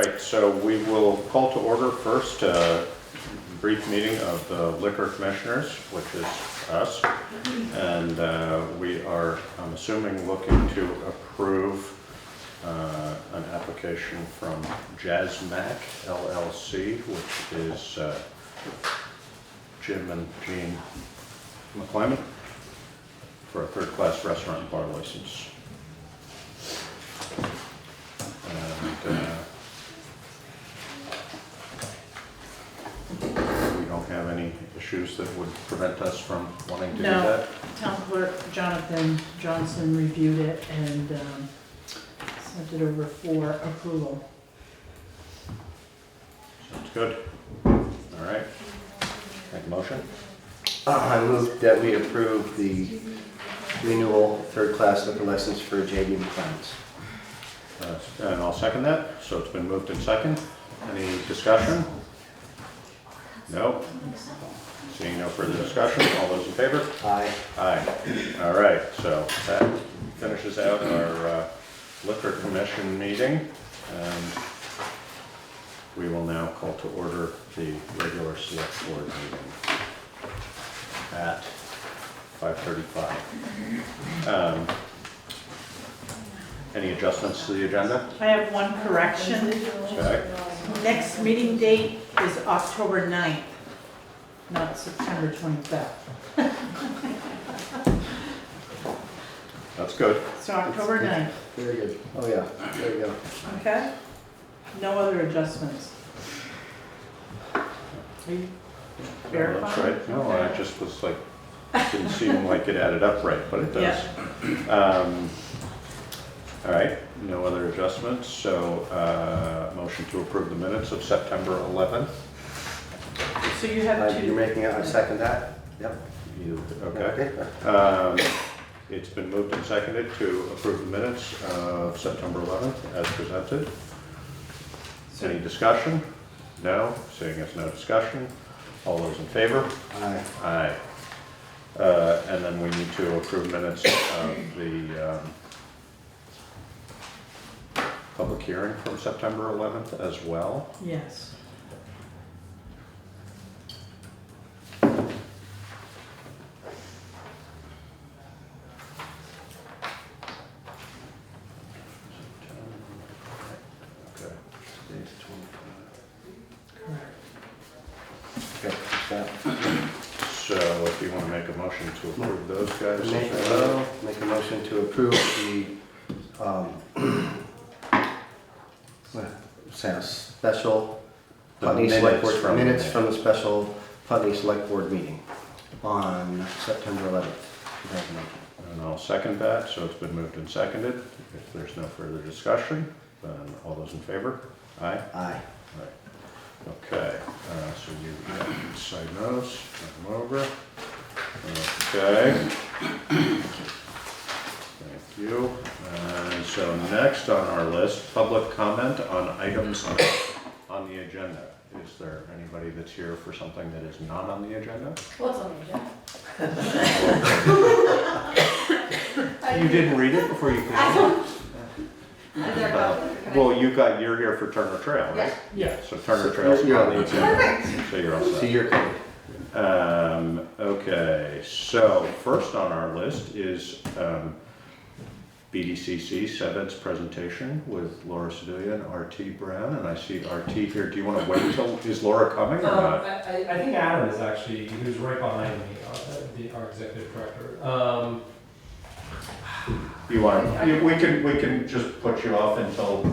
right, so we will call to order first a brief meeting of the liquor commissioners, which is us. And we are, I'm assuming, looking to approve an application from Jazzmac LLC, which is Jim and Jean McClyman, for a third-class restaurant and bar license. And we don't have any issues that would prevent us from wanting to do No. that? Town clerk Jonathan Johnson reviewed it and sent it over for approval. Sounds good. All right. Make a motion? I move that we approve the renewal third-class liquor license for J.D. McClymonds. And I'll second that. So it's been moved and second. Any discussion? No? Seeing no further discussion, all those in favor? Aye. Aye. All right, so that finishes out our liquor commission meeting. And we will now call to order the regular select board meeting at 5:35. Any adjustments to the agenda? I have one correction. Okay. Next meeting date is October 9th, not September 25th. That's good. So October 9th, Very good. Oh, yeah, there you go. okay? No other adjustments. Are you No, verifying? that's right. No, I just was like, didn't seem like it added up right, but it does. All right, no other adjustments, so motion to approve the minutes of September 11th. So you have You're two. making it, I second that? Yep. Okay. It's been moved and seconded to approve the minutes of September 11th as presented. Any discussion? No, seeing as no discussion. All those in favor? Aye. Aye. And then we need to approve minutes of the public hearing from September 11th as well. Yes. Okay. Correct. Okay, that. So if you want to make a motion to approve those guys as Make well. a motion to approve the, special The Putney Select minutes Board, from- minutes from the special Putney Select Board meeting on September 11th, 2019. And I'll second that, so it's been moved and seconded. If there's no further discussion, then all those in favor? Aye? Aye. Right. Okay, so you can sign those, turn them over. Okay. Thank you. And so next on our list, public comment on items on the agenda. Is there anybody that's here for something that is not on the agenda? What's on the agenda? You didn't read it before you came in? Well, you're here for Turner Trail, right? Yes. Yeah. So Turner Trail's on the agenda, Perfect. so you're all So set. you're covered. Okay, so first on our list is BDCC SeVeds presentation with Laura Sedelia and RT Brown, and I see RT here. Do you want to wait till, is Laura coming or not? I think Adam is actually, who's right behind me, our executive director. You want, we can just put you off until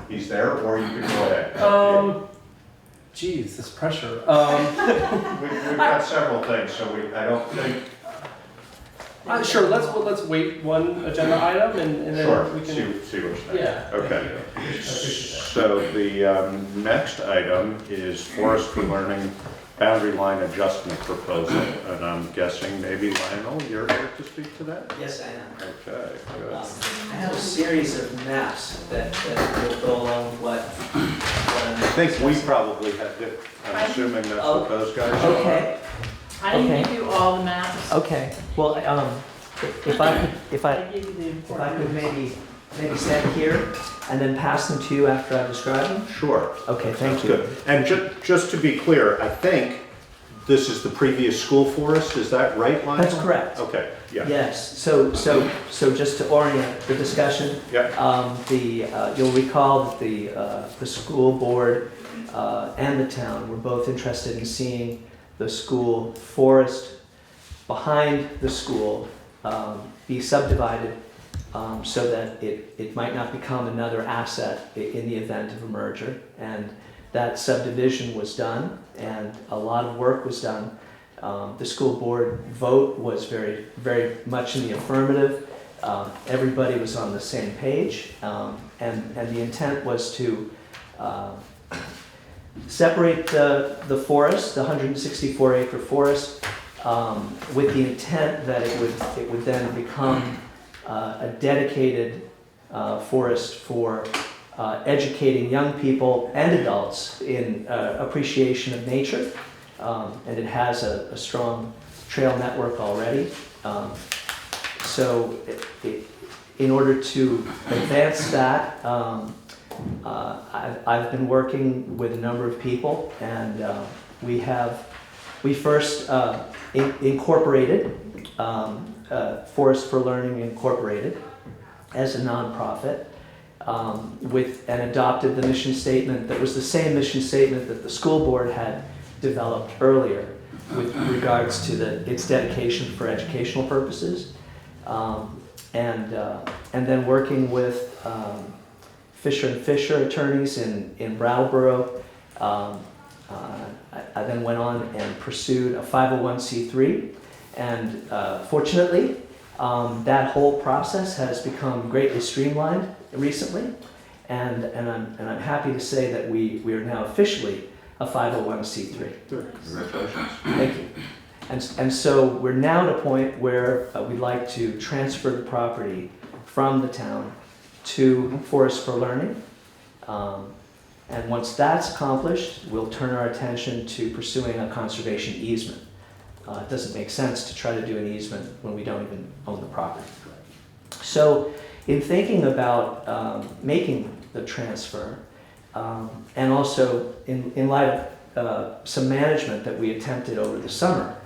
he's there, or you can go ahead. Geez, this pressure. We've got several things, so I don't think. Sure, let's wait one agenda item and then Sure, we can. see what's next. Yeah. Okay. I appreciate So the next item is Forest for Learning boundary line adjustment proposal, and I'm guessing maybe Lionel, you're here to speak to that? Yes, I am. Okay, good. I have a series of maps that will go along with what I'm. I think we probably had, I'm assuming that's what those guys are. Okay, I didn't Okay. give you all the maps. okay. Well, if I I gave you the could important ones. maybe maybe stand here and then pass them to you after I describe them? Sure. Okay, thank That's you. good. And just to be clear, I think this is the previous school forest, is that right, Lionel? That's correct. Okay, yeah. Yes, so just to orient the discussion, Yeah. you'll recall that the school board and the town were both interested in seeing the school forest behind the school be subdivided so that it might not become another asset in the event of a merger. And that subdivision was done, and a lot of work was done. The school board vote was very, very much in the affirmative. Everybody was on the same page, and the intent was to separate the forest, the 164-acre forest, with the intent that it would then become a dedicated forest for educating young people and adults in appreciation of nature. And it has a strong trail network already. So in order to advance that, I've been working with a number of people, and we first incorporated Forest for Learning Incorporated as a nonprofit, and adopted the mission statement that was the same mission statement that the school board had developed earlier with regards to its dedication for educational purposes, and then working with Fisher & Fisher attorneys in Brattleboro. I then went on and pursued a 501c3, and fortunately that whole process has become greatly streamlined recently, and I'm happy to say that we are now officially a 501c3. Congratulations. Thank you. And so we're now at a point where we'd like to transfer the property from the town to Forest for Learning. And once that's accomplished, we'll turn our attention to pursuing a conservation easement. It doesn't make sense to try to do an easement when we don't even own the property. So in thinking about making the transfer, and also in light of some management that we attempted over the summer,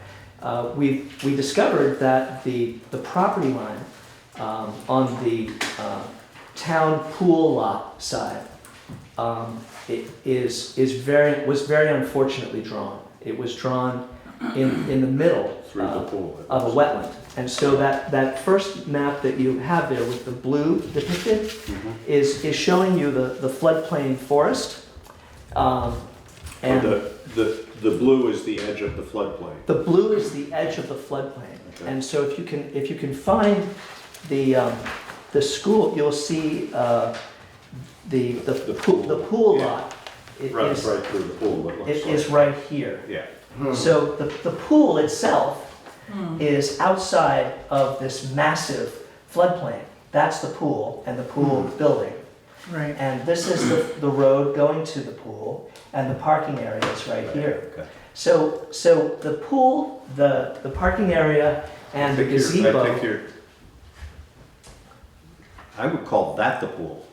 we discovered that the property line on the town pool lot side was very unfortunately drawn. It was drawn in the middle Through the pool. of a wetland. And so that first map that you have there with the blue depicted is showing you the floodplain forest. And The blue is the edge of the floodplain. the blue is the edge of the floodplain. Okay. And so if you can find the school, you'll see the pool lot Runs right through the pool, it looks like. is right here. Yeah. So the pool itself is outside of this massive floodplain. That's the pool and the pool building. Right. And this is the road going to the pool, and the parking area is right here. Okay. So the pool, the parking area, and the gazebo. I would call that the pool.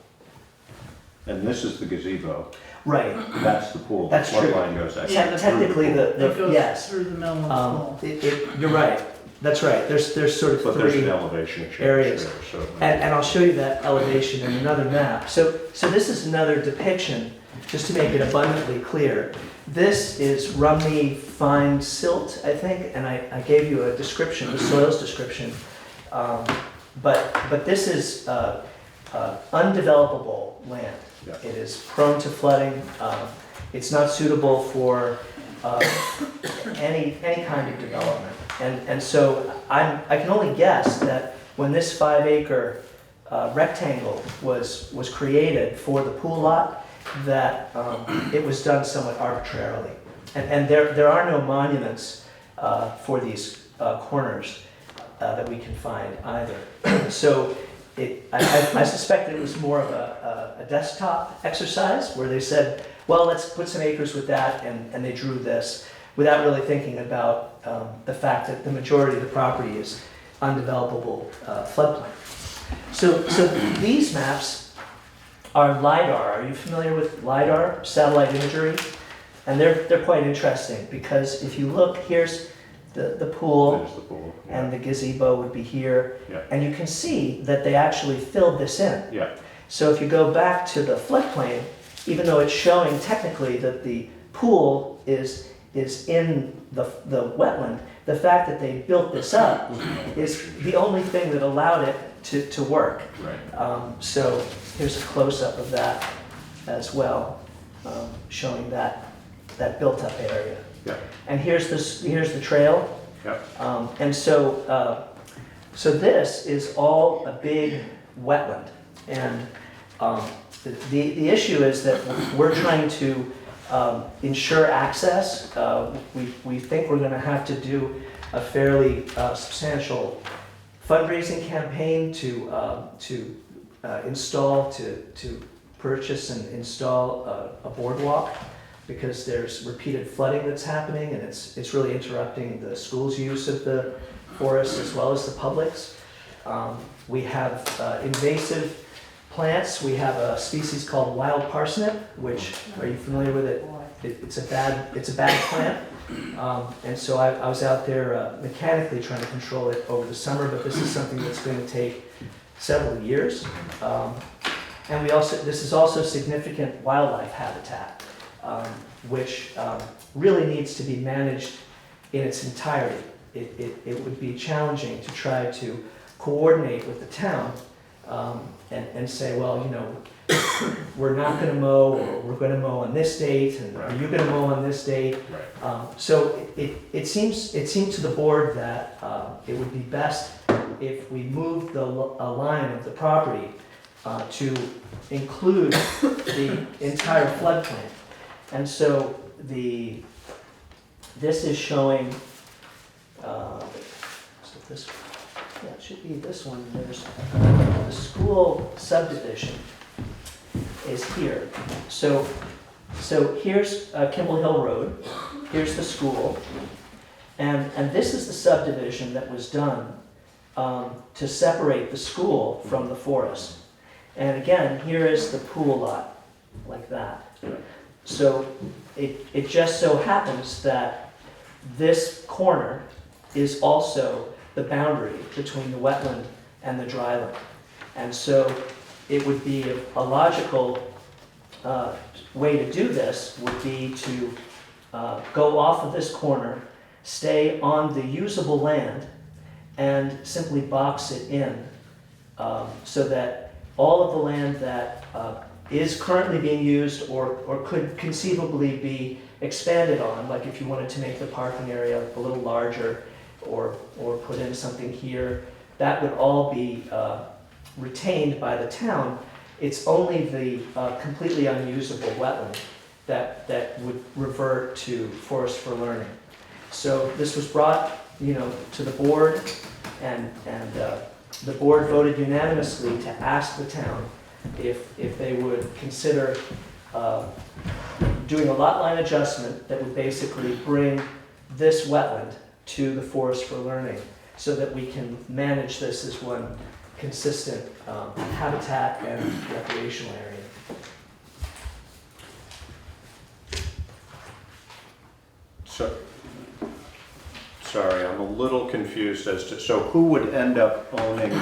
And this is the gazebo. Right. That's the pool. That's The flood true. line goes actually through the Technically, pool. It goes yes. through the middle of the pool. You're right. That's right. There's sort of But there's an three elevation change areas. there, so. And I'll show you that elevation in another map. So this is another depiction, just to make it abundantly clear. This is Rumney Fine Silt, I think, and I gave you a description, the soils description. But this is undevelopable land. Yeah. It is prone to flooding. It's not suitable for any kind of development. And so I can only guess that when this 5-acre rectangle was created for the pool lot, that it was done somewhat arbitrarily. And there are no monuments for these corners that we can find either. So I suspect it was more of a desktop exercise where they said, well, let's put some acres with that, and they drew this without really thinking about the fact that the majority of the property is undevelopable floodplain. So these maps are LiDAR. Are you familiar with LiDAR, satellite imagery? And they're quite interesting because if you look, here's the pool, There's the pool. and the gazebo would be here. Yeah. And you can see that they actually filled this in. Yeah, So if you go back to the floodplain, even though it's showing technically that the pool is in the wetland, the fact that they built this up is the only thing that allowed it to work. right. So here's a close-up of that as well, showing that built-up area. Yeah, And here's the trail. yeah, And so this is all a big wetland. And the issue is that we're trying to ensure access. We think we're going to have to do a fairly substantial fundraising campaign to purchase and install a boardwalk, because there's repeated flooding that's happening, and it's really interrupting the school's use of the forest as well as the public's. We have invasive plants. We have a species called wild parsnip, which, are you familiar with it? It's a bad plant. And so I was out there mechanically trying to control it over the summer, but this is something that's going to take several years. And this is also significant wildlife habitat, which really needs to be managed in its entirety. It would be challenging to try to coordinate with the town and say, well, we're not going to mow, or we're going to mow on this date, and are you going to mow on this date? right. So it seemed to the board that it would be best if we moved a line of the property to include the entire floodplain. And so this is showing, it should be this one. There's the school subdivision is here. So here's Kimball Hill Road. Here's the school, and this is the subdivision that was done to separate the school from the forest. And again, here is the pool lot, like that. So it just so happens that this corner is also the boundary between the wetland and the dryland. And so it would be a logical way to do this would be to go off of this corner, stay on the usable land, and simply box it in so that all of the land that is currently being used or could conceivably be expanded on, like if you wanted to make the parking area a little larger or put in something here, that would all be retained by the town. It's only the completely unusable wetland that would revert to Forest for Learning. So this was brought, to the board, and the board voted unanimously to ask the town if they would consider doing a lot line adjustment that would basically bring this wetland to the Forest for Learning, so that we can manage this as one consistent habitat and recreational area. So, sorry, I'm a little confused as to, so who would end up owning,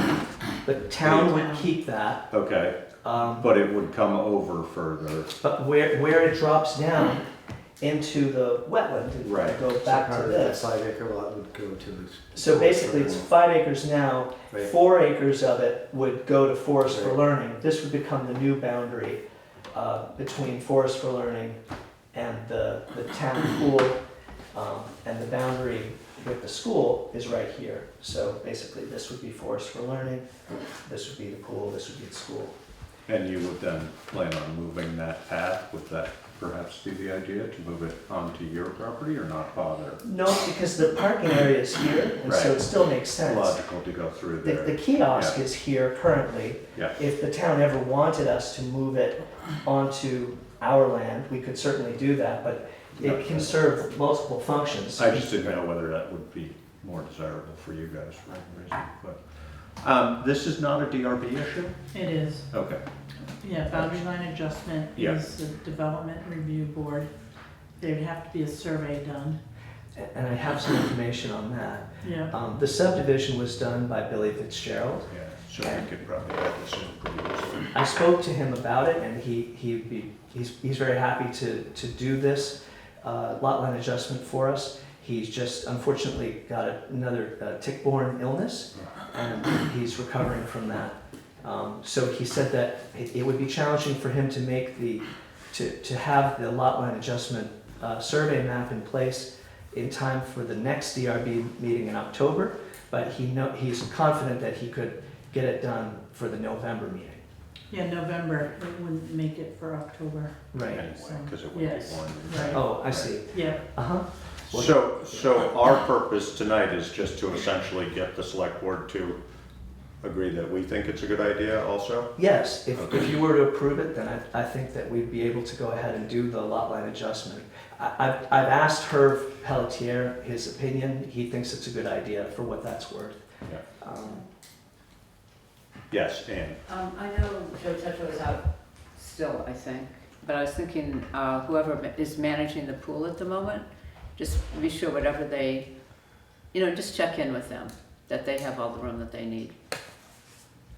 The town would keep that, okay, but it would come over further. but where it drops down into the wetland, it would Right. go back to That this. 5-acre lot would go to this. So basically, it's 5 acres now, Right. 4 acres of it would go to Forest for Right. Learning. This would become the new boundary between Forest for Learning and the town pool, and the boundary with the school is right here. So basically, this would be Forest for Learning, this would be the pool, this would be the school. And you would then plan on moving that path? Would that perhaps be the idea, to move it onto your property or not bother? No, because the parking area is here, and so Right. it still makes sense. Logical to go through The there. kiosk Yeah. is here currently. Yeah. If the town ever wanted us to move it onto our land, we could certainly do that, but it can serve multiple functions. I just didn't know whether that would be more desirable for you guys for any reason, but, This is not a DRB issue? It is. Okay. Yeah, boundary line adjustment Yeah. is the development review board. There'd have to be a survey done. And I have some information on that. Yeah. The subdivision was done by Billy Fitzgerald. Yeah, so we could probably add this in pretty easily. I spoke to him about it, and he's very happy to do this lot line adjustment for us. He's just unfortunately got another tick-borne illness, and he's recovering from that. So he said that it would be challenging for him to have the lot line adjustment survey map in place in time for the next DRB meeting in October, but he's confident that he could get it done for the November meeting. Yeah, November, it wouldn't make it for October. Right. Anyway, because it would be Yes, one. right. Oh, I see. Yeah, Uh-huh. So our purpose tonight is just to essentially get the select board to agree that we think it's a good idea also? Yes, if Okay. you were to approve it, then I think that we'd be able to go ahead and do the lot line adjustment. I've asked Herb Pelletier his opinion. He thinks it's a good idea for what that's worth. Yeah. Um, Yes, Ann? I know Joe Tetra is out still, I think, but I was thinking whoever is managing the pool at the moment, just be sure whatever they, just check in with them, that they have all the room that they need.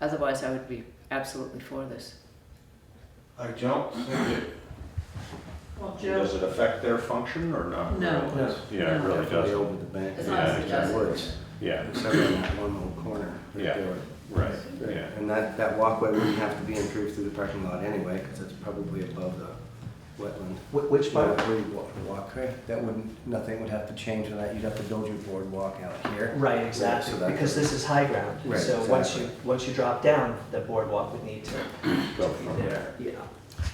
Otherwise, I would be absolutely for this. I don't think it, well, Joe, does it affect their function or not? No. really? No. Yeah, it No. really Definitely doesn't. over the bank. As long as it Yeah, doesn't. Woods, Yeah, except in that one little corner. right Yeah. there. right, yeah. And that walkway wouldn't have to be improved through the parking lot anyway, because it's probably above the wetland. Which part? Where you walk, right? That wouldn't, nothing would have to change on that. You'd have to build your boardwalk out here. Right, exactly, So that- because this is high ground. Right, So exactly. once you drop down, the boardwalk would need to Go be from there, you know.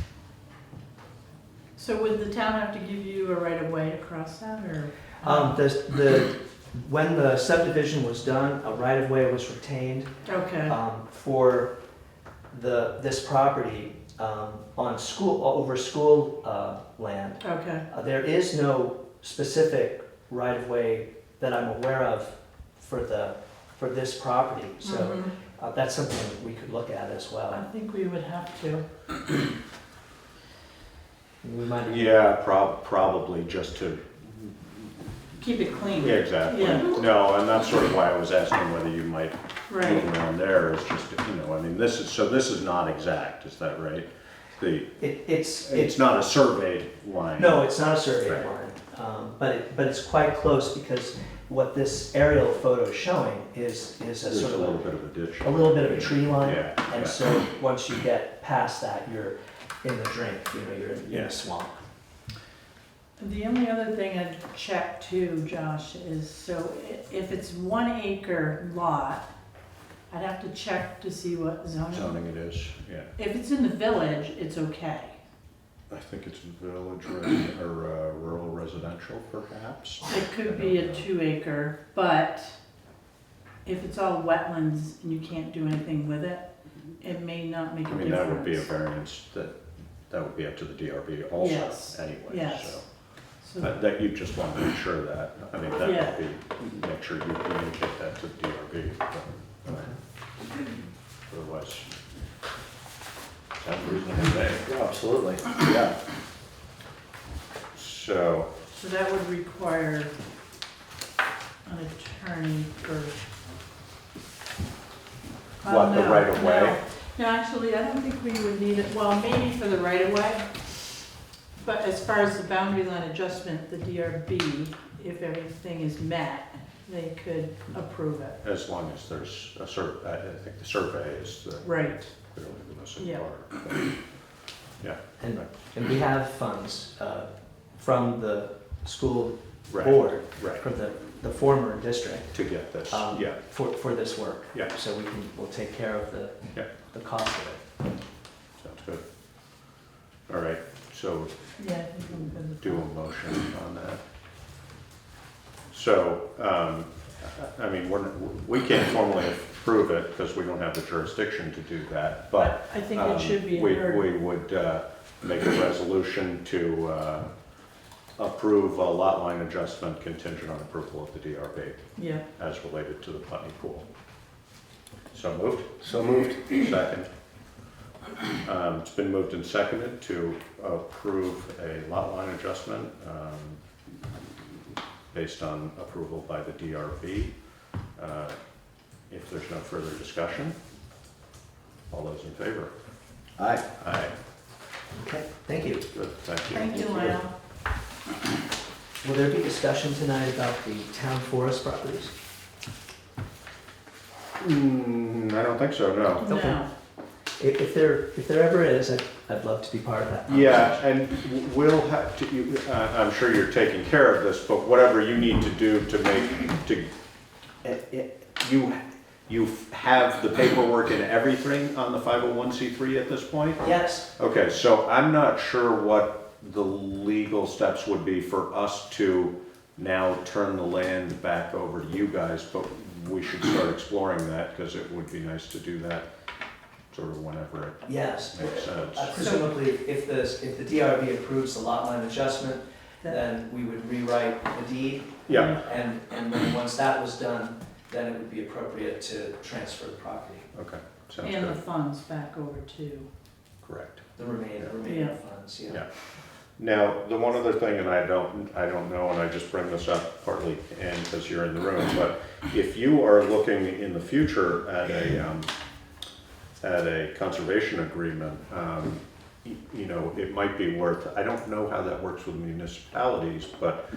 so would the town have to give you a right of way to cross that, or? When the subdivision was done, a right of way was retained Okay, for this property on over school land. okay, There is no specific right of way that I'm aware of for this property, so Mhm. that's something we could look at as I well. think we would have to. We might. Yeah, probably just to, Keep it clean. yeah, exactly. Yeah. No, and that's sort of why I was asking whether you might Right, move around there, is just, I mean, this is not exact, is that right? It's not a surveyed line. No, it's not a survey Right. line, but it's quite close because what this aerial photo is showing is a There's sort a of little bit of a ditch. a little bit of a tree line. Yeah, And yeah. so once you get past that, you're in the drink, you're in Yeah. a swamp. the only other thing I'd check too, Josh, is so if it's 1 acre lot, I'd have to check to see what Zoning it is, yeah. If it's in the village, it's okay. I think it's village or rural residential perhaps. It could be a 2 acre, but if it's all wetlands and you can't do anything with it, it may not make a I mean, difference. that would be a variance that would be up to the DRB also Yes, anyway, yes. so. So, That you just want to ensure that, I mean, that Yeah. would be, make sure you communicate that to the DRB. but, Otherwise, sounds reasonable to me. Yeah, absolutely. Yeah. So, so that would require an attorney for. What, the no, right of way? No, actually, I don't think we would need it, well, maybe for the right of way. But as far as the boundary line adjustment, the DRB, if everything is met, they could approve it. as long as there's a survey, I think the survey is Right. clearly the missing Yeah. part. Yeah. And we have funds from the school Right, board right, for the former district to get this, um, yeah, for this work. Yeah. So we'll take care of Yeah. the cost of it. sounds good. All right, so Yeah, I think I'm good with do that. a motion on that. So, I mean, we can't formally approve it because we don't have the jurisdiction to do that, but I think it should be we heard. would make a resolution to approve a lot line adjustment contingent on approval of the DRB Yeah, as related to the Putney Pool. So moved. So moved. Second. It's been moved and seconded to approve a lot line adjustment based on approval by the DRB. If there's no further discussion, all those in favor? Aye. Aye. Okay, thank you. Good, thank you. Thank you, Lionel. Will there be discussion tonight about the town forest properties? I don't think so, no. Okay. No. If there ever is, I'd love to be part of that. Yeah, and we'll have to, I'm sure you're taking care of this, but whatever you need to do to you have the paperwork and everything on the 501c3 at this point? Yes. Okay, so I'm not sure what the legal steps would be for us to now turn the land back over to you guys, but we should start exploring that, because it would be nice to do that sort of whenever it Yes. makes sense. Presumably, if the DRB approves the lot line adjustment, then we would rewrite the deed. Yeah, And then once that was done, then it would be appropriate to transfer the property, okay, sounds And the good, funds back over to, correct. the remaining Yeah. funds, Yeah. Now, the one other thing, and I don't know, and I just bring this up partly and because you're in the room, but if you are looking in the future at a conservation agreement, you know, it might be worth, I don't know how that works with municipalities, but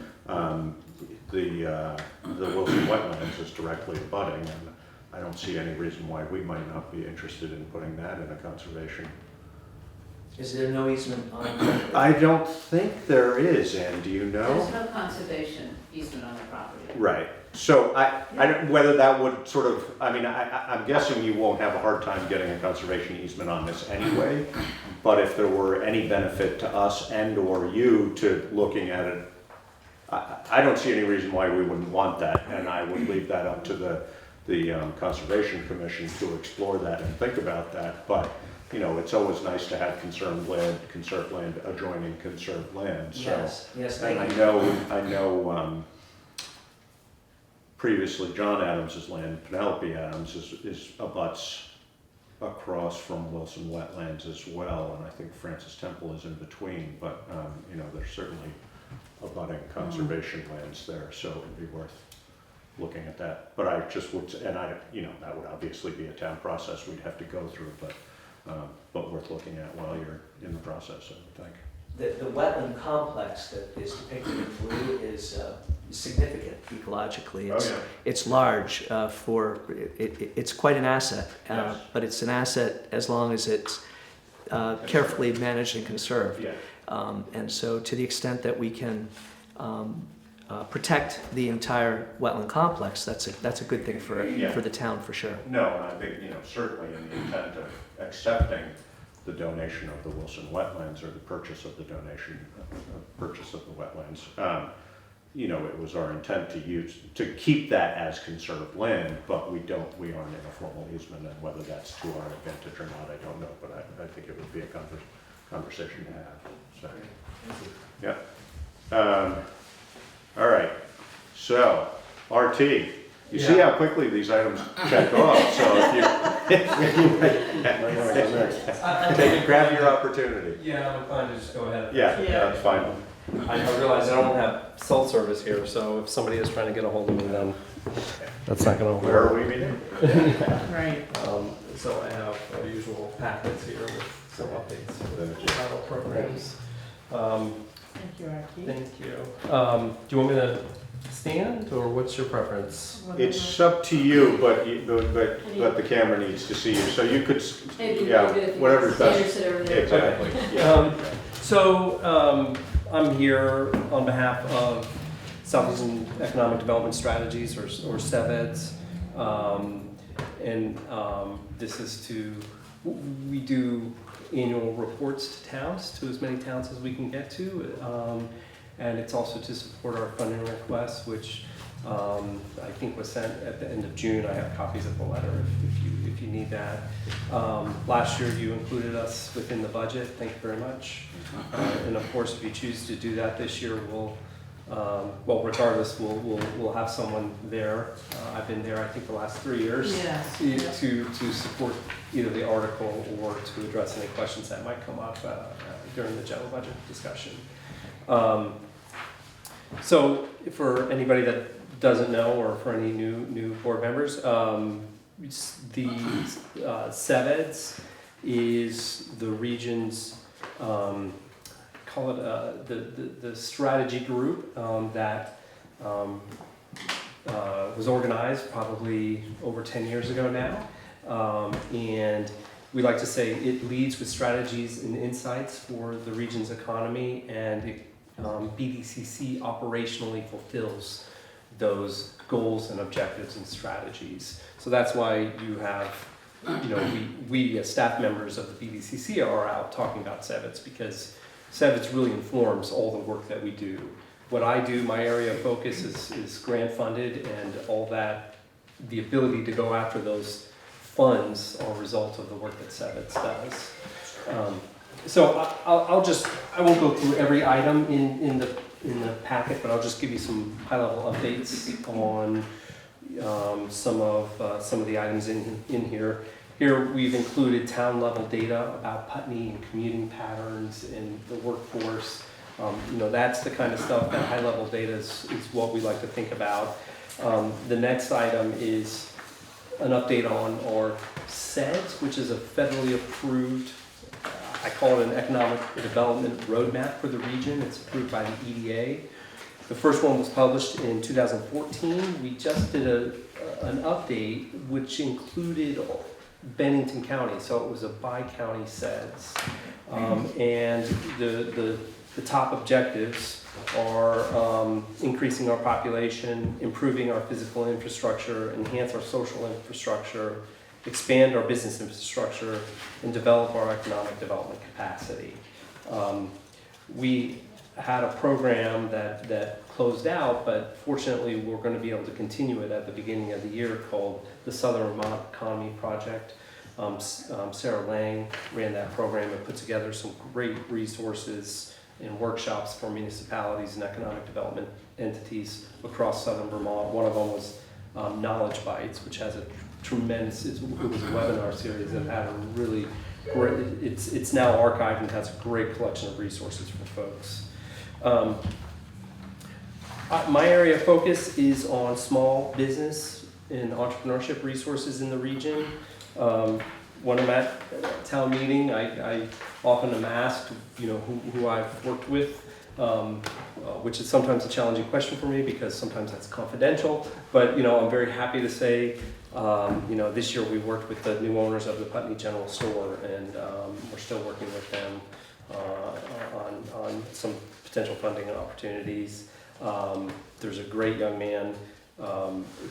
the Wilson Wetlands is directly abutting, and I don't see any reason why we might not be interested in putting that in a conservation. Is there no easement on? I don't think there is, Ann, do you know? There's no conservation easement on the property. Right, so I don't, whether that would sort of, I mean, I'm guessing you won't have a hard time getting a conservation easement on this anyway, but if there were any benefit to us and or you to looking at it, I don't see any reason why we wouldn't want that, and I would leave that up to the Conservation Commission to explore that and think about that, but, you know, it's always nice to have conserved land adjoining conserved land, so. Yes, And thank you. I know, previously John Adams's land, Penelope Adams, is abuts across from Wilson Wetlands as well, and I think Francis Temple is in between, but, you know, there's certainly abutting conservation lands there, so it'd be worth looking at that. But I just would, and you know, that would obviously be a town process we'd have to go through, but worth looking at while you're in the process, I would think. The wetland complex that is depicted in blue is significant ecologically. It's large it's quite an asset, Yes. but it's an asset as long as it's carefully managed and conserved. Yeah. And so to the extent that we can protect the entire wetland complex, that's a good thing for the town for sure. No, and I think, you know, certainly in the intent of accepting the donation of the Wilson Wetlands or the purchase of the purchase of the wetlands, you know, it was our intent to keep that as conserved land, but we aren't in a formal easement, and whether that's to our advantage or not, I don't know, but I think it would be a conversation to have, so, yeah. All right, so, RT, you see how quickly these items check off, so if you grab your opportunity. Yeah, I'm fine to just go ahead. Yeah, that's fine. I realize I don't have cell service here, so if somebody is trying to get a hold of me, then that's not gonna Where are work. we meeting? right. So I have our usual packets here with some updates for the title programs. Thank you, Archie. Thank you. Do you want me to stand, or what's your preference? It's up to you, but the camera needs to see you, so you could, yeah, whatever's best. Exactly, yeah. I'm here on behalf of Southeastern Economic Development Strategies, or SeVeds. This is we do annual reports to towns, to as many towns as we can get to. And it's also to support our funding request, which I think was sent at the end of June. I have copies of the letter if you need that. Last year you included us within the budget. Thank you very much. And of course, if you choose to do that this year, we'll well, regardless, we'll have someone there. I've been there, I think, the last 3 years Yes. to support either the article or to address any questions that might come up during the general budget discussion. So for anybody that doesn't know, or for any new board members, the SeVeds is the region's, call it the strategy group that was organized probably over 10 years ago now. And we like to say it leads with strategies and insights for the region's economy, and it, BDCC operationally fulfills those goals and objectives and strategies. So that's why you have, we as staff members of the BDCC are out talking about SeVeds, because SeVeds really informs all the work that we do. What I do, my area of focus is grant funded, and all that, the ability to go after those funds are a result of the work that SeVeds does. So I won't go through every item in the packet, but I'll just give you some high-level updates on some of the items in here. Here we've included town-level data about Putney and commuting patterns and the workforce. That's the kind of stuff, that high-level data is what we like to think about. The next item is an update on our SeVeds, which is a federally approved, I call it an economic development roadmap for the region. It's approved by the EDA. The first one was published in 2014. We just did an update which included Bennington County, so it was a bi-county SeVeds. And the top objectives are increasing our population, improving our physical infrastructure, enhance our social infrastructure, expand our business infrastructure, and develop our economic development capacity. We had a program that closed out, but fortunately we're going to be able to continue it at the beginning of the year, called the Southern Vermont Economy Project. Sarah Lang ran that program and put together some great resources and workshops for municipalities and economic development entities across Southern Vermont. One of them was Knowledge Bites, which has a tremendous, it was a webinar series that had a really great, it's now archived and has a great collection of resources for folks. My area of focus is on small business and entrepreneurship resources in the region. When I'm at town meeting, I often am asked, who I've worked with, which is sometimes a challenging question for me because sometimes that's confidential. But I'm very happy to say, this year we worked with the new owners of the Putney General Store, and we're still working with them on some potential funding and opportunities. There's a great young man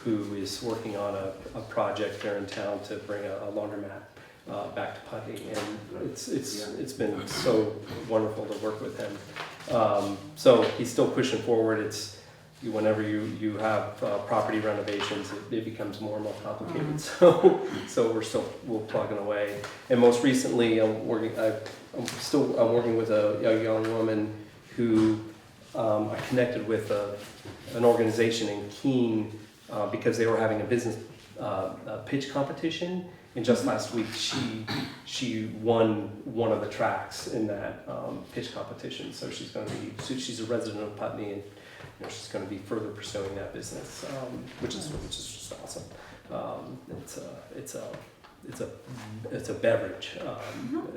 who is working on a project there in town to bring a laundromat back to Putney, and it's been so wonderful to work with him. So he's still pushing forward. Whenever you have property renovations, it becomes more and more complicated. So we're plugging away. And most recently, I'm working with a young woman who I connected with an organization in Keene because they were having a business pitch competition. And just last week, she won one of the tracks in that pitch competition. So she's a resident of Putney, and she's going to be further pursuing that business, which is just awesome. It's a beverage.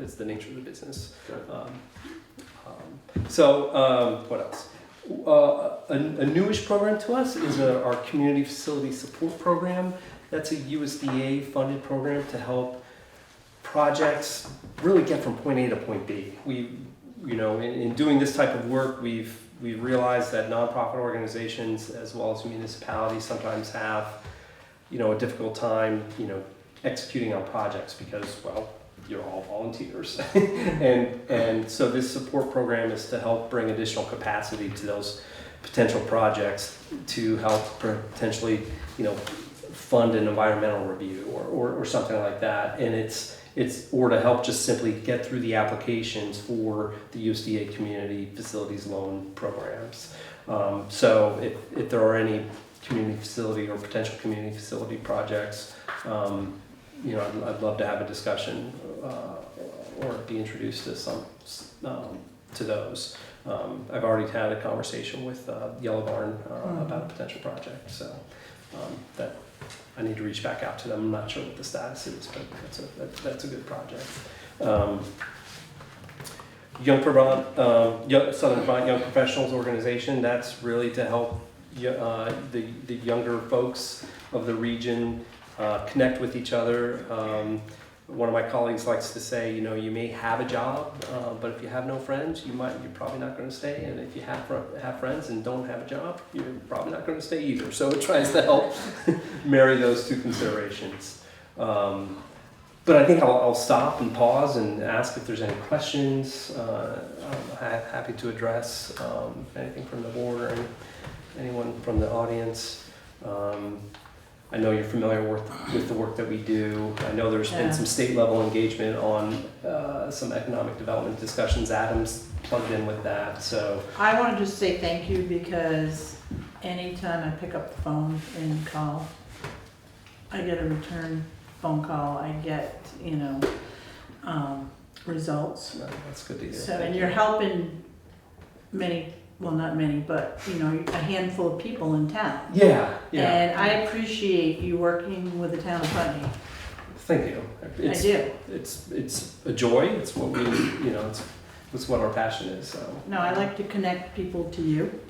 It's the nature of the business. So what else? A newish program to us is our Community Facility Support Program. That's a USDA funded program to help projects really get from point A to point B. In doing this type of work, we've realized that nonprofit organizations as well as municipalities sometimes have, a difficult time, executing on projects because, well, you're all volunteers. and so this support program is to help bring additional capacity to those potential projects to help potentially, fund an environmental review or something like that. And it's or to help just simply get through the applications for the USDA community facilities loan programs. So if there are any community facility or potential community facility projects, I'd love to have a discussion or be introduced to some to those. I've already had a conversation with Yellow Barn about a potential project, so that I need to reach back out to them. I'm not sure what the status is, but that's a good project. Southern Vermont Young Professionals Organization, that's really to help the younger folks of the region connect with each other. One of my colleagues likes to say, you may have a job, but if you have no friends, you're probably not going to stay. And if you have friends and don't have a job, you're probably not going to stay either. So it tries to help marry those two considerations. But I think I'll stop and pause and ask if there's any questions. I'm happy to address anything from the board or anyone from the audience. I know you're familiar with the work that we do. I know there's been some state level engagement on some economic development discussions. Adam's plugged in with that. So I want to just say thank you, because anytime I pick up the phone and call, I get a return phone call. I get, results. no, that's good to hear. So, and you're helping well, not many, but, a handful of people in town. Yeah. And I appreciate you working with the town of Putney. Thank you. I do. It's a joy. It's what we, it's what our passion is. So No, I like to connect people to you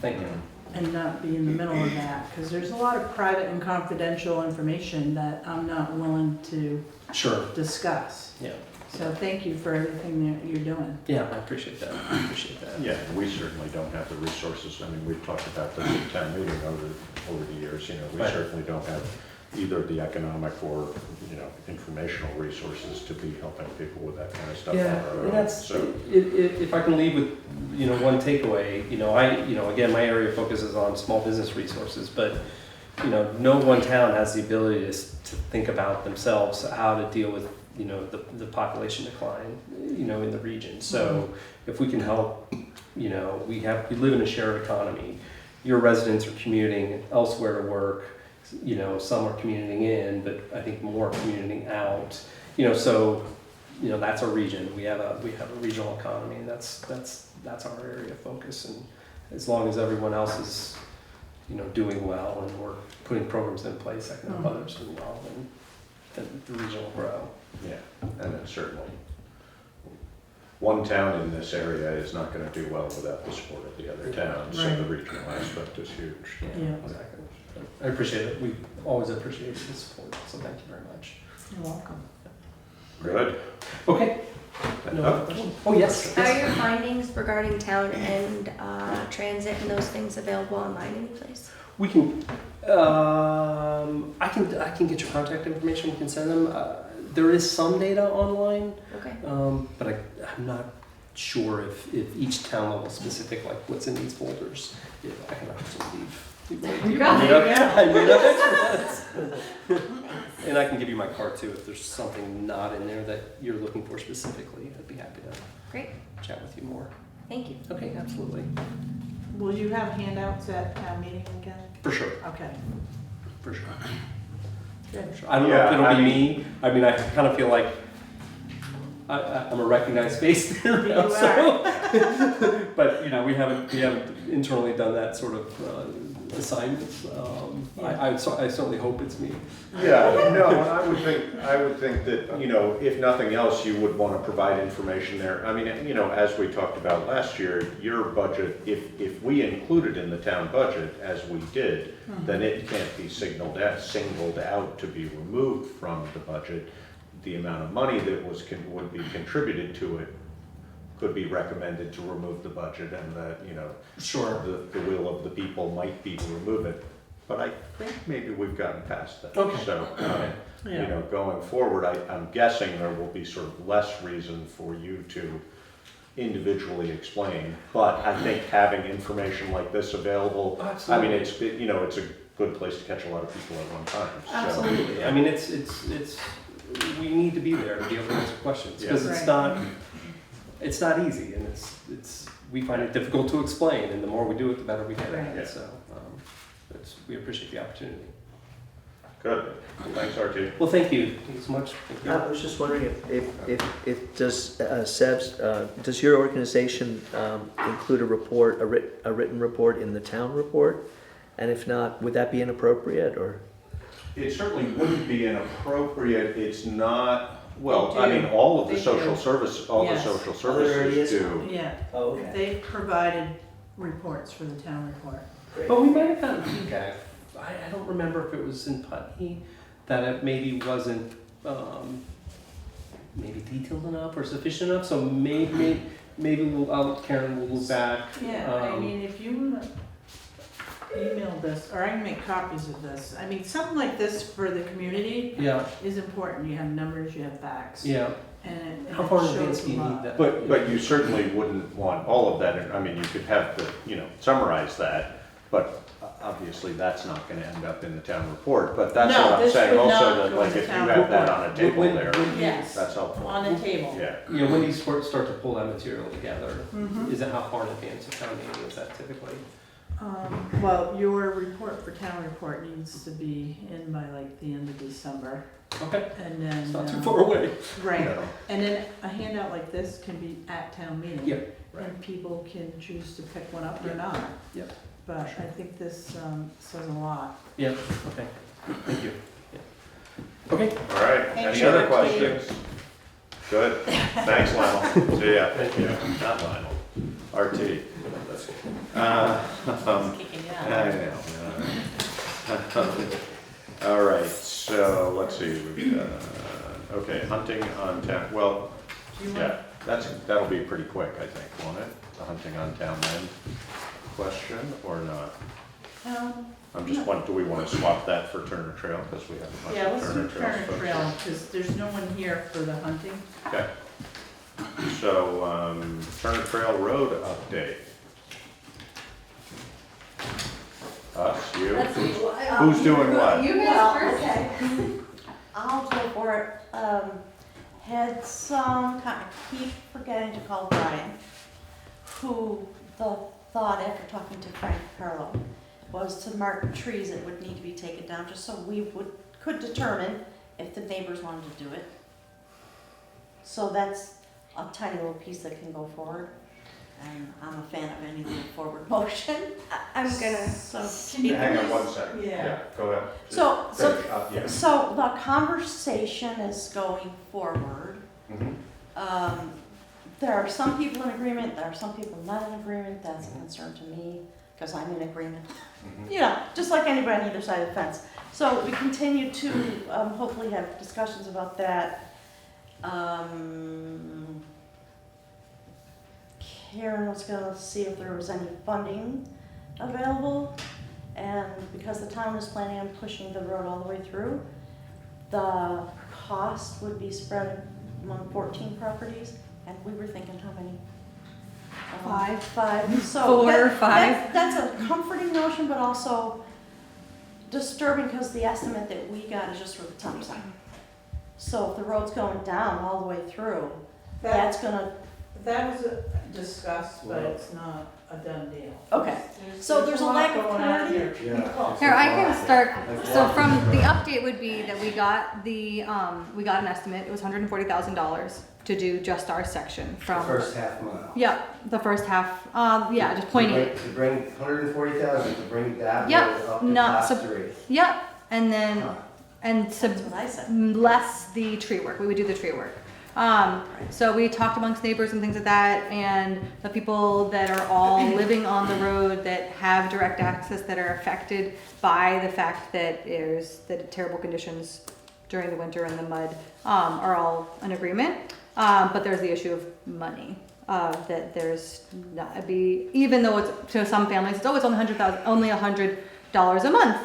thank you. and not be in the middle of that, because there's a lot of private and confidential information that I'm not willing to Sure. discuss. Yeah. So thank you for everything that you're doing. Yeah, I appreciate that. Yeah, we certainly don't have the resources. I mean, we've talked about this at town meeting over the years. We Right. certainly don't have either the economic or, informational resources to be helping people with that kind of stuff. Yeah, on our and own. that's So, if I can leave with one takeaway. Again, my area of focus is on small business resources, but no one town has the ability to think about themselves how to deal with the population decline in the region. So if we can help, we live in a shared economy. Your residents are commuting elsewhere to work. Some are commuting in, but I think more are commuting out. So that's our region. We have a regional economy, and that's our area of focus. And as long as everyone else is doing well and we're putting programs in place that can help others do well, then the region will grow. yeah, and then certainly one town in this area is not going to do well without the support of the other towns. So the Right. regional aspect is huge. Yeah. Exactly. I appreciate it. We always appreciate the support, so thank you very much. You're welcome. Good. Okay. No other questions? Oh, yes. Are your findings regarding town and transit and those things available online anyplace? We can, I can get your contact information, we can send them. There is some data online, Okay. but I'm not sure if each town level specific, like what's in these folders. Yeah, I can actually leave. You got it, yeah. I made up extra ones. And I can give you my card too if there's something not in there that you're looking for specifically. I'd be happy to Great. chat with you more. Thank you. Okay, absolutely. Will you have handouts at town meeting again? For sure. Okay. For sure. Good. I don't know if Yeah, it'll I be mean- me. I mean, I kind of feel like I'm a recognized face there now, You so. But we haven't internally done that sort of assignments. I certainly hope it's me. Yeah, no, and I would think that, if nothing else, you would want to provide information there. I mean, as we talked about last year, your budget, if we include it in the town budget, as we did, then it can't be singled out to be removed from the budget. The amount of money that would be contributed to it could be recommended to remove the budget, and that, Sure. the will of the people might be to remove it. But I think maybe we've gotten past that. Okay. So, Yeah. going forward, I'm guessing there will be sort of less reason for you to individually explain. But I think having information like this available, Absolutely. I mean, it's good place to catch a lot of people at one time, so. Absolutely. I mean, it's, we need to be there to be able to answer questions, because Right. it's not easy, and we find it difficult to explain, and the more we do it, the better we get at Right. it, so, we appreciate the opportunity. Good, thanks, RT. Well, thank you so much. Thank you. I was just wondering if does SeVeds, does your organization include a report, a written report in the town report? And if not, would that be inappropriate, or? It certainly wouldn't be inappropriate, it's not, well, They I do. mean, all of the They social do. service, all the Yes. social Oh, there already services is do. Yeah, Oh, they provided reports for the town report. But we might have gotten feedback. I don't remember if it was in Putney, that it maybe wasn't maybe detailed enough or sufficient enough. So maybe Karen will look back. Yeah, I mean, if you wanna email this, or I can make copies of this, I mean, something like this for the community Yeah, is important, you have numbers, you have facts. yeah. And it How far in shows advance a do you lot. need that? But you certainly wouldn't want all of that, I mean, you could have the, summarize that, but obviously that's not gonna end up in the town report, but that's No, what I'm this saying would also, not that go like in the if you town have that report. on a table there, Yes, that's helpful. on the table. Yeah, When do you start to pull that material together? Mhm. Is it how far in advance of town meeting is that typically? Well, your report for town report needs to be in by like the end of December, Okay, and then. it's not too far away. Right, No. and then a handout like this can be at town meeting. Yeah, And people can choose to pick one up or not. Yep. But I think this says a lot. yeah, okay. Thank you. Yeah. Okay. all right, Thank any you. other Thank you. questions? Good, thanks Lionel, see ya. Thank you. Not Lionel, RT. Kicking you I know. All right, so let's see, we've got, okay, hunting on town, well, Do you yeah, that'll be pretty quick, I think, won't it? The hunting on town land question, or not? want? I'm just wondering, do we want to swap that for Turner Trail, because we have a bunch Yeah, of let's Turner do Trails Turner folks. Trail, because there's no one here for the hunting. Okay, so, Turner Trail Road update. Us, you? Let's see. Who's doing what? You Well, guys first. okay. I'll go for it. Had some, kind of keep forgetting to call Brian, who the thought after talking to Frank Payroll was to mark trees that would need to be taken down, just so we could determine if the neighbors wanted to do it. So that's a tiny little piece that can go forward, and I'm a fan of any little forward motion. I'm gonna. So, Hang on one second. Yeah. Go ahead. So- Just so- finish up, yeah. so the conversation is going forward. Mhm. There are some people in agreement, there are some people not in agreement, that's a concern to me, because I'm in agreement. Mhm. You know, just like anybody on either side of the fence. So we continue to hopefully have discussions about that. Karen was gonna see if there was any funding available, and because the town is planning on pushing the road all the way through, the cost would be spread among 14 properties, and we were thinking how many? 5. So 4 or that- 5. That's a comforting notion, but also disturbing, because the estimate that we got is just for the top side. So if the road's going down all the way through, that's gonna, That was discussed, but it's not a done deal. okay. So there's a lot lack of going on clarity? here. Here, I can start. So from the update would be that we got we got an estimate. It was $140,000 to do just our section The from. first half mile. Yeah, the first half. Yeah, just pointing it. To bring 140,000 to bring that Yep, road up to not class sub- 3. Yep, and then Huh. That's what I said. less the tree work. We would do the tree work. So we talked amongst neighbors and things like that, and the people that are all living on the road that have direct access that are affected by the fact that there's the terrible conditions during the winter and the mud are all in agreement. But there's the issue of money. That there's not even though it's to some families it's always only $100 a month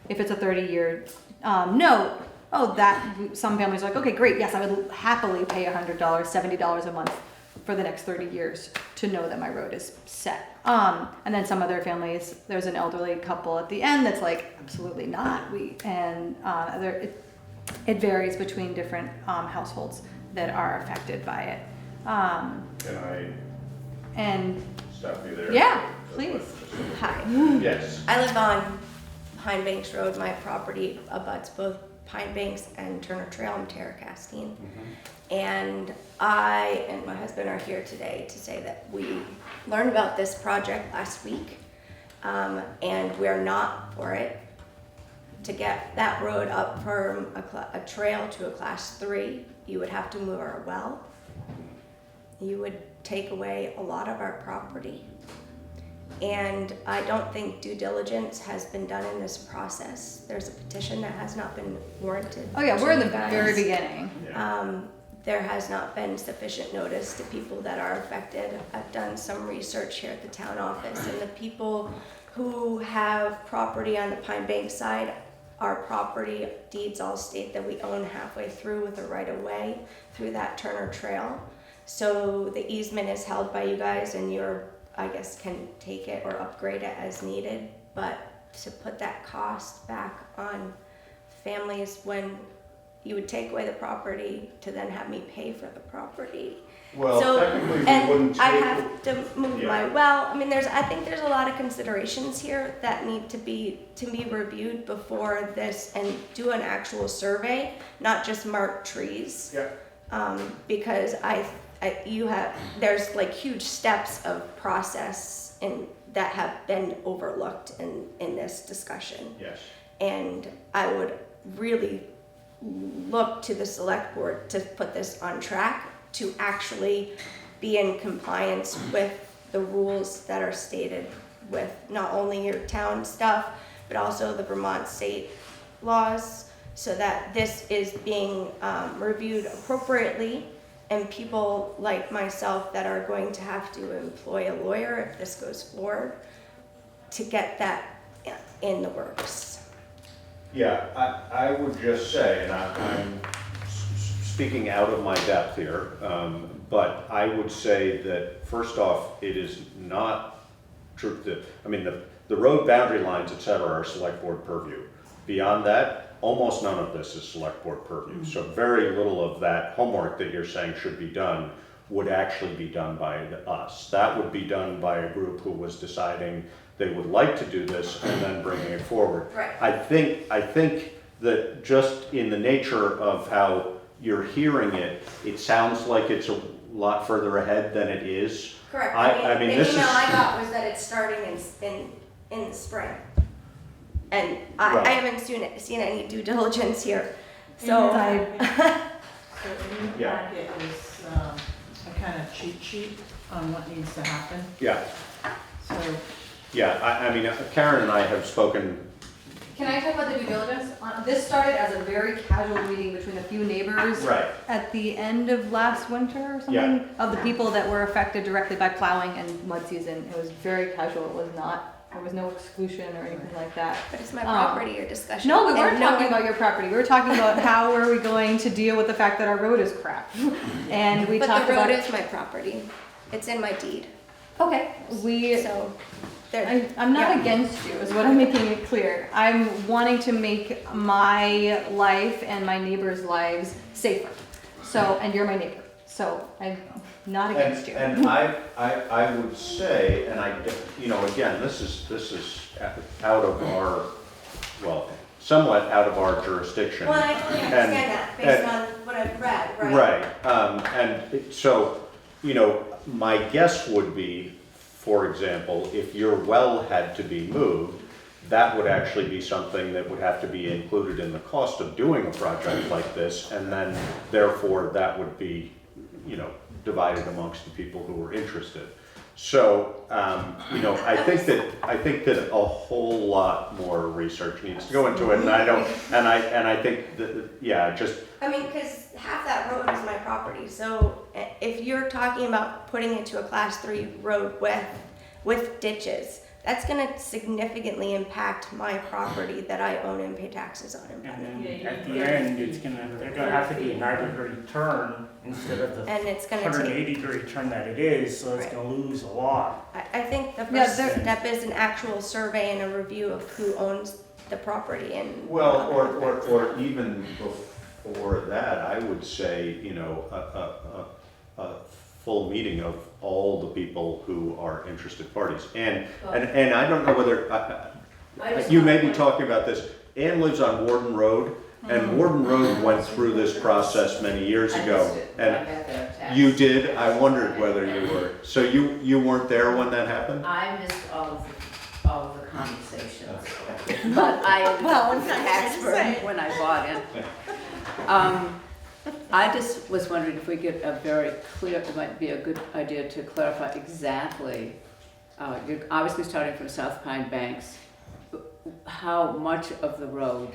if it's a 30-year note. Oh, that some families are like, okay, great, yes, I would happily pay $100, $70 a month for the next 30 years to know that my road is set. And then some other families, there's an elderly couple at the end that's like, absolutely not. It varies between different households that are affected by it. Can I And stop you there? yeah, please. Hi, Yes. I live on Pine Banks Road. My property abuts both Pine Banks and Turner Trail in Terracastine. And I and my husband are here today to say that we learned about this project last week, and we're not for it. To get that road up from a trail to a class 3, you would have to move our well. You would take away a lot of our property. And I don't think due diligence has been done in this process. There's a petition that has not been warranted. Oh yeah, to we're in the you guys. very beginning. There has not been sufficient notice to people that are affected. I've done some research here at the town office, and the people who have property on the Pine Bank side, our property deeds all state that we own halfway through with a right of way through that Turner Trail. So the easement is held by you guys, and you're, I guess, can take it or upgrade it as needed. But to put that cost back on families when you would take away the property to then have me pay for the property. Well, So, technically, we and wouldn't I take. have to move Yeah. my well. I mean, I think there's a lot of considerations here that need to be reviewed before this, and do an actual survey, not just mark trees. Yeah. Because there's like huge steps of process that have been overlooked in this discussion. Yes. And I would really look to the select board to put this on track to actually be in compliance with the rules that are stated with not only your town stuff, but also the Vermont state laws, so that this is being reviewed appropriately, and people like myself that are going to have to employ a lawyer if this goes forward to get that in the works. Yeah, I would just say, and I'm speaking out of my depth here, but I would say that first off, it is not true that, I mean, the road boundary lines, et cetera, are select board purview. Beyond that, almost none of this is select board purview. So very little of that homework that you're saying should be done would actually be done by us. That would be done by a group who was deciding they would like to do this and then bringing it forward. Right. I think that just in the nature of how you're hearing it, it sounds like it's a lot further ahead than it is. Correct. I mean, the this email is- I got was that it's starting in the spring, and I Right. haven't seen any due diligence here. So So in your Yeah. packet is a kind of cheat sheet on what needs to happen. Yeah, So yeah, I mean, Karen and I have spoken, Can I talk about the due diligence? This started as a very casual meeting between a few neighbors right, at the end of last winter or something, Yeah. of the people that were affected directly by plowing and mud season. It was very casual. It was not, there was no exclusion or anything like that. but it's my property or discussion. No, we And weren't talking one- about your property. We were talking about how are we going to deal with the fact that our road is crap. And we But talked the road about. is my property. It's in my deed. Okay, So there. I'm not yeah. against you, is what I'm making it clear. I'm wanting to make my life and my neighbors' lives safer. So, and you're my neighbor, so I'm not against you. and I would say, and again, this is out of our, well, somewhat out of our jurisdiction. Well, I fully understand that based on what I've read, right? Right, so, my guess would be, for example, if your well had to be moved, that would actually be something that would have to be included in the cost of doing a project like this, and then therefore that would be, divided amongst the people who were interested. So, I think that a whole lot more research needs to go into it, and I think that, yeah, just, I mean, because half that road is my property, so if you're talking about putting it to a class 3 road with ditches, that's gonna significantly impact my property that I own and pay taxes on in And Putney. then at the end, they're gonna have to do a 90-degree turn instead of the And it's gonna take, 180-degree turn that it is, so it's Right. gonna lose a lot. I think the Yeah, first there- step is an actual survey and a review of who owns the property and. Well, or even before that, I would say, you know, a full meeting of all the people who are interested parties. And I don't know whether, you may be talking about this, Ann lives on Warden Road, and Warden Road went through this process many years ago. And you did? I wondered whether you were. So you weren't there when that happened? I missed all of the conversations, but I ended Well, up with it's the not tax fair to burden say. when I bought it. I just was wondering if we get a very clear, it might be a good idea to clarify exactly, you're obviously starting from South Pine Banks. How much of the road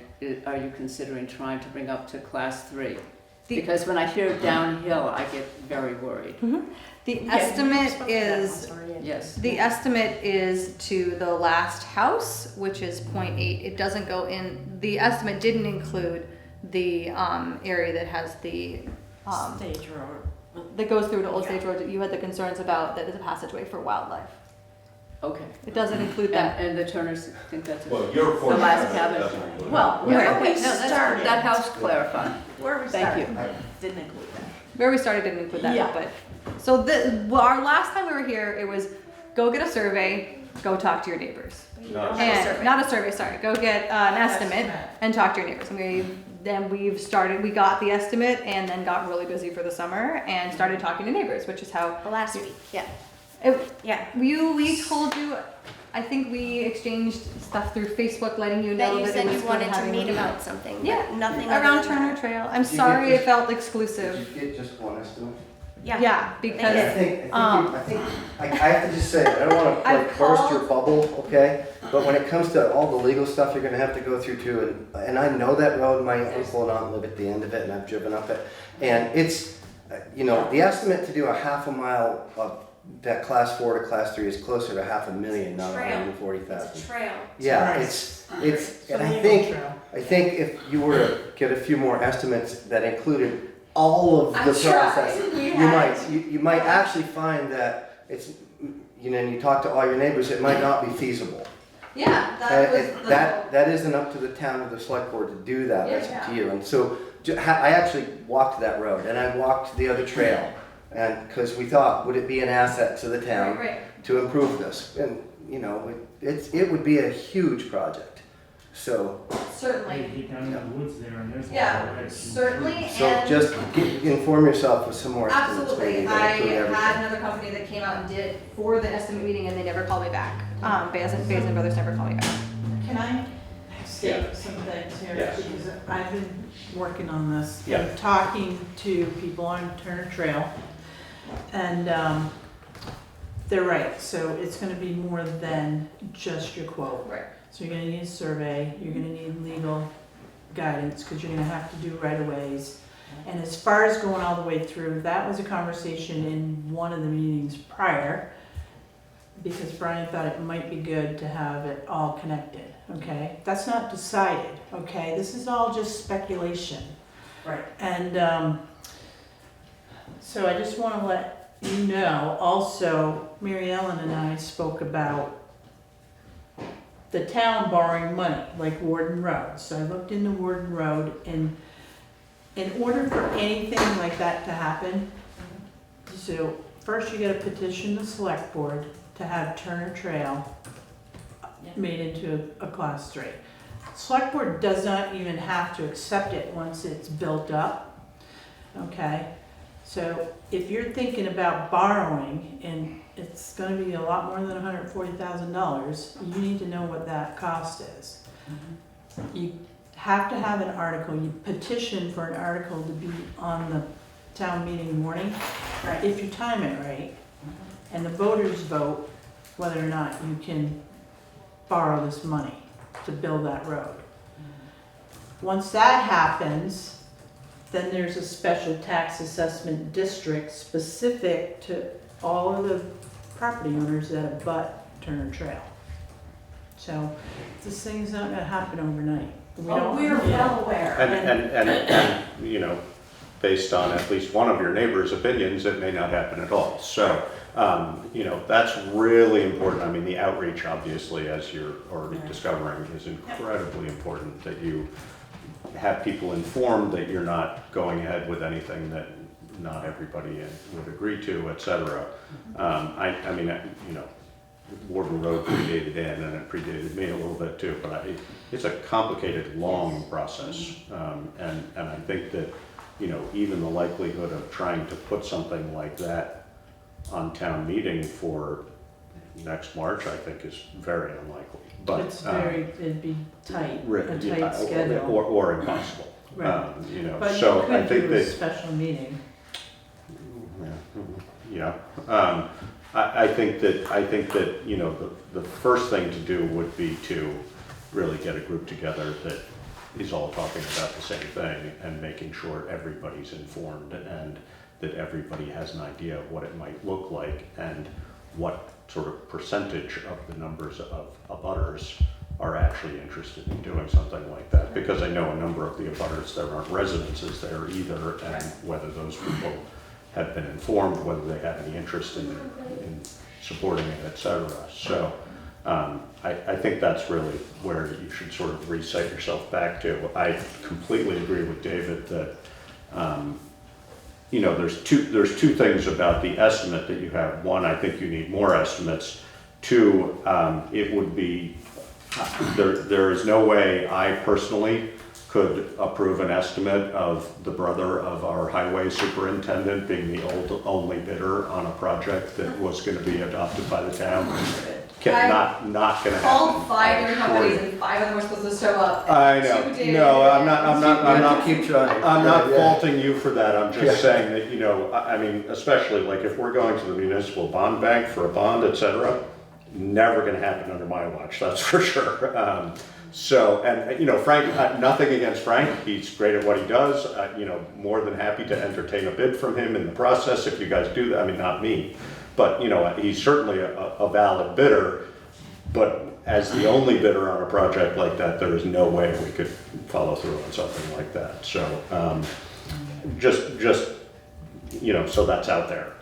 are you considering trying to bring up to class 3? Because when I hear downhill, I get very worried. The estimate is, Yes. the estimate is to the last house, which is 0.8. It doesn't go in, the estimate didn't include the area that has the, Stage road. that goes through to Old Stage Road that you had the concerns about, that is a passageway for wildlife. Okay. It doesn't include that. And the Turners think that's it? Well, your portion last of it cabin. doesn't include. Well, Yeah, where okay, we no, that's, started. that helps clarify. Where we Thank started. you. Didn't include that. Where we started didn't include that, Yeah. but, so well, our last time we were here, it was go get a survey, go talk to your neighbors. Not a And, not a survey, sorry, go get an estimate and talk to your neighbors. And we got the estimate and then got really busy for the summer and started talking to neighbors, which is how, Last week, yeah, it, yeah. we told you, I think we exchanged stuff through Facebook letting you That know you that it said was you gonna wanted to have a meet meeting. about something, Yeah, but nothing other around than Turner that. Trail. I'm Did you sorry get it felt Did exclusive. you get just one estimate? Yeah, because, I have to just say, I don't wanna I've like burst your called- bubble, okay? But when it comes to all the legal stuff you're gonna have to go through too, and I know that road, my uncle and aunt live at the end of it, and I've driven up it. And it's, you know, the estimate to do a half a mile of that class 4 to class 3 is closer to $500,000, not Trail. 140,000. It's a trail. Yeah, it's, and I think if you were to get a few more estimates that included all of the process, you might actually find that it's, you know, and you talk to all your neighbors, it might not be feasible. yeah, that was the. That isn't up to the town or the select board to do that, that's up to you. And so, I actually walked that road, and I walked the other trail, and, because we thought, would it be an asset to the town Right. to improve this? And, you know, it would be a huge project, so. Certainly. You get down in the woods there and there's a lot Yeah, of heads. certainly, So and just inform yourself with some more estimates. absolutely. maybe, I that include everything. had another company that came out and did it for the estimate meeting and they never called me back. Bays and Brothers never called me back. Can I state some things here? Yes. Because I've been working on this Yeah. and talking to people on Turner Trail. And they're right, so it's gonna be more than just your quote. Right. So you're gonna need a survey, you're gonna need legal guidance, because you're gonna have to do right-of-ways. And as far as going all the way through, that was a conversation in one of the meetings prior, because Brian thought it might be good to have it all connected, okay? That's not decided, okay? This is all just speculation. Right. And so I just wanna let you know, also, Mary Ellen and I spoke about the town borrowing money, like Warden Road. So I looked into Warden Road, and in order for anything like that to happen, so first you gotta petition the select board to have Turner Trail made into a class 3. Select board does not even have to accept it once it's built up, okay? So if you're thinking about borrowing, and it's gonna be a lot more than $140,000, you need to know what that cost is. You have to have an article, you petition for an article to be on the town meeting warning, if you time it right, and the voters vote whether or not you can borrow this money to build that road. Once that happens, then there's a special tax assessment district specific to all of the property owners that abut Turner Trail. So this thing's not gonna happen overnight. Oh, we're yeah. well aware. And, you know, based on at least one of your neighbors' opinions, it may not happen at all. So, you know, that's really important. I mean, the outreach, obviously, as you're already discovering, is incredibly important, that you have people informed that you're not going ahead with anything that not everybody would agree to, et cetera. I mean, you know, Warden Road predated Ann, and it predated me a little bit too, but it's a complicated, long process. And I think that, you know, even the likelihood of trying to put something like that on town meeting for next March, I think is very unlikely. But It's it'd be tight, a yeah, tight schedule. or impossible. Right. You know, But so you I could think do a that, special meeting. yeah. I think that, you know, the first thing to do would be to really get a group together that is all talking about the same thing and making sure everybody's informed and that everybody has an idea of what it might look like and what sort of percentage of the numbers of abutters are actually interested in doing something like that. Because I know a number of the abutters, there aren't residences there either, and whether those people have been informed, whether they have any interest in supporting it, et cetera. So I think that's really where you should sort of recite yourself back to. I completely agree with David that, you know, there's two things about the estimate that you have. One, I think you need more estimates. Two, it would be, there is no way I personally could approve an estimate of the brother of our highway superintendent being the only bidder on a project that was going to be adopted by the town. Not going to happen. Called 5 different companies and 5 of them were supposed to show up. I know. No, I'm not. Keep trying. I'm not faulting you for that. I'm just saying that, you know, I mean, especially like if we're going to the municipal bond bank for a bond, et cetera, never going to happen under my watch. That's for sure. So, and you know, Frank, nothing against Frank. He's great at what he does. You know, more than happy to entertain a bid from him in the process if you guys do that. I mean, not me, but you know, he's certainly a valid bidder. But as the only bidder on a project like that, there is no way we could follow through on something like that. So, just you know, so that's out there.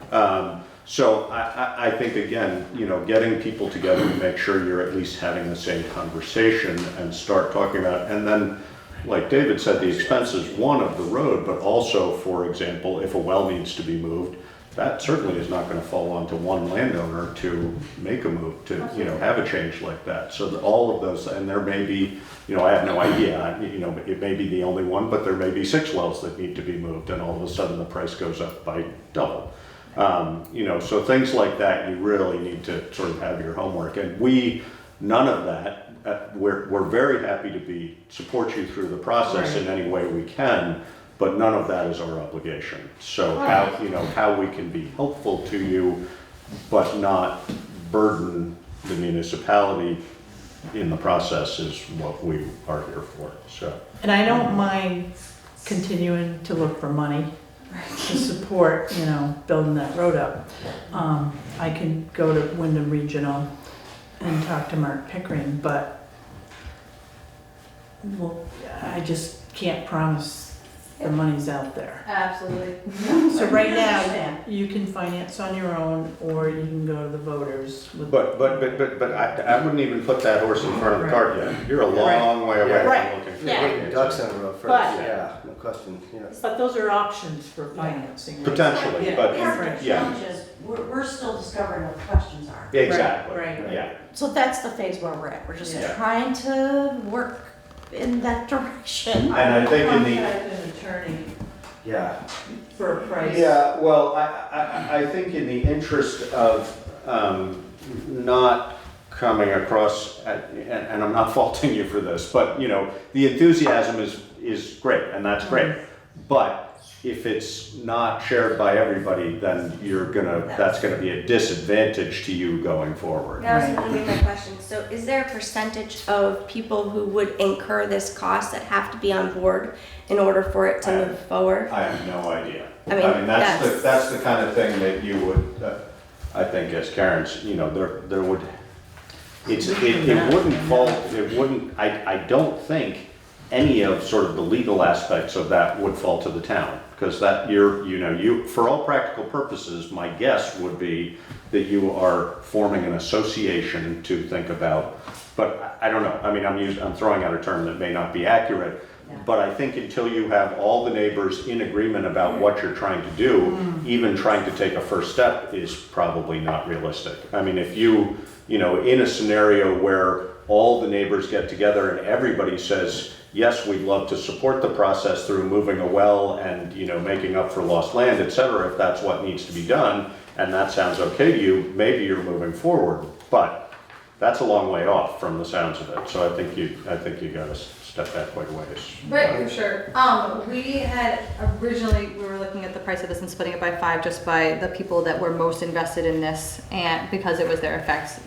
So I think, again, you know, getting people together to make sure you're at least having the same conversation and start talking about, and then, like David said, the expense is one of the road, but also, for example, if a well needs to be moved, that certainly is not going to fall onto one landowner to make a move, to, you know, have a change like that. So that all of those, and there may be, you know, I have no idea, you know, it may be the only one, but there may be 6 wells that need to be moved, and all of a sudden the price goes up by double. You know, so things like that, you really need to sort of have your homework. And none of that, we're very happy to support you through the process in any way we can, but none of that is our obligation. So how we can be helpful to you, but not burden the municipality in the process is what we are here for, so. And I don't mind continuing to look for money to support, you know, building that road up. I can go to Wyndham Regional and talk to Mark Pickering, but well, I just can't promise the money's out there. Absolutely. So right now, you can finance on your own, or you can go to the voters with. But I wouldn't even put that horse in front of the cart yet. You're a long way away Right. from looking for Yeah. it. Ducks in a row first, But- yeah, no question, yeah. But those are options for financing. right? Potentially, Yeah. but Part of the yeah, challenge is, we're still discovering what the questions are. exactly. Right, right. Yeah. So that's the phase where we're at. We're just Yeah. trying to work in that direction. And I think in the Contact an attorney Yeah. for a price. yeah, well, I think in the interest of not coming across, and I'm not faulting you for this, but you know, the enthusiasm is great, and that's great. But if it's not shared by everybody, then that's gonna be a disadvantage to you going forward. That was going to be my question. So is there a percentage of people who would incur this cost that have to be on board in order for it to move forward? I have no idea. I mean, That's the kind of thing that you would, I think as Karen's, you know, there would, it wouldn't fall, I don't think any of sort of the legal aspects of that would fall to the town. Because that for all practical purposes, my guess would be that you are forming an association to think about, but I don't know. I mean, I'm throwing out a term that may not be accurate, but I think until you have all the neighbors in agreement about what you're trying to do, even trying to take a first step is probably not realistic. I mean, if in a scenario where all the neighbors get together and everybody says, yes, we'd love to support the process through moving a well and, making up for lost land, et cetera, if that's what needs to be done, and that sounds okay to you, maybe you're moving forward. But that's a long way off from the sounds of it. So I think you gotta step back quite a ways. Right, for sure. We had originally, we were looking at the price of this and splitting it by 5 just by the people that were most invested in this and because it was their effects.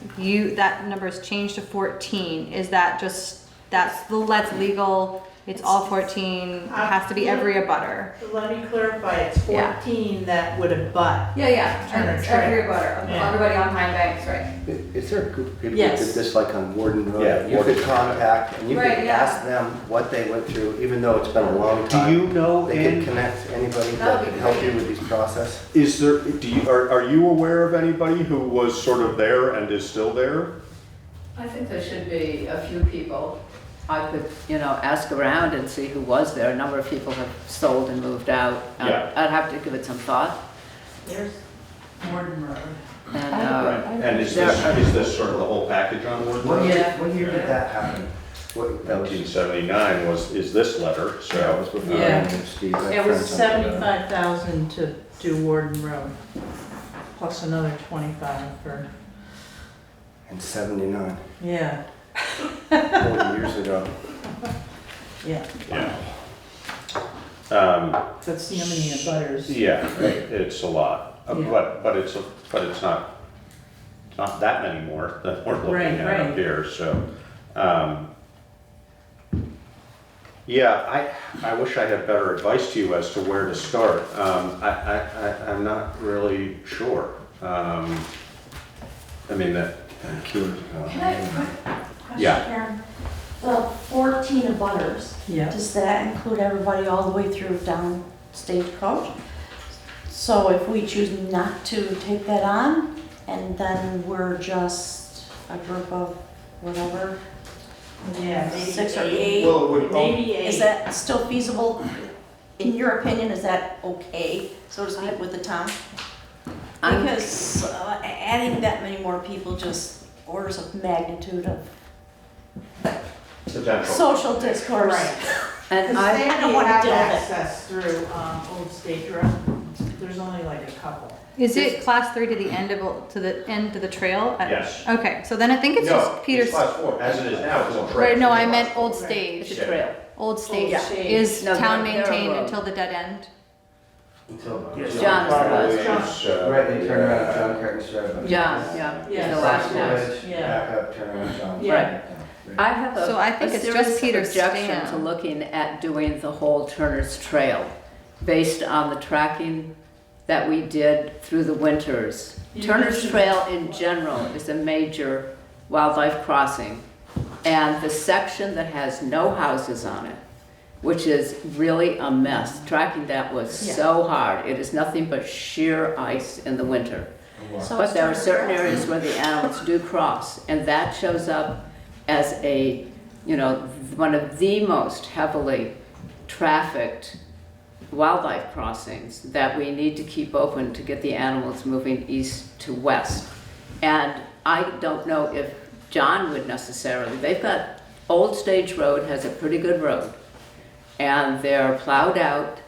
That number's changed to 14. Is that just, that's legal, it's all 14, it has to be every abutter? Let me clarify, it's 14 that would abut. Yeah, Turner and it's Trail. every abutter, Yeah. everybody on Pine Banks, right? Is there a group of people Yes. that did this like on Warden Road? Yeah, You Warden could Road. contact and you could Right, yeah. ask them what they went through, even though it's been a long Do time. you know, They Ann, could connect anybody That that would could be help great. you with these process. is there, are you aware of anybody who was sort of there and is still there? I think there should be a few people. I could, ask around and see who was there. A number of people have sold and moved out. Yeah. I'd have to give it some thought. There's Morden Road. And, And is this sort of the whole package on Wood Road? What year did that happen? That was 1979 is this letter, that so. was before Yeah. I knew Steve. I had It was friends on the road. 75,000 to do Warden Road, plus another 25 for, In 79, yeah, 40 years ago. yeah. Yeah. Let's see how many abutters. Yeah, it's a lot, Yeah. but it's not that many more that we're looking Right, at right. up here, so. Yeah, I wish I had better advice to you as to where to start. I'm not really sure. I mean, that, Can Can I have a quick question, Yeah. Karen? The 14 abutters, Yeah. does that include everybody all the way through down Stagecoach? So if we choose not to take that on, and then we're just a group of whatever, Yeah, maybe 6 or 8. 8, well, it would, Maybe 8. is that still feasible? In your opinion, is that okay, so to speak, with the town? I'm- Because adding that many more people just orders of magnitude of potential. social discourse. Right. and Because I, they don't only wanna have deal with it. access through Old State Road. There's only like a couple. Is it class 3 to the end of the trail? Yes. Okay, so then I think it's No, just Peter's. it's class 4, as it is now, it's a trail. Right, no, I meant Old Right. Stage. it's a trail. Old Stage Stage. is No, town they're a maintained road. until the dead end. Until. Yes. John Probably says. is, Right, they turn around, John Curtin's right about. John, yeah, Yeah. is the last Yeah. house. Yeah. Back up, turn around, John. Yeah. I have So I think a it's just serious Peter's objection to stand. looking at doing the whole Turner's Trail based on the tracking that we did through the winters. You Turner's mentioned- Trail in general is a major wildlife crossing. And the section that has no houses on it, which is really a mess, tracking that was Yeah. so hard. It is nothing but sheer ice in the winter. So But it's there are Turner certain Trail. areas where the animals do cross, and that shows up as a, one of the most heavily trafficked wildlife crossings that we need to keep open to get the animals moving east to west. And I don't know if John would necessarily, they've got, Old Stage Road has a pretty good road, and they're plowed out,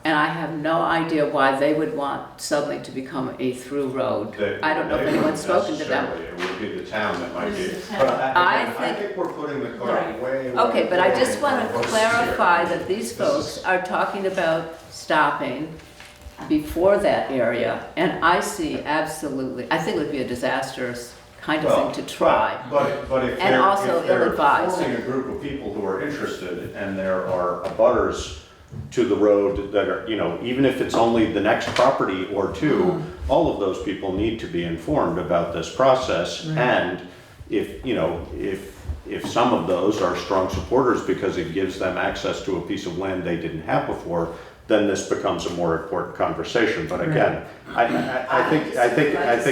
and I have no idea why they would want suddenly to become a through road. I don't know if anyone's spoken to them. It would be the town that might be. It's the But town. I I think we're putting the cart Right. way. Okay, but I just want to way clarify here. that these This folks is- are talking about stopping before that area, and I see absolutely, I think it would be a disastrous kind of Well, thing to try. But if And they're, also if they're ill-advised. forming a group of people who are interested and there are abutters to the road that are, even if it's only the next property or two, all of those people need to be informed about this process. Right. And, if, you know, if some of those are strong supporters because it gives them access to a piece of land they didn't have before, then this becomes a more important conversation. But again, I think that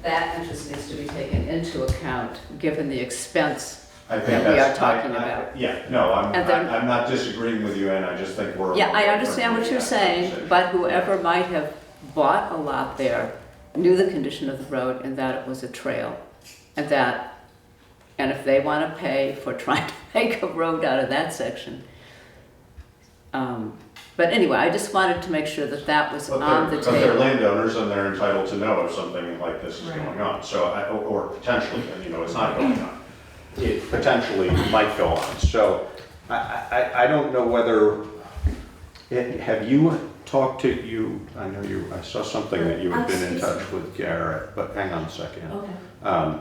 that interest needs to be taken into account, given the expense I think that we are that's, talking about. Yeah, no, And then- I'm not disagreeing with you, and I just think we're. Yeah, I understand what you're saying, but whoever might have bought a lot there knew the condition of the road and that it was a trail. And if they want to pay for trying to make a road out of that section. But anyway, I just wanted to make sure that that was on the But they're table. landowners and they're entitled to know if something like this is Right. going on. So, or potentially, and you know, it's not going on. It potentially might go on. So I don't know whether, have you talked to you, I saw something that you had been in touch with Garrett, but hang on a second. Okay.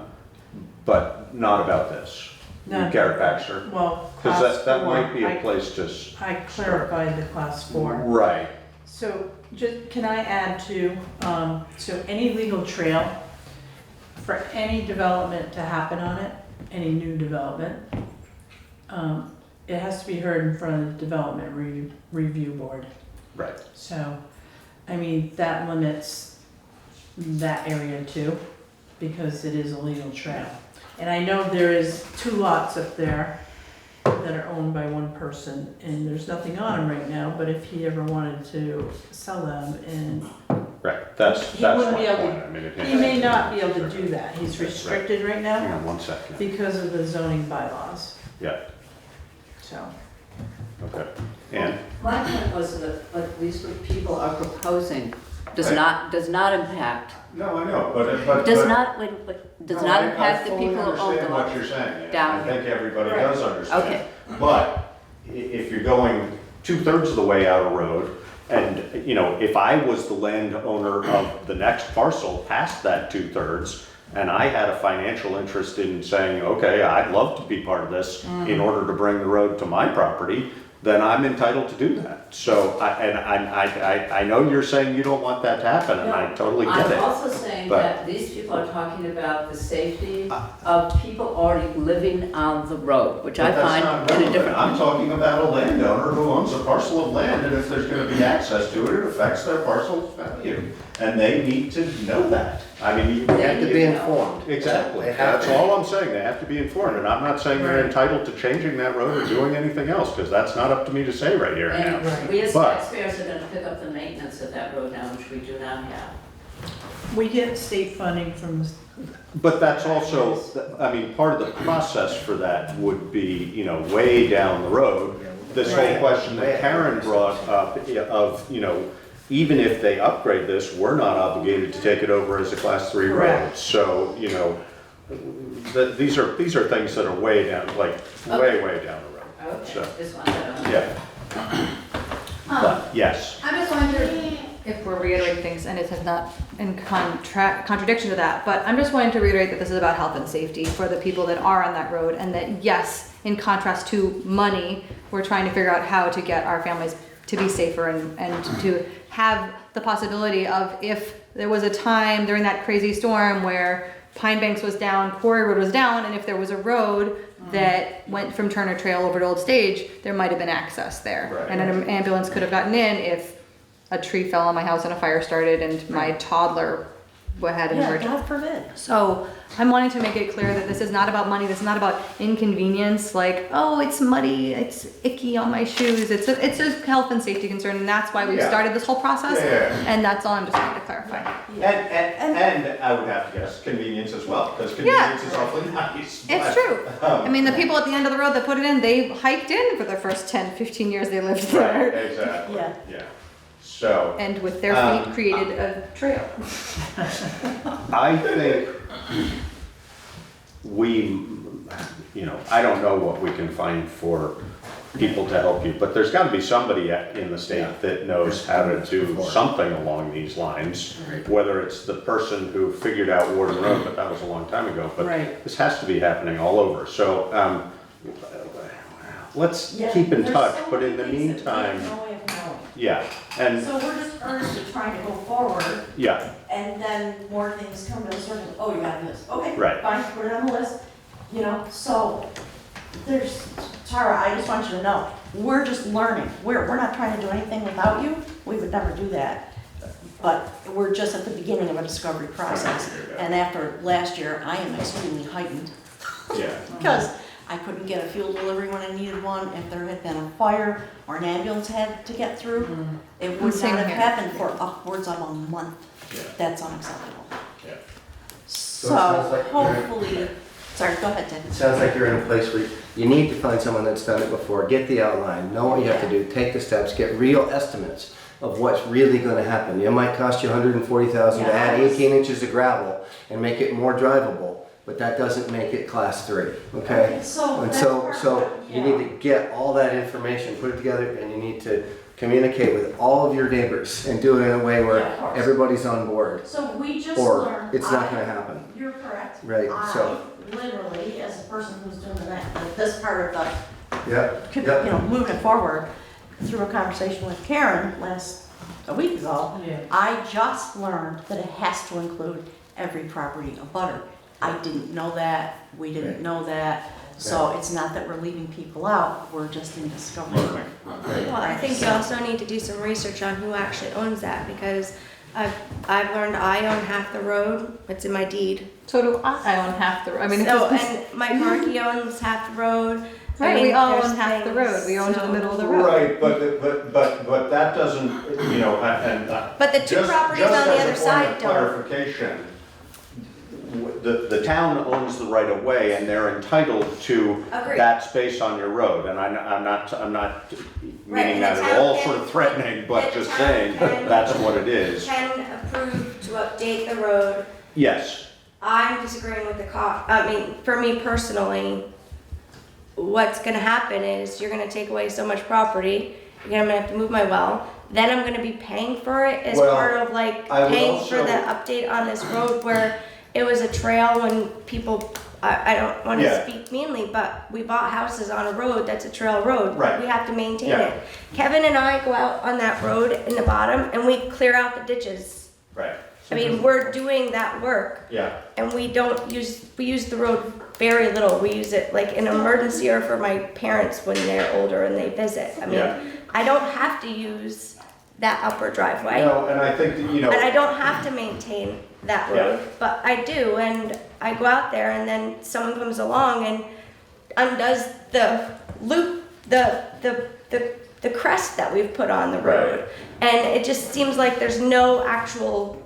But not about this. No. Garrett Baxter. Well, Because class that four, might be a I place to. clarified the class 4. Right. So just, can I add to, so any legal trail, for any development to happen on it, any new development, it has to be heard in front of the Development Review Board. Right. So, I mean, that limits that area too, because it is a legal trail. And I know there is 2 lots up there that are owned by one person, and there's nothing on them right now, but if he ever wanted to sell them, and Right. That's He wouldn't my be able to- point. I mean, it he has may to not be be able to restricted. do that. He's That's right. restricted right Hang now on one second. because of the zoning bylaws, Yeah, so. okay. And, My point was that what these people are proposing does Right. not impact, no, I know, but. does but- not No, not I impact the people who own I fully the understand lot. what you're saying. down I here. think everybody Right. does understand. Okay. But if you're going 2/3 of the way out a road, and, you know, if I was the landowner of the next parcel past that 2/3, and I had a financial interest in saying, okay, I'd love to be part of this in order to bring the road to my property, then I'm entitled to do that. So, I know you're saying you don't want that to happen, and I totally get I'm it. also saying But- that these people are talking about the safety of people already living on the road, which I But that's find not in a relevant. different. I'm talking about a landowner who owns a parcel of land, and if there's gonna be access to it, it affects their parcel's value. And they need to know that. I mean, you They have to be can't. informed. Exactly, They have that's to. all I'm saying, they have to be informed, and I'm not saying they're Right. entitled to changing that road or doing anything else, because that's not up to me to say right here and now. And we as But- taxpayers are gonna pick up the maintenance of that road now, which we do not have. We get state funding from the But that's also, I mean, part of the process for that would be, you know, way down the road. This whole Right. question that Karen brought up of, you know, even if they upgrade this, we're not obligated to take it over as a class 3 road. Correct. So, you know, these are things that are way down, like, way down the road. Okay, So, just want that on. yeah. But, yes. I'm just wondering if we're reiterating things, and it is not in contradiction to that, but I'm just wanting to reiterate that this is about health and safety for the people that are on that road, and that yes, in contrast to money, we're trying to figure out how to get our families to be safer and to have the possibility of, if there was a time during that crazy storm where Pine Banks was down, Quarry Road was down, and if there was a road that went from Turner Trail over to Old Stage, there might have been access there. Right. And an ambulance could have gotten in if a tree fell on my house and a fire started and my toddler had an Yeah, emergency. God forbid. So I'm wanting to make it clear that this is not about money. This is not about inconvenience. Like, oh, it's muddy, it's icky on my shoes. It's a health and safety concern, and that's why we Yeah. started this whole process. Yeah. And that's all I'm just trying to clarify. And I would have to guess convenience as well, because convenience is awfully nice. It's but, true. I mean, the people at the end of the road that put it in, they hiked in for the first 10, 15 years they lived Right, there. exactly, Yeah. yeah. So, And with their feet created a trail. I think we, you know, I don't know what we can find for people to help you, but there's gotta be somebody in the state that knows how to do something along these lines. Whether it's the person who figured out Warden Road, but that was a long time ago, but Right. this has to be happening all over. So, let's Yeah, keep in there's touch, so but in many the things that we have meantime, no way of knowing. yeah, and, So we're just earnestly trying to go forward, yeah, and then more things come to the surface, oh, you gotta do this, okay, Right. fine, put it on the list, you know, so, there's, Tara, I just want you to know, we're just learning, we're not trying to do anything without you, we would never do that. But we're just at the beginning of a discovery process, and after last year, I am extremely heightened. yeah. Because I couldn't get a fuel delivery when I needed one, if there had been a fire or an ambulance had to get through, it would Same not have here. happened for upwards of a month. Yeah. That's unacceptable. Yeah. So it sounds like you're- hopefully, sorry, go ahead, Ted. It sounds like you're in a place where you need to find someone that's done it before, get the outline, know what you have to do, take the steps, get real estimates of what's really gonna happen. It might cost you $140,000 to add 18 inches of gravel and make it more drivable, but that doesn't make it class 3, okay? So And that's so, part so of it, you yeah. need to get all that information, put it together, and you need to communicate with all of your neighbors and do it in a way Yeah, of where course. everybody's on board, So we just or learned. it's not gonna happen. You're correct. Right, so- I literally, as a person who's doing that, like this part of the Yep, you yep. know, moving forward, through a conversation with Karen a week ago, Yeah. I just learned that it has to include every property abutter. I didn't know that, we didn't know that, so it's not that we're leaving people out, we're just in discovery. Well, I think you also need to do some research on who actually owns that, because I've learned I own half the road, it's in my deed. So do I own half the, I mean, So, it's, and Mike Markey owns half the road. I right, mean, we all there's own half the things, road, we own to the so- middle of the road. Right, but that doesn't, you know, and. But the two properties on the other side don't. Clarification, the town owns the right of way and they're entitled to Agreed. that space on your road. And I'm not Right, meaning and that the at town all can- sort of threatening, but the just town saying can- that's what it is. Can approve to update the road. Yes, I'm disagreeing with the I mean, for me personally, what's gonna happen is you're gonna take away so much property, I'm gonna have to move my well, then I'm gonna be paying for it as Well, part of like I would paying for also- the update on this road where it was a trail when people, I don't wanna Yeah. speak meanly, but we bought houses on a road that's a trail road. Right. We have to maintain Yeah. it. Kevin and I go out on that road in the bottom and we clear out the ditches. right, I mean, we're doing that work. yeah, And we use the road very little. We use it like in emergency or for my parents when they're older and they visit. I mean, Yeah. I don't have to use that upper driveway. no, and I think, that, you know. And I don't have to maintain that road, but I do, and I go out there and then someone comes along and undoes the loop, the crest that we've put on the road. And it just seems like there's no actual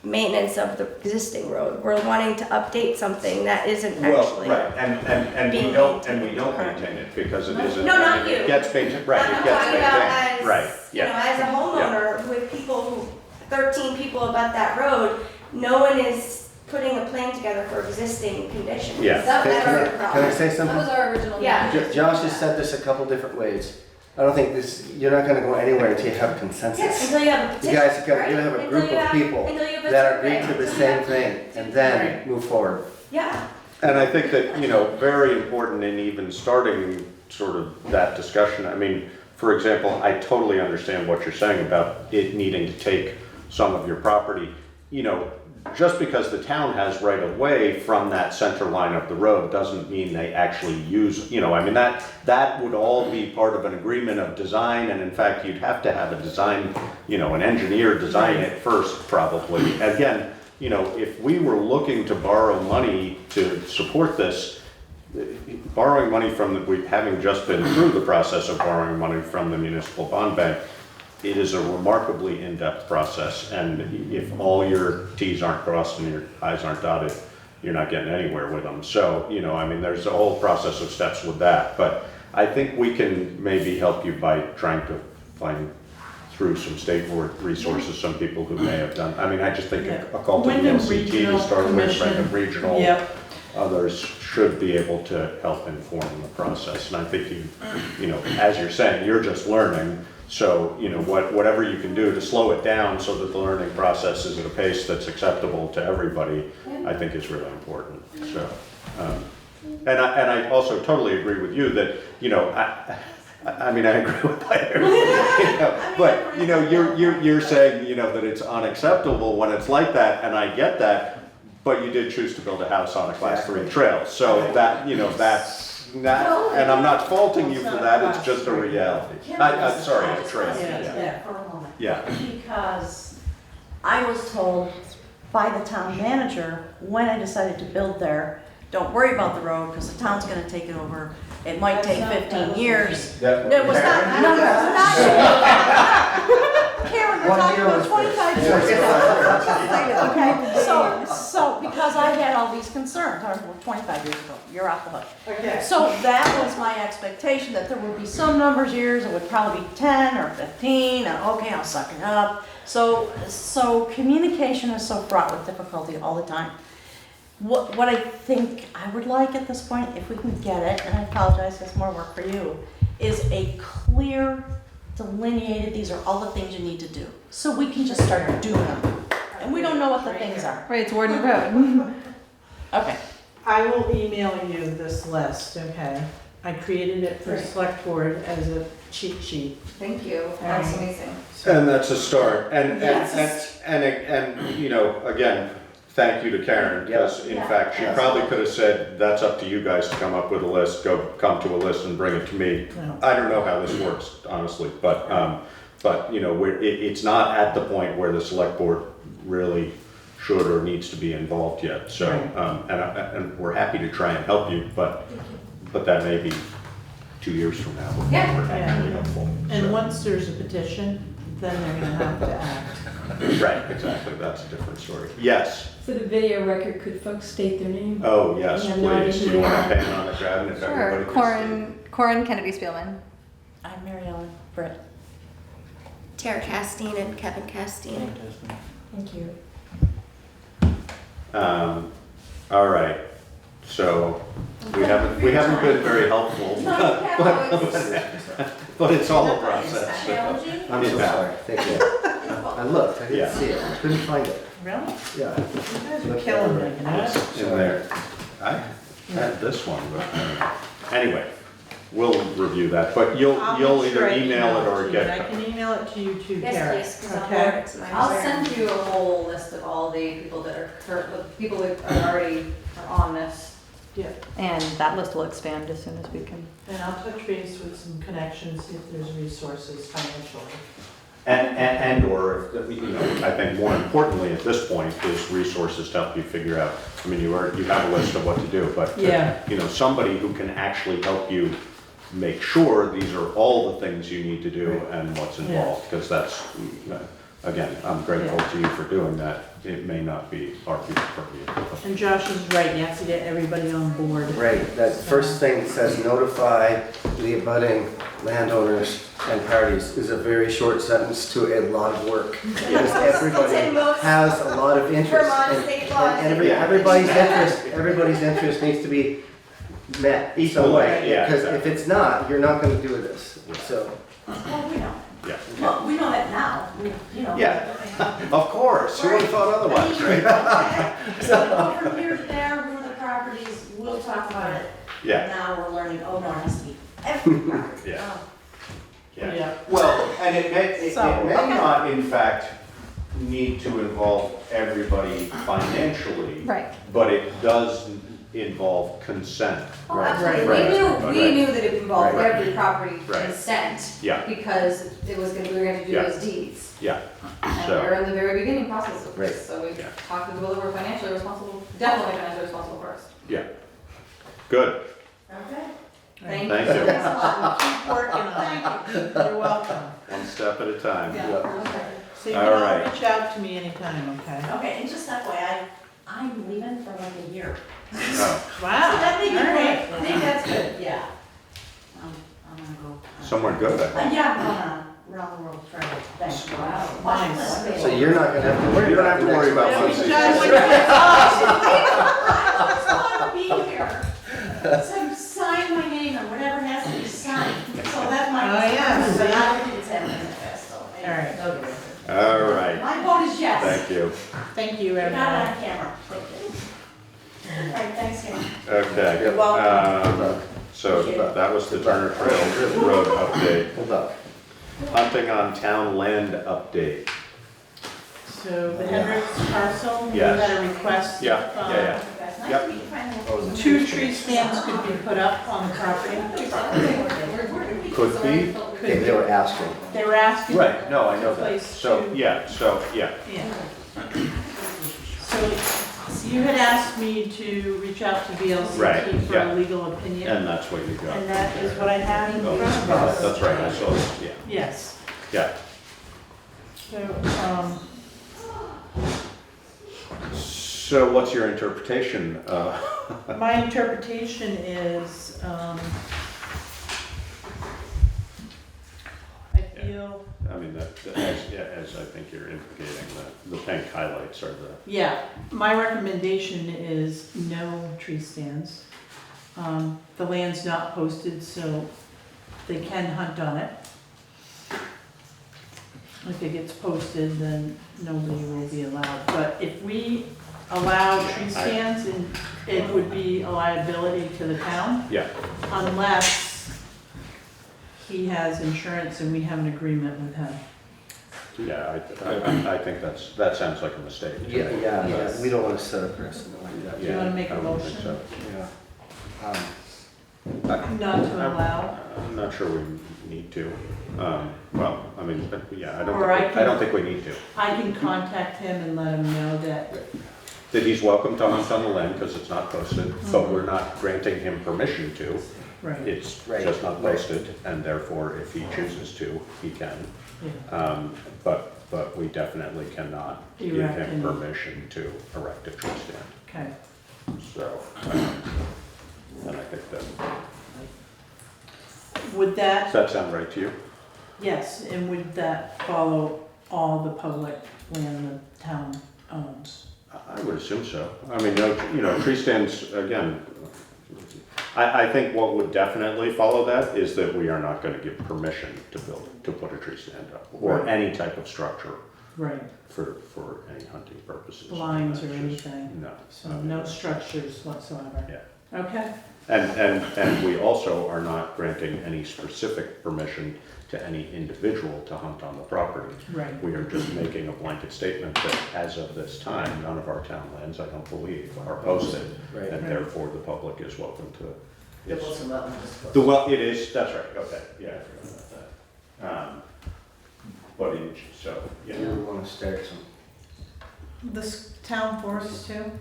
maintenance of the existing road. We're wanting to update something that isn't Well, actually. right, and we being don't maintained. maintain it because it isn't. No, not It you. gets maintained, right, I'm it gets talking about maintained, as, right, you know, yeah. as a homeowner with people who, 13 people about that road, no one is putting a plan together for existing conditions. Yeah. That's our Can I problem. say something? our original. Yeah. Josh has said this a couple different ways. I don't think this, you're not gonna go anywhere until you have consensus. Until you have a You petition, guys have got, right? you have a Until group you of have- people until you have a that survey, agree to the until you same have- thing, and then move forward. Yeah. And I think that, you know, very important in even starting sort of that discussion, I mean, for example, I totally understand what you're saying about it needing to take some of your property. You know, just because the town has right of way from that center line of the road doesn't mean they actually use, you know, I mean, that would all be part of an agreement of design, and in fact, you'd have to have a design, you know, an engineer design it first, probably. Again, you know, if we were looking to borrow money to support this, borrowing money having just been through the process of borrowing money from the municipal bond bank, it is a remarkably in-depth process, and if all your T's aren't crossed and your I's aren't dotted, you're not getting anywhere with them. So, you know, I mean, there's a whole process of steps with that, but I think we can maybe help you by trying to find through some state resources, some people who may have done, I mean, I just think a call to the Wyndham LCT to Regional start with, Commission. Wyndham Regional. Yep. Others should be able to help inform the process, and I think you know, as you're saying, you're just learning, so, you know, whatever you can do to slow it down so that the learning process is at a pace that's acceptable to everybody, I think is really important, so. And I also totally agree with you that, you know, I mean, I agree with that. You know, but, you know, you're saying, you know, that it's unacceptable when it's like that, and I get that, but you did choose to build a house on a class 3 trail, so that, you know, that's not, and I'm not faulting you for that, it's just a reality. I'm sorry, a trail, yeah. For a moment. Yeah, Because I was told by the town manager, when I decided to build there, don't worry about the road, because the town's gonna take it over. It might take 15 years. That- It was not, no, not Karen, we're talking about 25 years ago. Okay, so, because I had all these concerns, or 25 years ago, you're off the hook. Okay. So that was my expectation, that there would be some numbers of years, it would probably be 10 or 15, and okay, I'll suck it up. So communication is so fraught with difficulty all the time. What I think I would like at this point, if we can get it, and I apologize, it's more work for you, is a clear, delineated, these are all the things you need to do. So we can just start doing them. And we don't know what the things are. Right, it's Warden Road. Okay. I will email you this list, okay? I created it for select board as a cheat sheet. Thank you, That's amazing. and that's a start, and, Yes. and, you know, again, thank you to Karen, because in Yeah. fact, she probably could have said, that's up to you guys to come up with a list, come to a list and bring it to me. No. I don't know how this works, honestly, but, you know, it's not at the point where the select board really should or needs to be involved yet, so, Right. and we're happy to try and help you, but that may be 2 years from now. We're actually helpful. And so. once there's a petition, then they're gonna have to act. Right, exactly, that's a different story. Yes, For the video record, could folks state their name? oh, yes, Yeah, no, I please, didn't you hear want to that. hang on the crowd and if Sure, everybody can Corin Kennedy Spielman. I'm Mary Ellen Britt. Tara Castine and Kevin Castine. Thank you. All right, so we haven't been very helpful, but it's all a process. I'm so sorry, thank you. I looked, I Yeah. didn't see it, I couldn't find it. Really? Yeah. You guys are killing me, you know? It's in there. I had this one, but anyway, we'll review that, but you'll I'll either make sure I email it or to you, get. and I can email it to you too, Kara. Yes, please, because I'll Okay. forward it to my I'll lawyer. send you a whole list of all the people that are people that are already on this. Yeah, And that list will expand as soon as we can. and I'll touch base with some connections, see if there's resources financially. And or, if, you know, I think more importantly at this point is resources to help you figure out, I mean, you have a list of what to do, but, Yeah. you know, somebody who can actually help you make sure these are all the things you need to do and what's involved, because that's, again, I'm grateful to you for doing that. It may not be our purview. And Josh is right, you have to get everybody on board. Right, that first thing says notify the abutting landowners and parties is a very short sentence to a lot of work. Because everybody has a lot of interest. Vermont state laws. And everybody's interest needs to be met in some way. Yeah, Because if it's not, you're not gonna do this, so. Well, we know. Yeah. Well, we know that now, you know. Yeah, of course, who would have thought otherwise, right? So go from here to there, who are the properties, we'll talk about it. Yeah, Now we're learning, oh no, it has to be every property. yeah. Oh. Yeah, well, and it may Okay. not, in fact, need to involve everybody financially. Right. But it does involve consent. Oh, Right. absolutely. Right. We knew that it involved Right. every property Right. consent. Yeah. Because we were gonna do Yeah. those deeds. Yeah, And So- we're in the very beginning process of Right. this, so we Yeah. talked to people that were financially responsible, definitely financially responsible first. yeah. Good, Okay. Thank you. thank you. Thanks a lot. Keep working on it. You're welcome. One step at a time. Yeah. Okay. So you All can all right. reach out to me anytime, okay? Okay, and just that way, I'm leaving for like a year. Oh, Wow. So that may be All right. great. I think that's good, yeah. I'm gonna go. somewhere good, I hope. Yeah, I'm gonna around the world travel. Thanks. Wow, Watch nice. this. So you're not gonna have to worry You don't about have the to worry next about one. those John, things. what do you- I just wanna be here. So sign my name or whatever has to be signed. So that's my. Oh, yeah. But I don't think it's happening fast, so. All right, okay. All right, My vote is yes. thank you. Thank you, You're everyone. not on camera. Thank you. All right, thanks, Kim. Okay. You're welcome. So that was the Turner Trail Road update. Hold up. Hunting on town land update. So the Hendricks parcel, we Yes. had a request. Yeah, yeah, Yep. Two tree stands could be put up on the property. Could be. They were asking. They were asking. Right, no, I know that. Place So, to- yeah. Yeah. So you had asked me to reach out to Right, VLCT for yeah. a legal opinion, And that's what you got. and that is what I have in Oh, front of us. that's right, I saw it, yeah. Yes. Yeah. So what's your interpretation? My interpretation is, I feel, I mean, as I think you're indicating, the pink highlights are the, yeah, my recommendation is no tree stands. The land's not posted, so they can hunt on it. If it gets posted, then nobody will be allowed. But if we allow tree stands, it would be a liability to the town yeah, unless he has insurance and we have an agreement with him. yeah, I think that sounds like a mistake. to me. Yeah, we don't want to set a precedent like that. Do you wanna make a I don't think motion? so. Yeah. Not to allow, I'm not sure we need to. Well, I mean, but yeah, Or I I don't think we need to. I can contact him and let him know that, That he's welcome to hunt on the land because it's not posted, but we're not granting him permission to. right, It's Right. just not posted, and therefore, if he chooses to, he can. yeah. But we definitely cannot give Erect him any- permission to erect a tree stand. Okay. So, and I think that, Would does that, that sound right to you? yes, and would that follow all the public land the town owns? I would assume so. I mean, no, tree stands, again, I think what would definitely follow that is that we are not gonna give permission to put a tree stand up, or Right. any type of structure Right, for any hunting purposes. blinds or That's just- anything, No. so no structures whatsoever? Yeah. Okay, And we also are not granting any specific permission to any individual to hunt on the property. right, We are just making a blanket statement that as of this time, none of our town lands, I don't believe, are posted. Right. And therefore, the public is welcome to. There was a lot of The well, it is, that's right, okay, yeah, I forgot about that. But so, yeah. Do we want to start some? this town forest too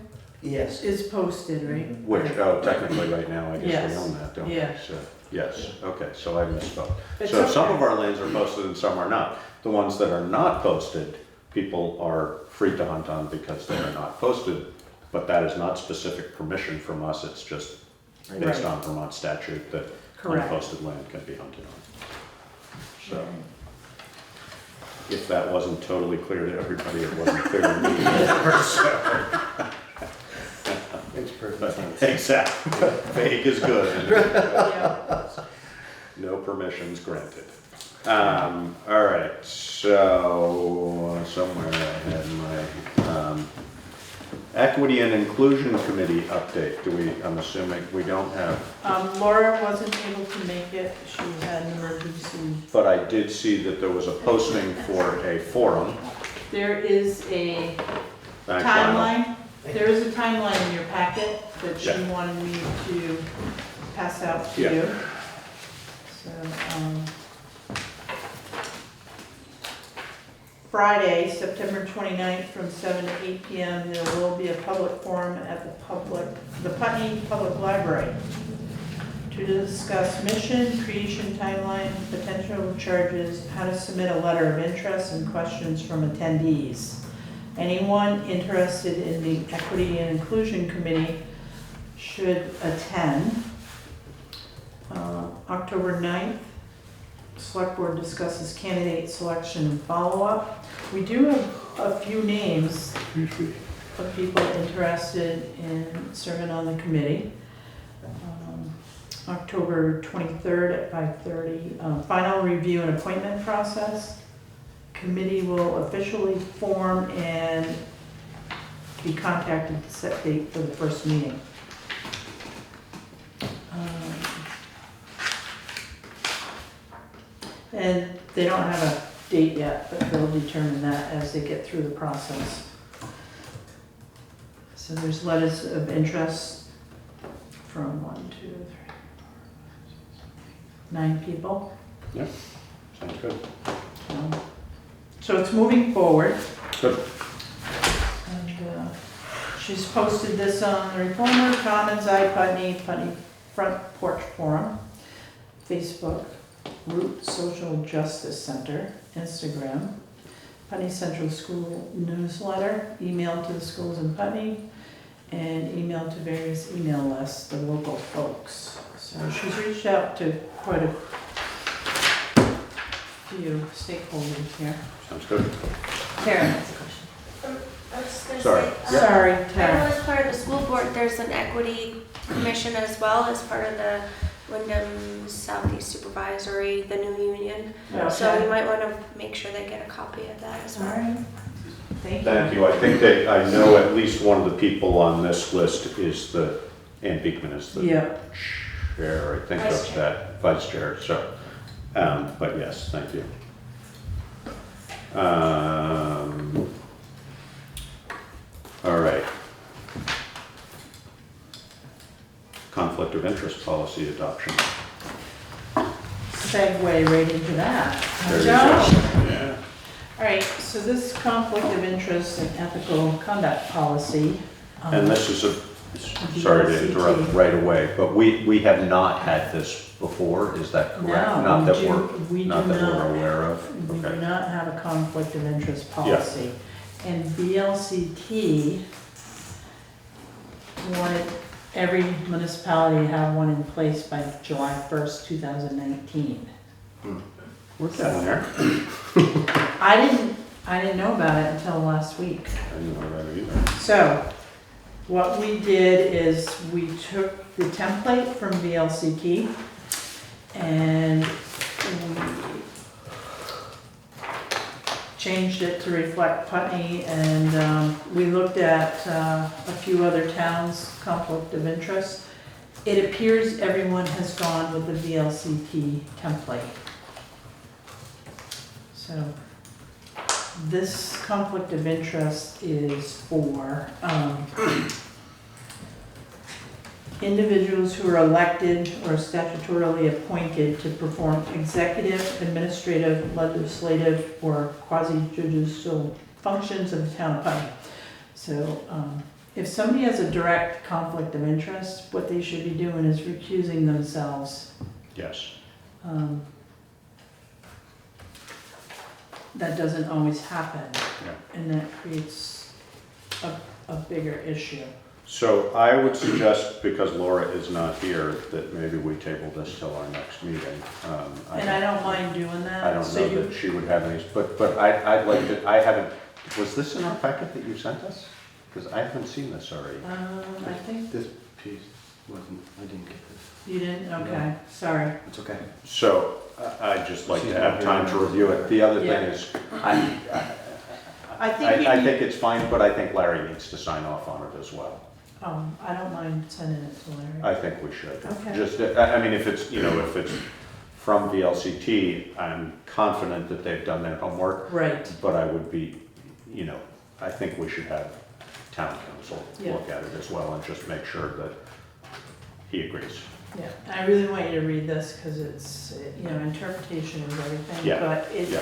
Yes. is posted, right? Which, technically, right now, I guess Yes. we own that, don't we? Yeah. So, yes, okay, so I misspoke. It's So some okay. of our lands are posted and some are not. The ones that are not posted, people are free to hunt on because they are not posted, but that is not specific permission from us, it's just based Right. on Vermont statute that Correct. unposted land can be hunted on. So, if that wasn't totally clear to everybody, it wasn't clear to me. Makes perfect But- sense. Exactly, vague is good. Yeah. No permissions granted. All right, so somewhere I had my, Equity and Inclusion Committee update. I'm assuming we don't have, Laura wasn't able to make it, she had an emergency. but I did see that there was a posting for a forum. There is a Thanks, Lionel. timeline, there is a timeline in your packet that she Yeah. wanted me to pass out to Yeah. you. So, Friday, September 29th, from 7 to 8 PM, there will be a public forum at the Putney Public Library to discuss mission, creation timeline, potential charges, how to submit a letter of interest, and questions from attendees. Anyone interested in the Equity and Inclusion Committee should attend. October 9th, Select Board discusses candidate selection and follow-up. We do have a few names of people interested in serving on the committee. October 23rd at 5:30, final review and appointment process. Committee will officially form and be contacted to set date for the first meeting. And they don't have a date yet, but they'll determine that as they get through the process. So there's letters of interest from 1, 2, 3, 9 people. Sounds good. So it's moving forward. Good. And she's posted this on the Reformer, Commons, Putney Front Porch Forum, Facebook, Root Social Justice Center, Instagram, Putney Central School newsletter, email to the schools in Putney, and email to various email lists, the local folks. So she's reached out to quite a few stakeholders here. Sounds good. Karen has a question. I was just gonna Sorry. say, Sorry, I know Tara. as part of the school board, there's an equity commission as well as part of the Wyndham Southeast Supervisory, the new union. So you might want to make sure they get a copy of that as All well. right. Thank you. Thank you. I think I know at least one of the people on this list is Ann Beekman is the Yeah. chair, I think, Vice of chair. that, vice chair, so, but yes, thank you. All right. Conflict of interest policy adoption. Segue right into that. There you Josh? go. Yeah. All right, so this conflict of interest and ethical conduct policy. And this is sorry to interrupt right away, but we have not had this before, is that correct? No, Not that we do not that not. we're aware of? We do Okay. not have a conflict of interest policy. And BLCT wanted every municipality to have one in place by July 1st, 2019. What's that in there? I didn't know about it until last week. I didn't know that either. So, what we did is we took the template from VLCT and we changed it to reflect Putney, and we looked at a few other towns' conflict of interest. It appears everyone has gone with the VLCT template. So this conflict of interest is for individuals who are elected or statutorily appointed to perform executive, administrative, legislative, or quasi-judicial functions of the town of Putney. So if somebody has a direct conflict of interest, what they should be doing is recusing themselves. Yes. That doesn't always happen, Yeah. and that creates a bigger issue. So I would suggest, because Laura is not here, that maybe we table this till our next meeting. And I don't mind doing that. I don't So know you- that she would have any, but I'd like to, I haven't, was this in our packet that you sent us? Because I haven't seen this already. I think This piece wasn't, I didn't get this. you didn't, okay, sorry. It's okay. So I'd just like to have time to review it. The other thing Yeah. is, I think you I need, think it's fine, but I think Larry needs to sign off on it as well. I don't mind sending it to Larry. I think we should. Okay. Just, I mean, if it's, if it's from VLCT, I'm confident that they've done their homework, Right, but I would be, I think we should have town council Yeah. look at it as well and just make sure that he agrees. yeah. I really want you to read this because it's, interpretation of everything. Yeah, But yeah.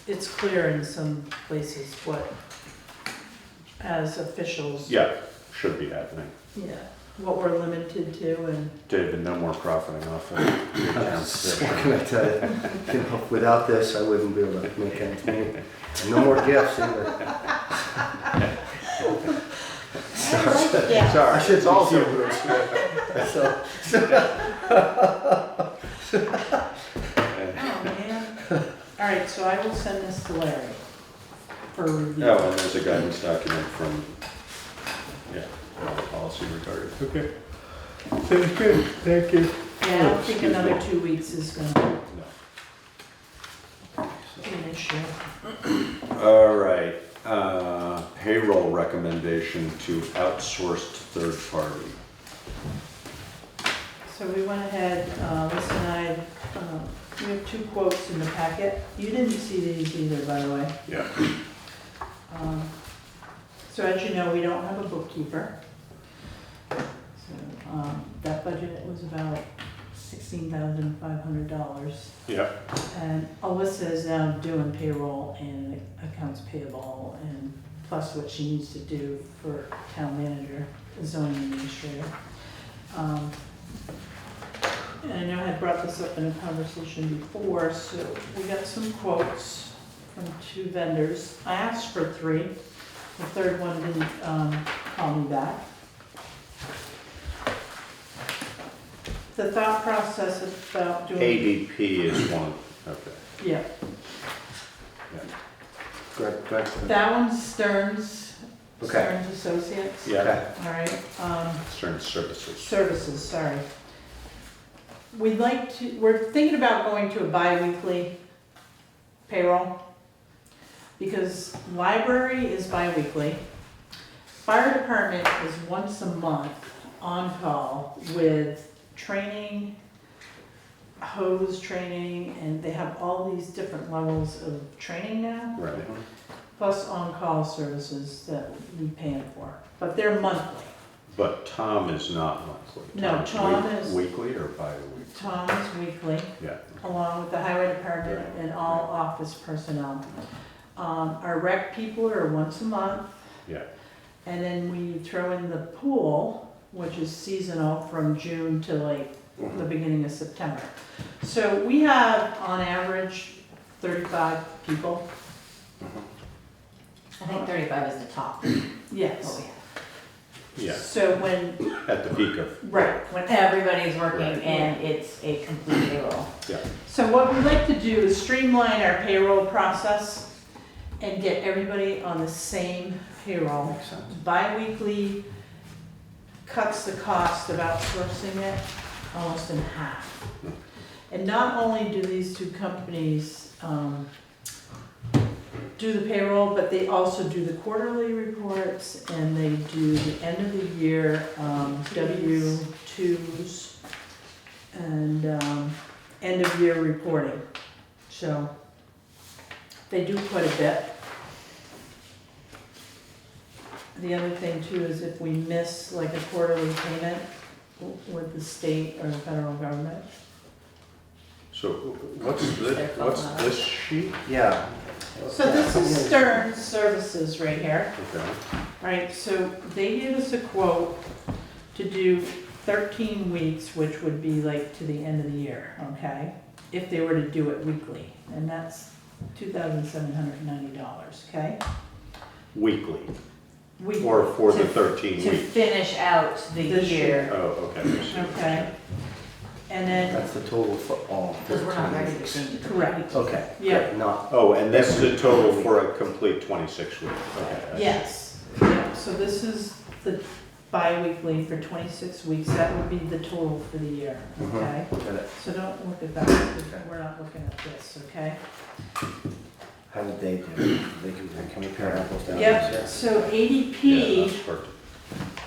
it's clear in some places what, as officials. Yeah, should be happening. Yeah, what we're limited to and. David, no more profiting off of your town What position. can I tell you? Without this, I wouldn't be able to make ends meet. And no more gifts either. Yeah. Sorry, I should it's also. Oh, man. All right, so I will send this to Larry for review. Oh, and there's a guidance document from, policy regarding. Okay. Sounds good, thank you. Yeah, I don't think another 2 weeks is gonna No. be an issue. All right, payroll recommendation to outsourced third party. So we went ahead, Lisa and I, we have 2 quotes in the packet. You didn't see these either, by the way. Yeah. So as you know, we don't have a bookkeeper. So that budget was about $16,500. Yeah. And Alyssa is now doing payroll and accounts payable, and plus what she needs to do for town manager, zoning administrator. And I know I had brought this up in a conversation before, so we got some quotes from 2 vendors. I asked for 3. The third one didn't call me back. The thought process about doing. ADP is one, okay. Yeah, Good. that one's Stearns, Okay. Stearns Associates. Yeah, Okay. All right, Stern Services. services, sorry. We'd like to, we're thinking about going to a bi-weekly payroll, because library is bi-weekly. Fire department is once a month on call with training, hose training, and they have all these different levels of training now, Right. plus on-call services that we pay them for, but they're monthly. But Tom is not monthly. No, Tom is- Weekly or bi-weekly? Tom is weekly, Yeah. along with the highway department and all office personnel. Our rec people are once a month. Yeah. And then we throw in the pool, which is seasonal from June to like the beginning of September. So we have on average 35 people. I think 35 is the top, Yes. what we have. Yeah, So when, at the peak of, right, when Everybody's working Right. and it's a complete payroll. yeah. So what we'd like to do is streamline our payroll process and get everybody on the same payroll. Makes sense. Bi-weekly cuts the cost of outsourcing it almost in half. And not only do these 2 companies do the payroll, but they also do the quarterly reports, and they do the end of the year W-2s and end of year reporting. So they do quite a bit. The other thing too is if we miss like a quarterly payment with the state or the federal government. So what's this sheet? Yeah. So this is Stearns Services right here. Okay. Alright, so they gave us a quote to do 13 weeks, which would be like to the end of the year, okay? If they were to do it weekly, and that's $2,790, okay? Weekly, Weekly. or for the To- 13 To weeks? finish out the This year, Oh, okay. I see. Okay. And then, That's the total for all. because we're not 13 ready to weeks. change it. correct, Okay. Yeah. good, Not, Oh, and this is the total for a complete 26 weeks, okay. I see. yes. Yeah, so this is the bi-weekly for 26 weeks, that would be the total for the year, okay? got it. So don't look at that, we're not looking at this, okay? How did they do? They can compare apples to apples Yep, here? so Yeah, ADP, that's perfect.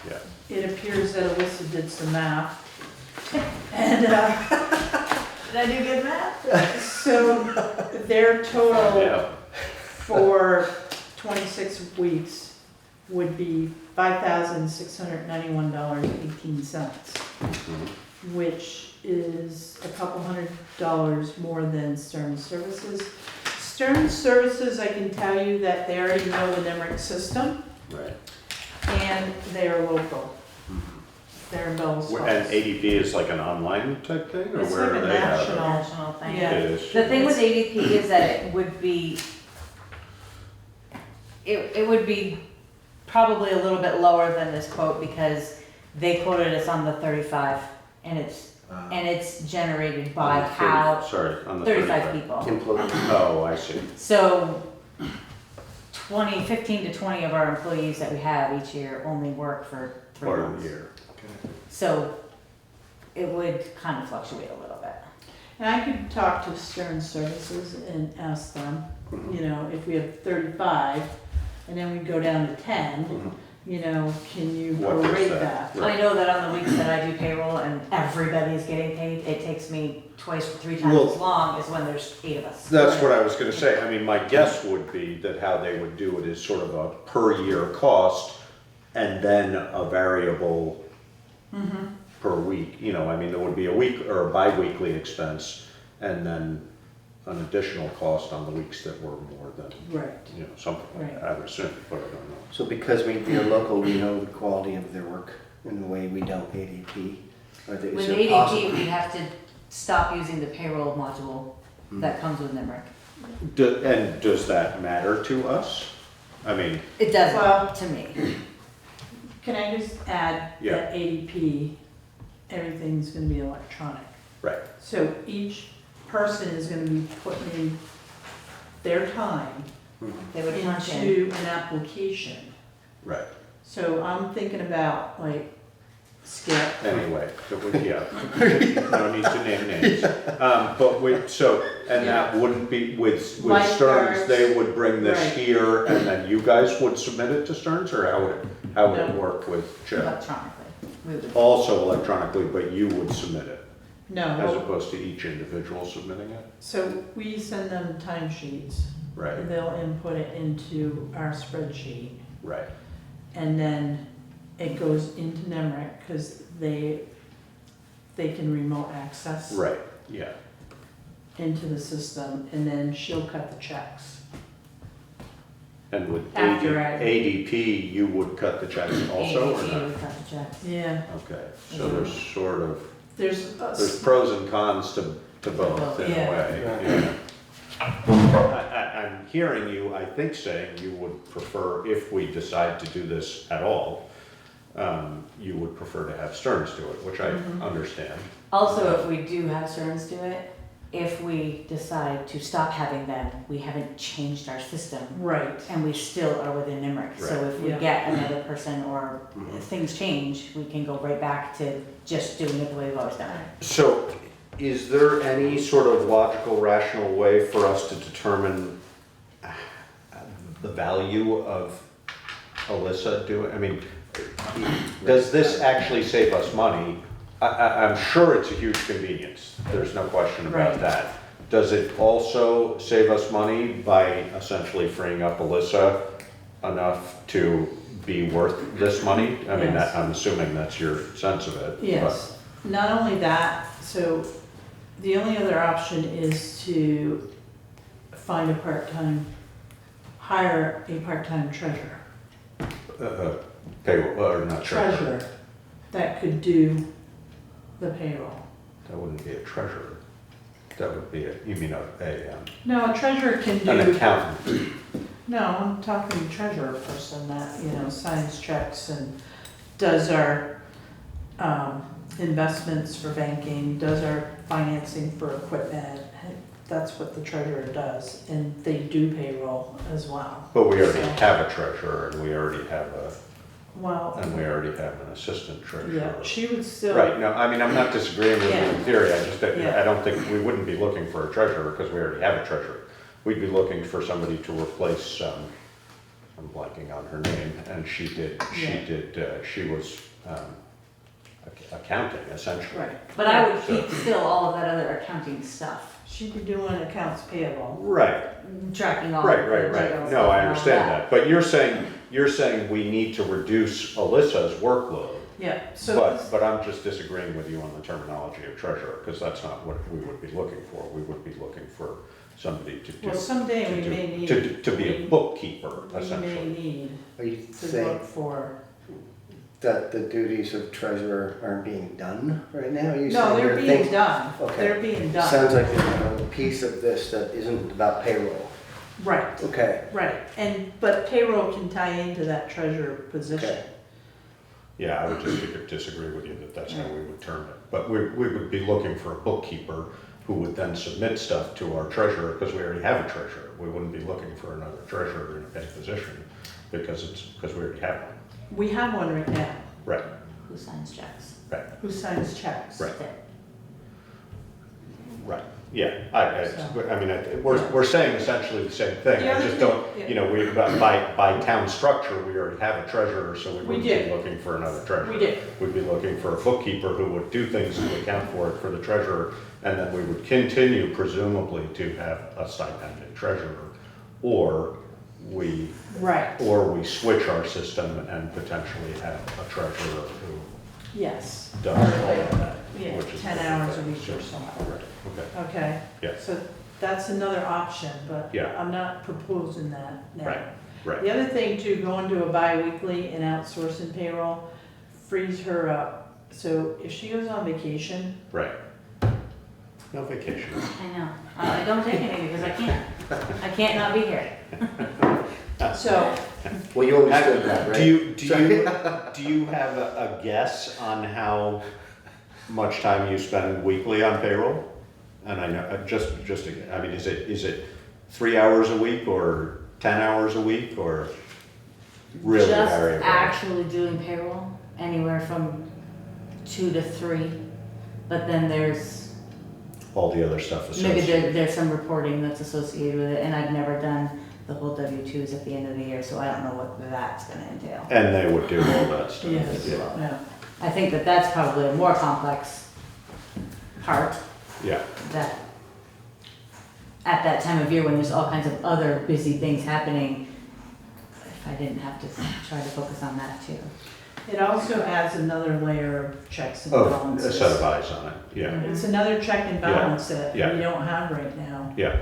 Yeah. it appears that Alyssa did some math. And, Did I do good math? so their total Yeah. for 26 weeks would be $5,691.18, Mhm. which is a couple $100 more than Stearns Services. Stearns Services, I can tell you that they already know the Nemrick system, Right. and they are local. They're in Bellas And Falls. ADP is like an online type thing, or It's where like do a they have it? national- National thing. Yeah. It is. The thing with ADP is that it would be, it would be probably a little bit lower than this quote because they quoted us on the 35 and it's generated by On the 30 how, Sorry, on the 35 people. Employees. Oh, I see. So 15 to 20 of our employees that we have each year only work for 3 Part of months. the year. So it would kind of fluctuate a little bit. And I could talk to Stearns Services and ask them, you know, if we have 35 and then we go down to 10, you know, can you What is prorate that? that? I know that on the weeks that I do payroll and everybody's getting paid, it takes me twice or three times Well, as long as when there's 8 of us. That's what I was gonna say. I mean, my guess would be that how they would do it is sort of a per year cost and then a variable per week. You know, I mean, there would be a week or a bi-weekly expense and then an additional cost on the weeks that were more than, Right. you know, something like that, I would assume, but I don't know. So because we are local, we know the quality of their work in the way we don't ADP. Is With it ADP, possible? we have to stop using the payroll module that comes with NIMRIC. And does that matter to us? I mean, It doesn't, Well- to me. Can I just add Yeah. that ADP, everything's gonna be electronic. right, So each person is gonna be putting in their time They would punch in. into an application. right. So I'm thinking about like Skip. Anyway, yeah, no need to name names. But and that wouldn't be, with Stearns, Lifeguards. they would bring this Right. here and then you guys would submit it to Stearns, or how would it No. work with Chip? Electronically. We would. Also electronically, but you would submit it, as No, opposed to each individual submitting it? so we send them timesheets. Right, And they'll input it into our spreadsheet. right, And then it goes into NEMRIC because they can remote access right, yeah. into the system, and then she'll cut the checks. And with After ADP, you would cut the checks also, or ADP not? would cut the checks. Yeah, Okay, so there's sort of, there's, there's pros and cons to both in a Yeah. way. Yeah. I'm hearing you, I think, saying you would prefer, if we decide to do this at all, you would prefer to have Stearns do it, which I understand. Also, if we do have Stearns do it, if we decide to stop having them, we haven't changed our system. right. And we still are within NIMRIC. So Right. if we Yeah. get another person or if things change, we can go right back to just doing it the way we've always done it. So, is there any sort of logical, rational way for us to determine the value of Alyssa doing, I mean, does this actually save us money? I'm sure it's a huge convenience, there's no question about Right. that. Does it also save us money by essentially freeing up Alyssa enough to be worth this money? I mean, Yes. I'm assuming that's your sense of it. Yes, not only that, so the only other option is to find a part-time, hire a part-time treasurer. Payroll, or not treasurer. That could do the payroll. That wouldn't be a treasurer. That would be you mean No, a treasurer can an do, accountant? no, I'm talking treasurer person that, you know, signs checks and does our investments for banking, does our financing for equipment. That's what the treasurer does, and they do payroll as well. But we already So- have a treasurer and we already have Well, an assistant treasurer. yeah, she would still. Right, no, I mean, I'm not disagreeing with you in Yeah. theory, I just, Yeah. I don't think, we wouldn't be looking for a treasurer because we already have a treasurer. We'd be looking for somebody to replace, I'm blanking on her name, and she was accounting essentially. Right, But I would keep still all of that other accounting stuff, she'd be doing accounts payable. Right, tracking all. right, the right, right. details No, I and all understand that, but you're saying we need to reduce Alyssa's workload. Yeah, so this- But I'm just disagreeing with you on the terminology of treasurer, because that's not what we would be looking for. We would be looking for somebody to do. well, someday we may need. To be a bookkeeper, We may essentially. need Are you to saying look for, that the duties of treasurer aren't being done right now? Are you no, saying they're there are being things- done, Okay. they're being done. Sounds like there's a piece of this that isn't about payroll. Right, Okay, right, but payroll can tie into that treasurer position. okay. Yeah, I would just disagree with you that that's how we would term it. But we would be looking for a bookkeeper who would then submit stuff to our treasurer, because we already have a treasurer. We wouldn't be looking for another treasurer in a paid position, because we already have one. We have one right now, Right, Who signs checks? right, who signs checks. Right. That's it. right. Yeah, we're saying essentially the same thing. The I other just thing- don't, you know, by town structure, we already have a treasurer, so we wouldn't be did. looking for another treasurer. We did. We'd be looking for a bookkeeper who would do things to account for it for the treasurer, and then we would continue presumably to have a stipended treasurer, or we Right, switch our system and potentially have a treasurer who yes. does all of that. Yeah, which is 10 the hours a thing. week or something. Right, okay, Okay. Yeah. So that's another option, but Yeah. I'm not proposing that now. Right, right. The other thing too, going to a bi-weekly and outsourcing payroll frees her up. So if she goes on vacation, Right. No vacation. I know. I don't take any because I can't. I can't not be here. so Well, you understood that, right? Do you have a guess on how much time you spend weekly on payroll? And I know, I mean, is it 3 hours a week or 10 hours a week or really Just variable? actually doing payroll, anywhere from 2 to 3. But then there's All the other stuff maybe associated. there's some reporting that's associated with it, and I've never done the whole W-2s at the end of the year, so I don't know what that's going to entail. And they would do all that stuff. yes, Yeah. no. I think that's probably a more complex part. Yeah, That at that time of year when there's all kinds of other busy things happening, if I didn't have to try to focus on that too. It also adds another layer of checks and oh, a balances. set of eyes on it, yeah, It's another check and balance that Yeah. we don't have right now. yeah.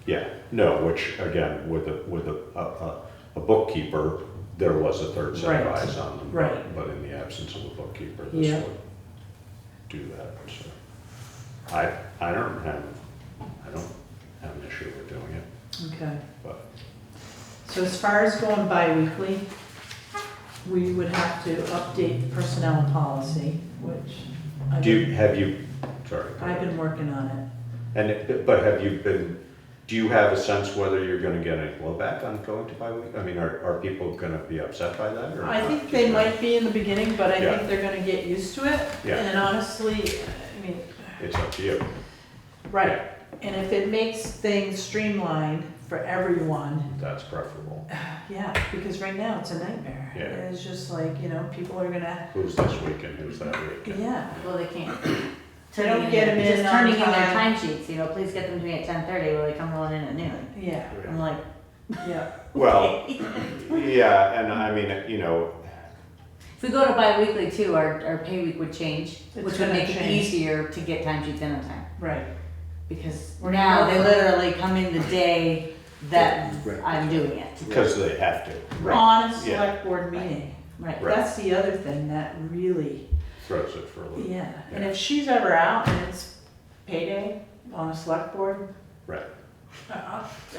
Yeah, no, which again, with a bookkeeper, there was a third set of Right. eyes on them. Right. But in the absence of a bookkeeper, this Yeah. would do that, so. I don't have an issue with doing it, Okay. but, So as far as going bi-weekly, we would have to update the personnel policy, which I've been working on but do you have a sense whether you're gonna get any blowback on going to bi-weekly? I mean, are people gonna be upset by that it. or? I not? think they might be in the beginning, but I Yeah. think they're gonna get used to it. Yeah. And honestly, I mean, It's up to you. right, and if it makes things streamlined for everyone, That's preferable. yeah, because right now it's a nightmare. Yeah. It's just like, you know, people are gonna, Who's this week and who's that week? yeah, Well, they can't. They don't get 'em in Just on turning in their time. timesheets, you know, please get them to me at 10:30, well, they come rolling in at noon. yeah, I'm like, yeah. Well, yeah, and I mean, you know, if we go to bi-weekly too, our pay week would change, It's which would gonna make it change. easier to get timesheets in on time. Right. Because now they literally come in the day that Right. I'm doing it. because they have to. On a Yeah. select board meeting. Right. Right. That's the other thing that really, Throws it for a loop. yeah. And if she's ever out and it's payday on a select board, Right.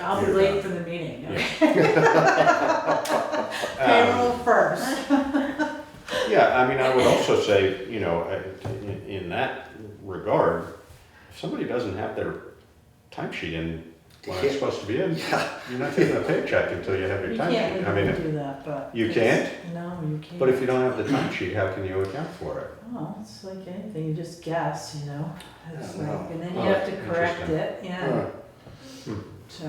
I'll be You're late done. for the meeting. Um, Payroll first. Yeah, I mean, I would also say, you know, in that regard, if somebody doesn't have their timesheet in when it's supposed to be in, you're not getting a paycheck until you have your You can't timesheet. I legally mean, do that, but. you it's- can't? No, you can't. but if you don't have the timesheet, how can you account for it? Well, it's like anything, you just guess, you know? It's Yeah, no. like, and then you Oh, have to correct interesting. it, yeah. Hmm. So,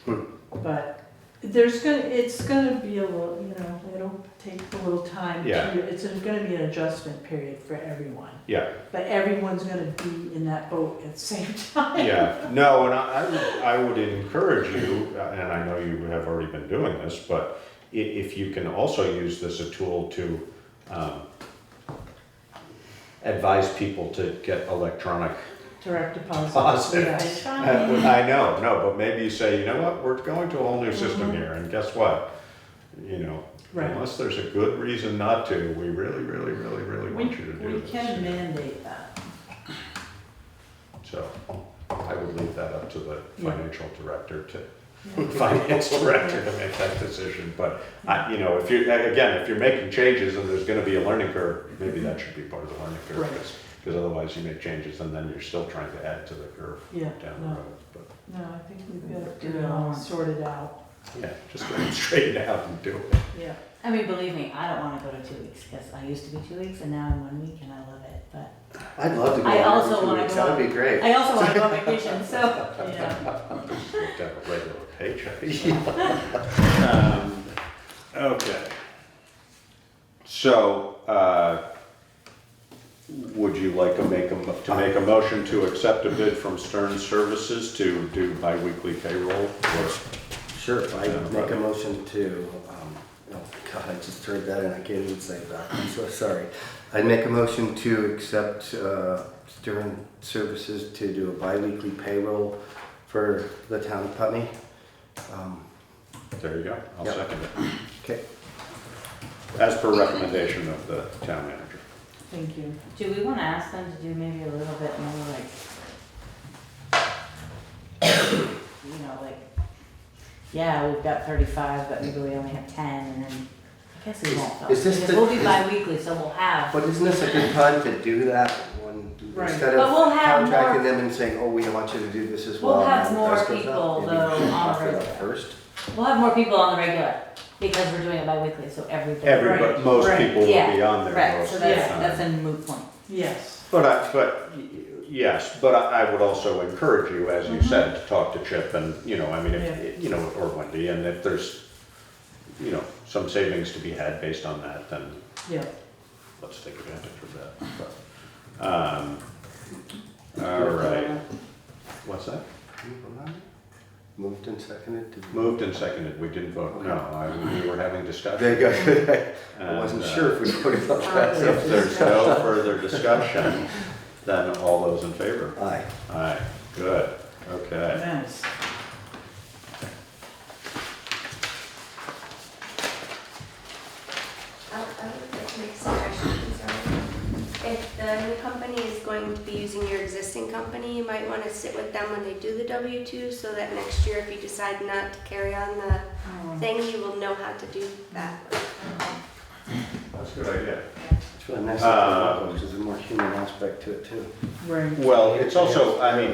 Hmm. but it's gonna be a little, you know, it'll take a little time Yeah. it's gonna be an adjustment period for everyone. Yeah, But everyone's gonna be in that boat at the same time. yeah, no, and I would encourage you, and I know you have already been doing this, but if you can also use this a tool to advise people to get electronic Direct deposit. deposit. Yeah. I know, no, but maybe you say, you know what, we're going to a whole new system Mhm. here, and guess what? You know, Right. unless there's a good reason not to, we really, really, really, really want you to do We this. can mandate that. So I would leave that up to the Yeah. financial director to, Yeah. finance director to make that decision. But you know, if you're making changes and there's gonna be a learning curve, maybe that should be part of the learning curve. Right. Because otherwise you make changes and then you're still trying to add to the curve Yeah, down the no. road. But No, I think we've got Do it it all all once. sorted out. Yeah, just get them straightened out and do it. Yeah. I mean, believe me, I don't wanna go to 2 weeks, cause I used to be 2 weeks and now I'm 1 week and I love it, but I'd love to go I every also 2 wanna weeks. go That would be great. I also wanna go on vacation, so. Yeah. Just have a regular paycheck. Okay. So, would you like to make a motion to accept a bid from Stern Services to do bi-weekly payroll? Or, Sure, I make a motion to, oh God, I just heard that and I can't even say it back. I'm so sorry. I'd make a motion to accept Stern Services to do a bi-weekly payroll for the town of Putney. there you go. I'll Yep. second it. Okay. As per recommendation of the town manager. Thank you. Do we wanna ask them to do maybe a little bit more like, yeah, we've got 35, but maybe we only have 10, and then, I guess we won't though. Is this Because the- we'll be bi-weekly, so we'll have, But isn't this a good time to do that when, Right. instead But of we'll have contracting more- them and saying, oh, we want you to do this as well? We'll have and more vice versa? people, Maybe though, on offer the that regular. first. we'll have more people on the regular, because we're doing it bi-weekly, so everybody. Everybody, most right. people will Yeah, be on there Right, most so of the that's, time. that's a moot point. Yes. Yes, but I would also encourage you, as you said, to talk to Chip and, I mean, if, or Wendy, and if there's, some savings to be had based on that, then Yeah. let's take advantage of that. But, all right. What's that? Moved and seconded to. Moved and seconded, we didn't vote, no, we were having discussion. There you go. I wasn't And, sure if we voted on that. If there's no further discussion, then all those in favor? Aye. Aye, good, okay. Nice. I would like to make a suggestion. If the new company is going to be using your existing company, you might want to sit with them when they do the W-2 so that next year if you decide not to carry on the thing, you will know how to do that. That's a good idea. It's really nice that there's a more human aspect to it too. Right. Well, it's also, I mean,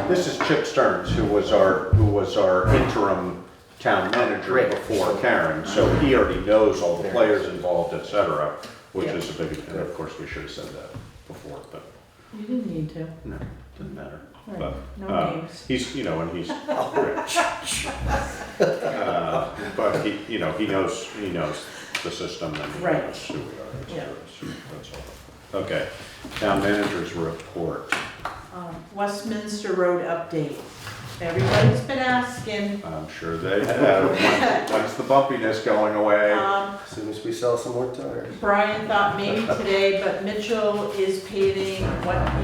this is Chip Stearns, who was our interim town manager Right. before Karen, so he already knows all the players involved, et cetera, which is a big, and of course, we should have said that before, but You didn't need to. no, doesn't matter. Right. But, No names. he's, and he's, but he knows the system and he Right. knows who we are, et Yeah. cetera, so that's all. Okay, town manager's report. Westminster Road update. Everybody's been asking. I'm sure they have. When's the bumpiness going away? As soon as we sell some more tires. Brian thought maybe today, but Mitchell is paving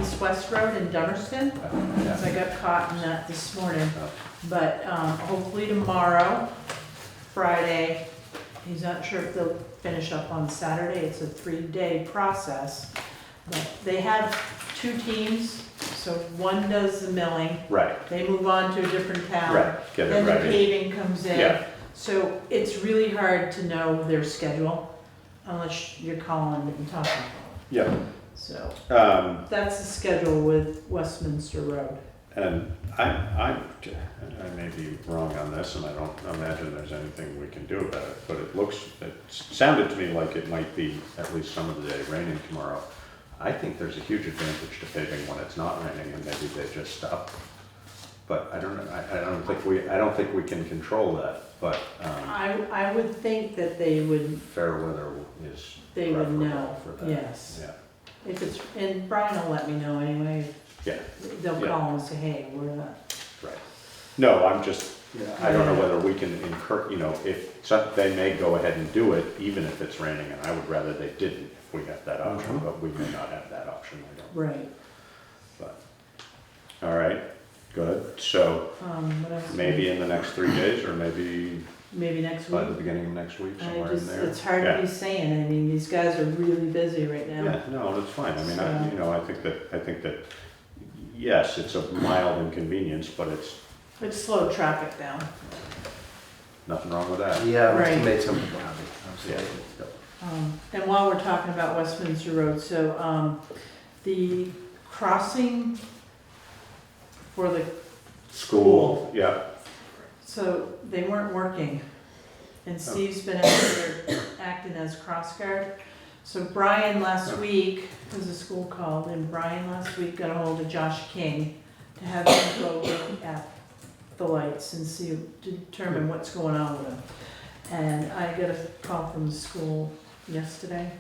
East-West Road in Dummerston. So I got caught in that this morning. But hopefully tomorrow, Friday, he's not sure if they'll finish up on Saturday. It's a 3-day process. But they have 2 teams, so one does the milling. Right, They move on to a different town. right, get it Then the ready. paving comes in. Yeah. So it's really hard to know their schedule unless you're calling and talking. Yeah, So um, that's the schedule with Westminster Road. and I may be wrong on this, and I don't imagine there's anything we can do about it, but it sounded to me like it might be at least some of the day raining tomorrow. I think there's a huge advantage to paving when it's not raining, and maybe they just stop. But I don't know, I don't think we can control that, but, I would think that they would fair weather is They would preferable know, for that. yes. Yeah, If it's, and Brian will let me know anyway. yeah, They'll Yeah. call and say, hey, we're not. right. No, I'm just, I don't know whether we can incur, they may go ahead and do it, even if it's raining, and I would rather they didn't if we have that option, but we may not have that option, I don't. Right. But, all right, good, so What else? maybe in the next 3 days, or maybe Maybe next by the week. beginning of next week, I somewhere in just, there. it's hard to be saying. I mean, these guys are really busy right now. Yeah, no, that's fine, I mean, So- I think that, yes, it's a mild inconvenience, but it's It's slowed traffic down. nothing wrong with that. Yeah, Right. we made some people happy. Yeah. Absolutely. And while we're talking about Westminster Road, so, the crossing for the School, yeah, So they weren't working, and Steve's been out there acting as cross guard. So Brian last week, because the school called, and Brian last week got a hold of Josh King to have him go look at the lights and see, to determine what's going on with them. And I got a call from the school yesterday.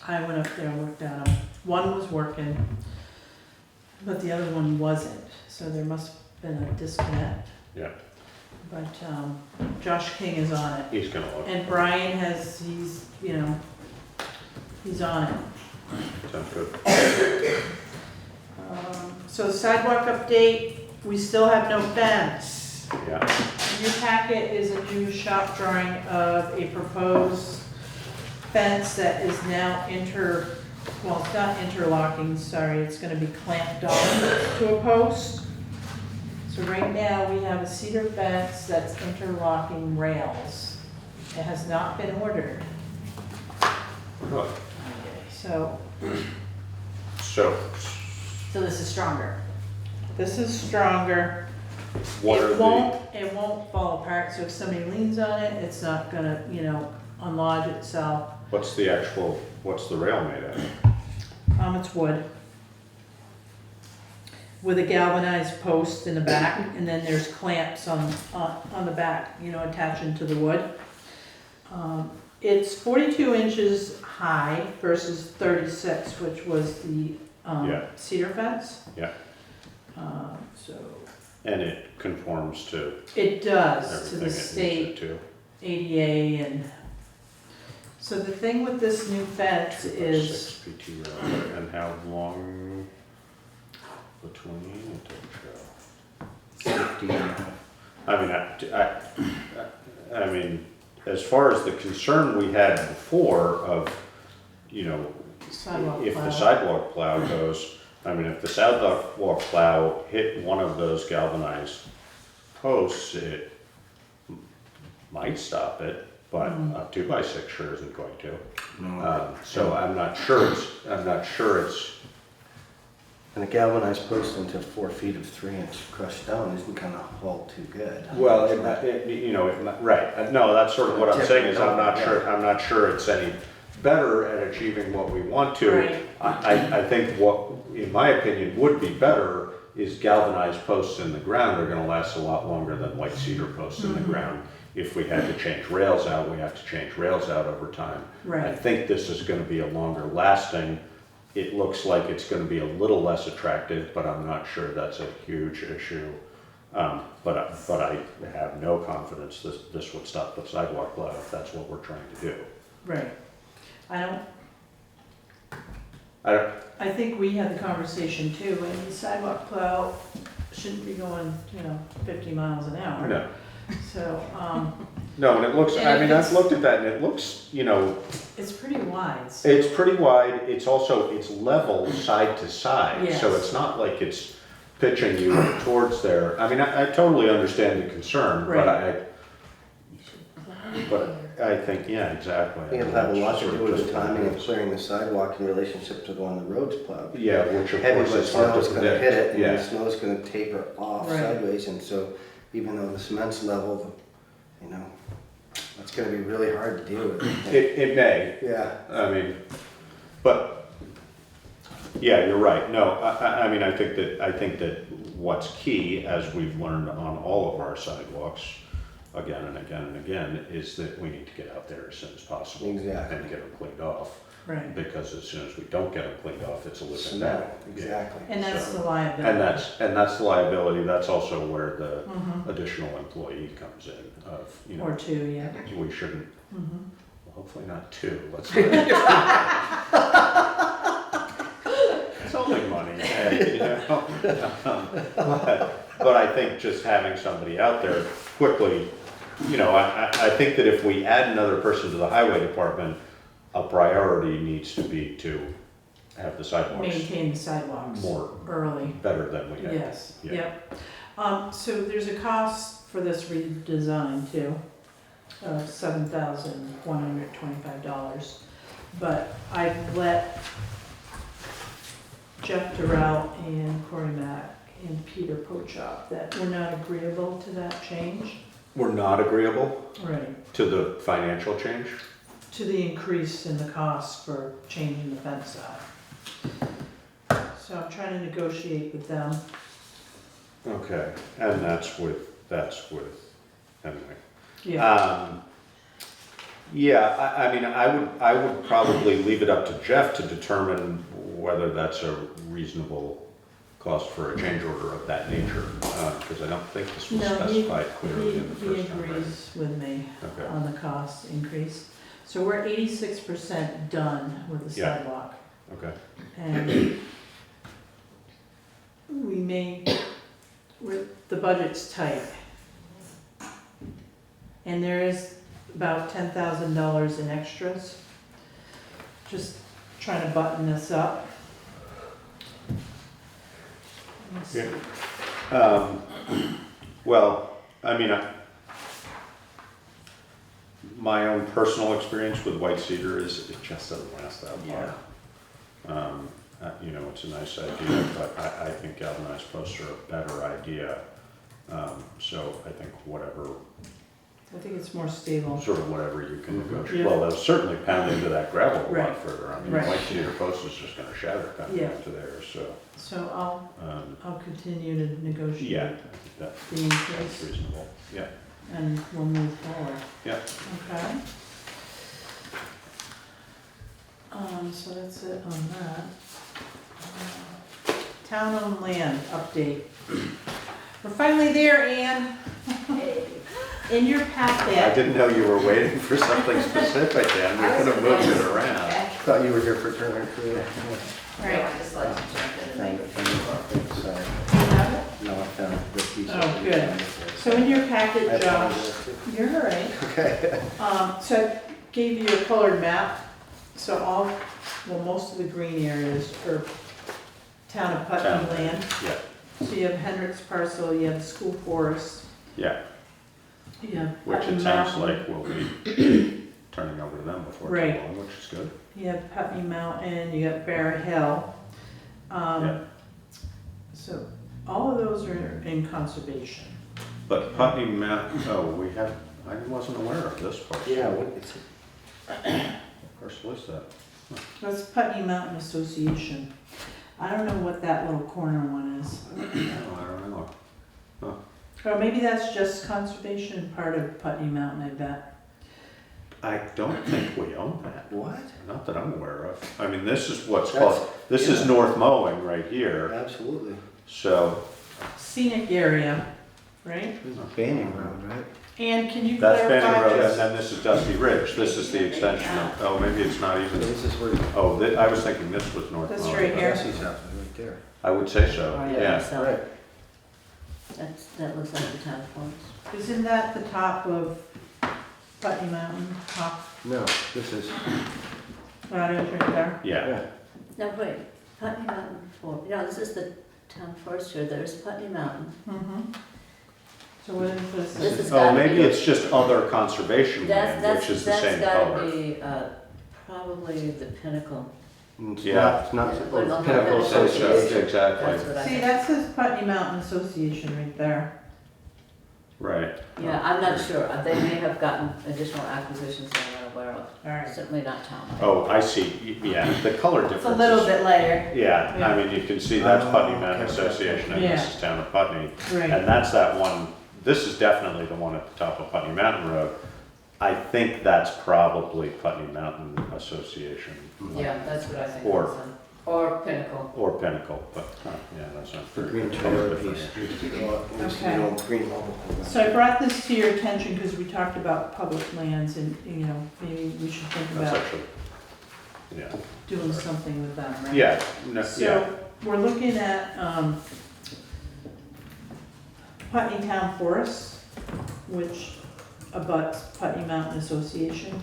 I went up there and looked at them. One was working, but the other one wasn't. So there must have been a disconnect. Yeah. But Josh King is on it. He's gonna look. And Brian has, he's, you know, he's on it. Sounds good. So sidewalk update, we still have no fence. Yeah. In your packet is a new shop drawing of a proposed fence that is now well, it's not interlocking, sorry, it's gonna be clamped on to a post. So right now, we have a cedar fence that's interlocking rails. It has not been ordered, Really? so So, So this is stronger. this is stronger. what are It won't fall apart, so if somebody leans on it, it's not gonna, you know, unlodge itself. what's the rail made of? It's wood. With a galvanized post in the back, and then there's clamps on the back, you know, attaching to the wood. It's 42 inches high versus 36, which was the Yeah. cedar fence. Yeah. So And it conforms to it does, to everything the it state needs it to. ADA, and so the thing with this new fence 2 by is 6 PT rail, and how long between? It doesn't show. I mean, as far as the concern we had before of, you know, sidewalk if the plow. sidewalk plow goes, I mean, if the sidewalk plow hit one of those galvanized posts, it might stop it, but a 2 by 6 sure isn't going to. So I'm not sure it's, And a galvanized post into 4 feet of 3-inch crushed stone isn't gonna hold too good. well, right, no, that's sort of what I'm saying is I'm not sure it's any better at achieving what we want to. Right. I think what, in my opinion, would be better is galvanized posts in the ground are gonna last a lot longer than white cedar posts in the ground. If we had to change rails out, we have to change rails out over time. I Right. think this is gonna be a longer lasting. It looks like it's gonna be a little less attractive, but I'm not sure that's a huge issue. But I have no confidence this would stop the sidewalk plow if that's what we're trying to do. Right. I don't, I think we had the conversation too, and the sidewalk plow shouldn't be going, you know, 50 miles an hour. no, So, no, and it looks, And I mean, I've it's- looked at that and it looks, you know, it's pretty wide. it's pretty wide, it's level side to side, so Yes. it's not like it's pitching you towards there. I mean, I totally understand the concern, Right. but I think, yeah, exactly. It'll have a lot to Sort do of with just the timing of what it clearing the sidewalk in relationship to the one the road's plowed. is. Yeah, which of Heavy course wet is hard snow is to gonna predict. hit it, and the Yeah, snow's gonna taper off Right. sideways, and so even though the cement's level, you know, that's gonna be really hard to deal with. it may, Yeah. I mean, but, yeah, you're right. No, I mean, I think that what's key, as we've learned on all of our sidewalks, again and again and again, is that we need to get out there as soon as possible. Exactly. And get them cleaned off, Right. because as soon as we don't get them cleaned off, it's a living Snow, battle. exactly. And that's So- the liability. And that's the liability, that's also where the Mhm. additional employee comes in of, you Or know, 2, yeah. we shouldn't, Mhm. hopefully not 2, let's not. It's only money, hey, you know? But I think just having somebody out there quickly, you know, I think that if we add another person to the highway department, a priority needs to be to have the sidewalks Maintain the sidewalks more, early. better than we have. Yes, Yeah. yep. So there's a cost for this redesign too, of $7,125. But I've let Jeff Durrell and Corey Mack and Peter Pochop that we're not agreeable to that change. We're not agreeable Right. to the financial change? To the increase in the cost for changing the fence side. So I'm trying to negotiate with them. Okay, and that's with, anyway. Yeah, Yeah, I mean, I would probably leave it up to Jeff to determine whether that's a reasonable cost for a change order of that nature, because I don't think this was no, specified clearly he in the first time, right? agrees with me Okay, on the cost increase. So we're 86% done with the Yeah. sidewalk. okay. And the budget's tight. And there is about $10,000 in extras. Just trying to button this up. Let's see. Well, I mean, my own personal experience with white cedar is it just doesn't last that long. Yeah. You know, it's a nice idea, but I think galvanized posts are a better idea. So I think whatever, I think it's more stable. sort of whatever you can negotiate. Yeah. Well, they'll certainly pound into that gravel a Right. lot further. I mean, Right. white cedar post is just gonna shatter coming Yeah. into there, so. So I'll continue to Yeah, negotiate I think that, the that's increase reasonable, yeah. and we'll move forward. Yeah. Okay. So that's it on that. Town-owned land update. We're finally there, Ann. In your I packet, didn't know you were waiting for something specific, and we could have moved it around. Thought you were here for turn or two. right, I just like to jump in and make Sorry. you have it? No, I found the piece. Oh, good. So in your packet, Josh, you're all right. Okay. So I gave you a colored map, so most of the green areas are town of Putney Town. land. Yeah, So you have Hendrick's parcel, you have the school forest, yeah, you have which Putney it sounds Mountain. like we'll be turning over to them before too Right. long, which is good. You have Putney Mountain, you got Bear Hill. Yeah. So all of those are in conservation. But Putney Mountain, I wasn't aware of this part. Yeah, it's, Of course, what's that? That's Putney Mountain Association. I don't know what that little corner one is. I don't know. Or maybe that's just conservation, part of Putney Mountain, I bet. I don't think we own that, what? not that I'm aware of. I mean, this is what's That's- called, this is yeah. North Mowing right here, Absolutely. so Scenic area, right? This is Banning Road, right? And can you that's clarify? Fanning Road, just- and then this is Dusty Ridge. This is the extension of, oh, maybe it's not So even, this is where oh, I was thinking this was North That's Mowing. right here. Jesse's house is right there. I would say so, Oh, yeah. So Right. that looks like the town forest. Isn't that the top of Putney Mountain, top, No, this is, that is right there? Yeah, yeah. No, wait, Putney Mountain this is the town forest here, there's Putney Mountain. Mm-hmm. So what is this? This is oh, gotta maybe be- it's just other conservation land, which is the same That's color. gotta be, probably the Pinnacle. It's Yeah. not, it's not, Yeah. oh, Pinnacle So- Association. Exactly, That's what I See, think. that says Putney Mountain Association right there. right. Yeah, I'm not sure, they may have gotten additional acquisitions that I'm not aware of, All right. certainly not town. Oh, I see, yeah, the color difference It's a little is- bit lighter. Yeah, Yeah. I mean, you can see that's Oh, Putney Mountain okay. Association, and Yeah. this is Town of Putney. Right. And that's that one, this is definitely the one at the top of Putney Mountain Road. I think that's probably Putney Mountain Association. Yeah, that's what I think. Or- also. Or Pinnacle. Or Pinnacle, but, yeah, that's not The very. green color trailer difference. piece. Used to go up, used to Okay. be old green bubble. So I brought this to your attention because we talked about public lands and, maybe we should think That's about actually, yeah. doing something with them, right? Yeah, no, yeah, So we're looking at Putney Town Forest, which abuts Putney Mountain Association.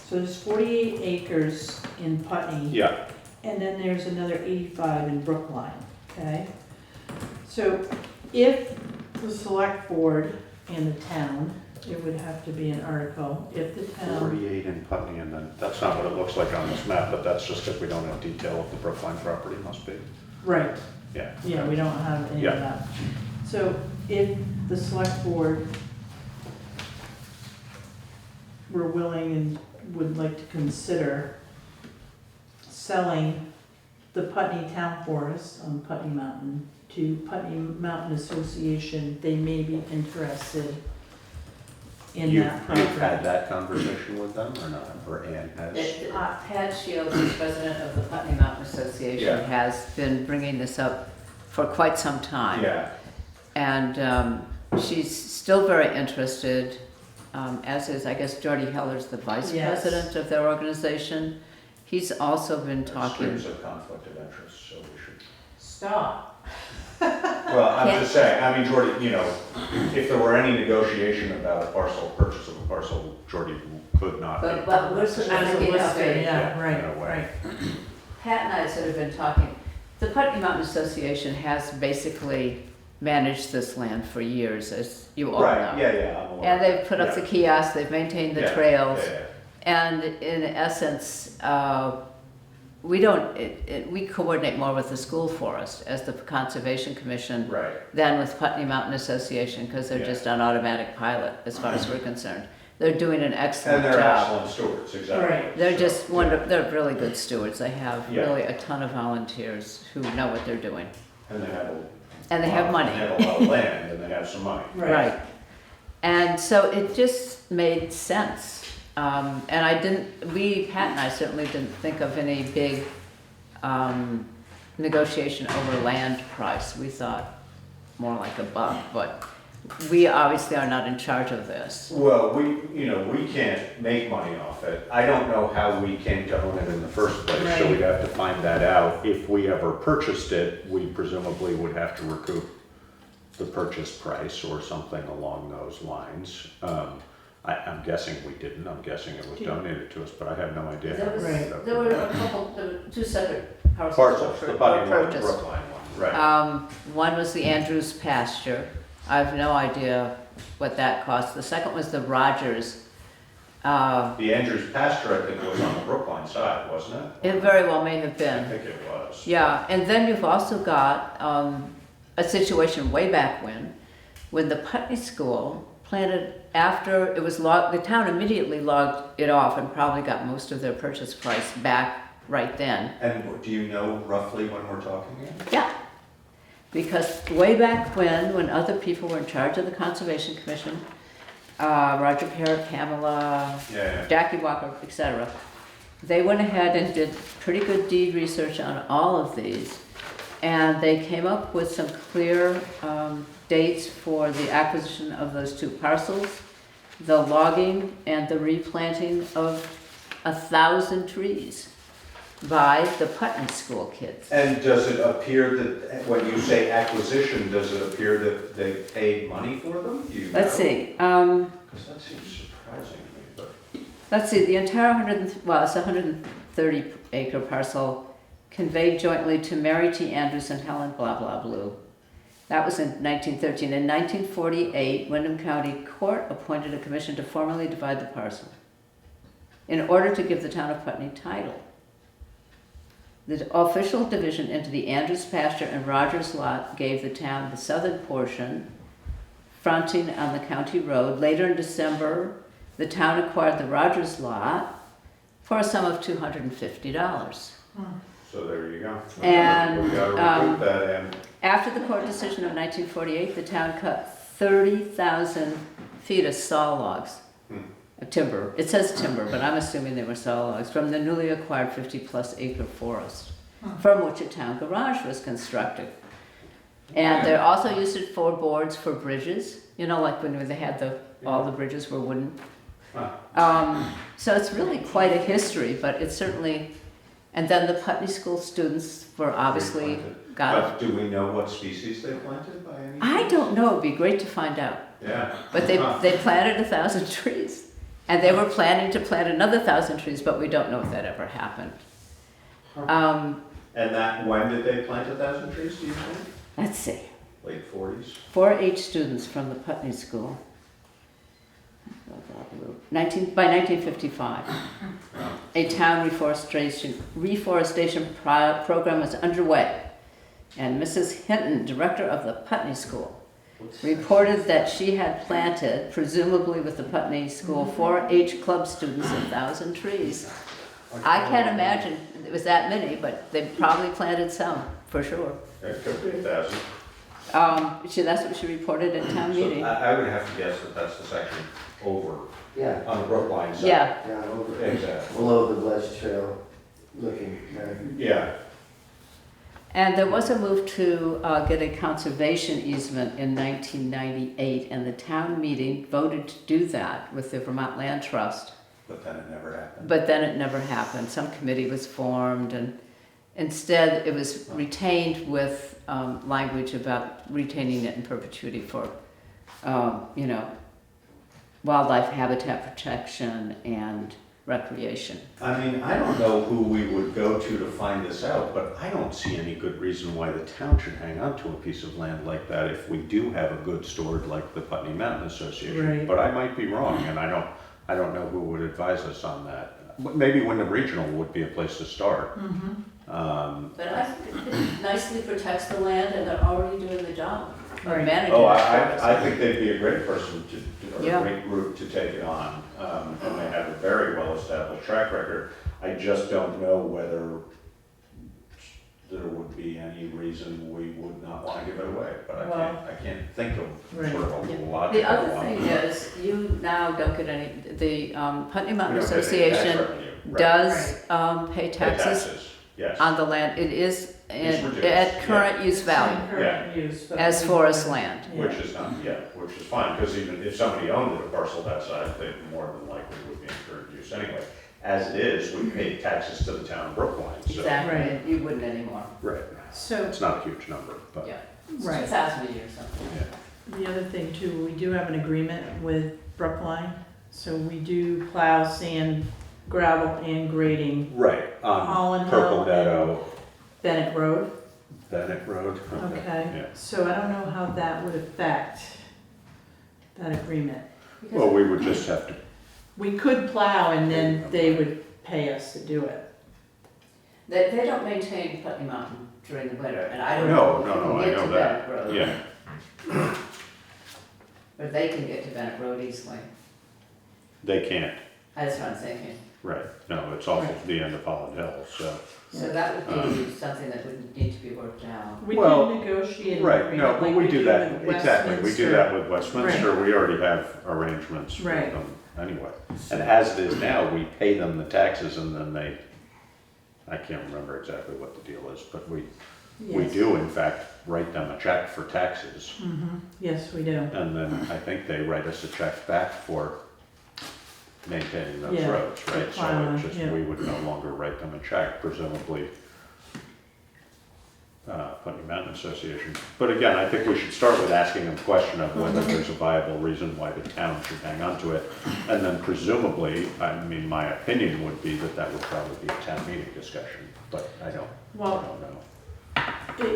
So there's 48 acres in Putney. yeah, And then there's another 85 in Brookline, okay? So if the select board and the town, it would have to be an article, if the town, 48 in Putney, and then, that's not what it looks like on this map, but that's just because we don't have detail of the Brookline property, must be. right, Yeah. Yeah, we don't have any Yeah. of that. So if the select board were willing and would like to consider selling the Putney Town Forest on Putney Mountain to Putney Mountain Association, they may be interested in You've that property. had that conversation with them or not? Or Ann has? Pat Shields, who's president of the Putney Mountain Association, Yeah. has been bringing this up for quite some time. Yeah. And she's still very interested, as is, I guess, Jordy Heller's the vice Yes. president of their organization. He's also been That talking. screams of conflict of interest, so we should. Stop. Well, I'm just saying, I mean, Jordy, you know, if there were any negotiation about a parcel, purchase of a parcel, Jordy could not be. But we're sort of As a thinking of lister, it. yeah, in right, a way. right. Pat and I sort of been talking. The Putney Mountain Association has basically managed this land for years, as you all know. Right, yeah, I'm aware. And they've put up Yeah. the kiosks, they've maintained the Yeah, trails. yeah, yeah. And in essence, we don't, we coordinate more with the school forest as the Conservation Commission Right. than with Putney Mountain Association, because they're Yeah. just on automatic pilot, as far as we're concerned. They're doing an excellent And they're job. excellent stewards, exactly. Right. They're So, just yeah. wonderful, they're really good stewards. They have Yeah. really a ton of volunteers who know what they're doing. And they have a. And they have money. They have a lot of land and they have some money. Right. And so it just made sense. And Pat and I certainly didn't think of any big negotiation over land price. We thought more like a buck, but we obviously are not in charge of this. Well, we can't make money off it. I don't know how we came to own it in the first place, so Right. we'd have to find that out. If we ever purchased it, we presumably would have to recoup the purchase price or something along those lines. I'm guessing we didn't. I'm guessing it was donated to us, but I have no idea. how we ended up There were with a that. couple, there were two separate parcels. Parcels, the Putney one, purchased. Brookline one, right. One was the Andrews pasture. I have no idea what that cost. The second was the Rogers. The Andrews pasture, I think, was on the Brookline side, wasn't it? It very well may have I been. think it was. Yeah, and then you've also got a situation way back when the Putney School planted after it was logged, the town immediately logged it off and probably got most of their purchase price back right then. And do you know roughly when we're talking here? Yeah, because way back when other people were in charge of the Conservation Commission, Roger Parrott, Pamela, Yeah. Jackie Walker, etc., they went ahead and did pretty good deed research on all of these, and they came up with some clear dates for the acquisition of those two parcels, the logging and the replanting of 1,000 trees by the Putney School kids. And does it appear that, when you say acquisition, does it appear that they paid money for them? Do you know? Let's see. Because that seems surprising to me, but. Let's see, the entire it's a 130 acre parcel conveyed jointly to Mary T. Andrews and Helen blah blah blue. That was in 1913. In 1948, Wyndham County Court appointed a commission to formally divide the parcel in order to give the town of Putney title. The official division into the Andrews pasture and Rogers lot gave the town the southern portion, fronting on the county road. Later in December, the town acquired the Rogers lot for a sum of $250. So there you go. And, We gotta recoup that, and After the court decision of 1948, the town cut 30,000 feet of saw logs, of timber. It says timber, but I'm assuming they were saw logs, from the newly acquired 50-plus acre forest, from which a town garage was constructed. And they also used it for boards for bridges, you know, like when they had all the bridges were wooden. So it's really quite a history, but it's certainly, and then the Putney School students were obviously got it. but do we know what species they planted by any? I don't know, it'd be great to find out. Yeah. But they planted 1,000 trees. And they were planning to plant another 1,000 trees, but we don't know if that ever happened. And when did they plant 1,000 trees, do you think? Let's see, Late 40s? 4-H students from the Putney School. By 1955, a town reforestation program was underway And Mrs. Hinton, director of the Putney School, reported that she had planted, presumably with the Putney School 4-H club students, 1,000 trees. I can't imagine it was that many, but they probably planted some, for sure. It could be 1,000. That's what she reported at town meeting. I would have to guess that that's the section over Yeah, on the Brookline side. Yeah, yeah, over, Exactly. below the Ledge Trail looking, Yeah. and there was a move to get a conservation easement in 1998, and the town meeting voted to do that with the Vermont Land Trust. But then it never happened. But then it never happened. Some committee was formed, and instead it was retained with language about retaining it in perpetuity for, wildlife habitat protection and recreation. I mean, I don't know who we would go to find this out, but I don't see any good reason why the town should hang on to a piece of land like that if we do have a good steward like the Putney Mountain Association. Right. But I might be wrong, and I don't know who would advise us on that. Maybe Wyndham Regional would be a place to start. But I think it nicely protects the land, and they're already doing the job of managing Oh, it. I think they'd be a great person or Yeah. a great group to take it on. And they have a very well-established track record. I just don't know whether there would be any reason we would not want to give it away. But I can't think of sort of a logical The other one. thing is, you now don't get any, the Putney We Mountain don't pay tax Association revenue. Right. does pay Pay taxes yes. on the land. It is It's reduced, at current use value Current use, but as we- forest land. Yeah. Which is not, which is fine, because even if somebody owned a parcel that size, they more than likely would be in current use anyway. As it is, we pay taxes to the town of Brookline, so. Exactly, Right. you wouldn't anymore. Right. So, It's not a huge number, but. Yeah. Right. 2,000 a year or something. Yeah. the other thing too, we do have an agreement with Brookline, so we do plow, sand, gravel, and grading Right, on Holland Purple Hill and Meadow, Bennett Road. Bennett Road. Okay, Yeah. so I don't know how that would affect that agreement. Well, we would just have to, We could plow and then they would pay us to do it. They don't maintain Putney Mountain during the winter, and I don't No, know if you no, can I get know to that. Bennett Road. yeah, But they can get to Bennett Road easily. they can't, That's what I'm thinking. right. No, it's off of the end of Holland Hill, so. So that would be something that would need to be worked out. We Well, can negotiate an Right, agreement no, but like we do that, with exactly, we do Westminster. that with Westminster, we already have arrangements with Right. them anyway. And as it is now, we pay them the taxes and then I can't remember exactly what the deal is, but we Yes. do in fact write them a check for taxes. Yes, we do. And then I think they write us a check back for maintaining those Yeah, roads, right? So plowing, it's just, yeah. we would no longer write them a check, presumably Putney Mountain Association. But again, I think we should start with asking them a question of whether there's a viable reason why the town should hang on to it. And then presumably, I mean, my opinion would be that that would probably be a town meeting discussion, but I don't Well, know.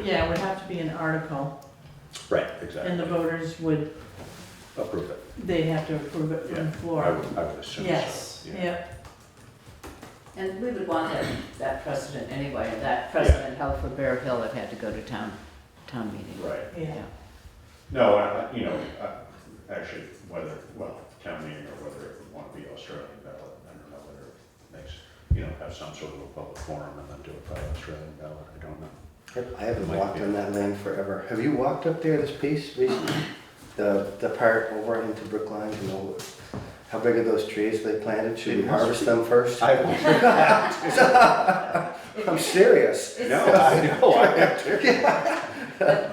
yeah, it would have to be an article Right, and exactly. the voters would, Approve it. they'd have to approve it from Yeah, the I floor. would assume so. Yes, yeah. yeah. And we would want that precedent anyway, and that precedent held for Bear Hill, it had to go to town meeting. Right. Yeah. No, actually, town meeting or whether it would want to be Australian ballot, I don't know whether it makes, have some sort of a public forum and then do it by Australian ballot, I don't know. I haven't Might walked be. on that land forever. Have you walked up there, this piece recently? The part over into Brookline, how big are those trees they planted? Should we harvest them first? I'm serious. No, I know, I have to. The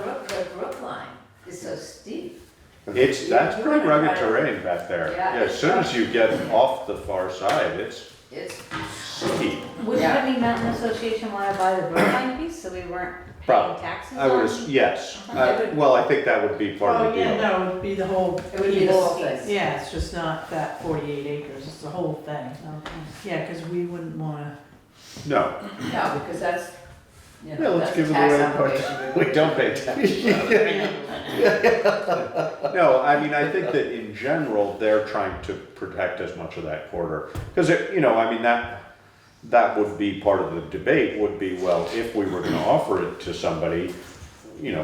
Brookline is so steep. That's pretty rugged terrain back there. Yeah. As soon as you get off the far side, it's It's, steep. Would Yeah. Putney Mountain Association want to buy the Brookline piece so we weren't paying Probably. taxes I would, on? yes. Well, I think that would be part of Oh, the yeah, deal. no, it would be the whole it would be the whole piece. thing. Yeah, it's just not that 48 acres, it's the whole thing. Okay. Yeah, because we wouldn't want No, No, because that's, Yeah, that's let's a give it tax away. obligation. we don't pay taxes on it. No, I mean, I think that in general, they're trying to protect as much of that corridor. Because, that would be part of the debate, would be, well, if we were gonna offer it to somebody,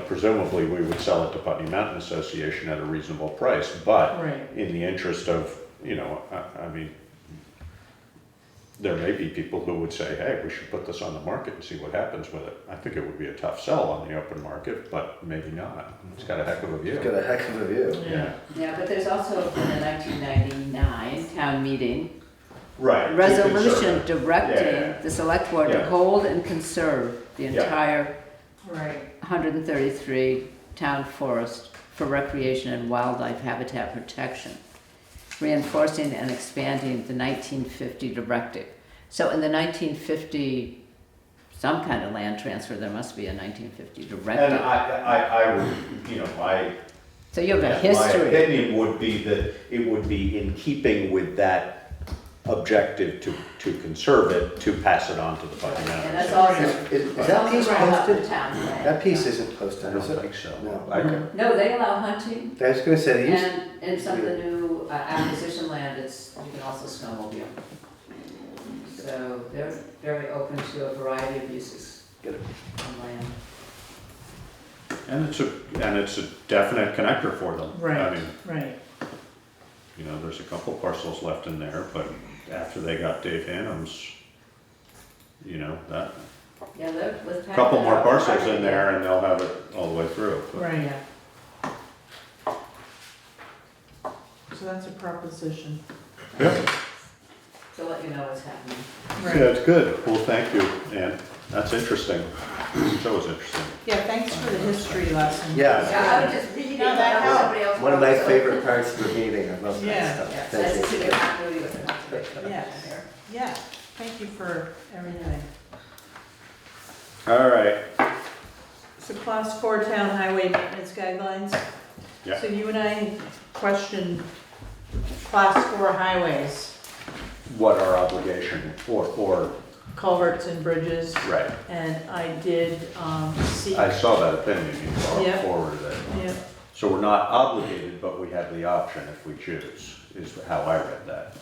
presumably we would sell it to Putney Mountain Association at a reasonable price, but Right. in the interest of, I mean, there may be people who would say, hey, we should put this on the market and see what happens with it. I think it would be a tough sell on the open market, but maybe not. It's got a heck of a view. It's got a heck of a view. Yeah. Yeah, but there's also in the 1999 town meeting, Right. resolution Yeah. directing the select board to Yeah. hold and conserve the Yeah. entire Right. 133 town forest for recreation and wildlife habitat protection, reinforcing and expanding the 1950 directive. So in the 1950, some kind of land transfer, there must be a 1950 And directive. I would, So you have a my history. opinion would be that it would be in keeping with that objective to conserve it, to pass it on to the Putney Mountain. And that's also. Is that piece also right up the posted? town plan. That piece isn't I posted, don't is it? think so. No. No, they allow hunting, I was gonna say, they used, and in some of the new acquisition land, you can also snowmobile. So they're very open to a variety of uses Get it. on land. And it's a definite connector for them. I Right. mean, Right. there's a couple parcels left in there, but after they got Dave Hannum's, that, Yeah, let's have couple that more out. parcels in there and they'll have it all the way through. But- Right. So that's a proposition. Yeah. To let you know what's happening. Yeah, it's good. Well, thank you, Ann. That's interesting. That was interesting. Yeah, thanks for the history lesson. yeah, Yeah, I would just read it, No, that let helped. somebody else one of my know, so- favorite parts of the meeting, I love Yeah. that stuff. Yeah, Thank that's you. to do continuity with the conservation Yes. here. Yeah, thank you for everything. All right. So class 4 town highway maintenance guidelines. Yeah. So you and I questioned class 4 highways, What our obligation or, culverts and bridges, right. and I did seek. I saw that opinion you Yeah. forwarded it. Yeah, So we're not obligated, but we have the option if we choose, is how I read that.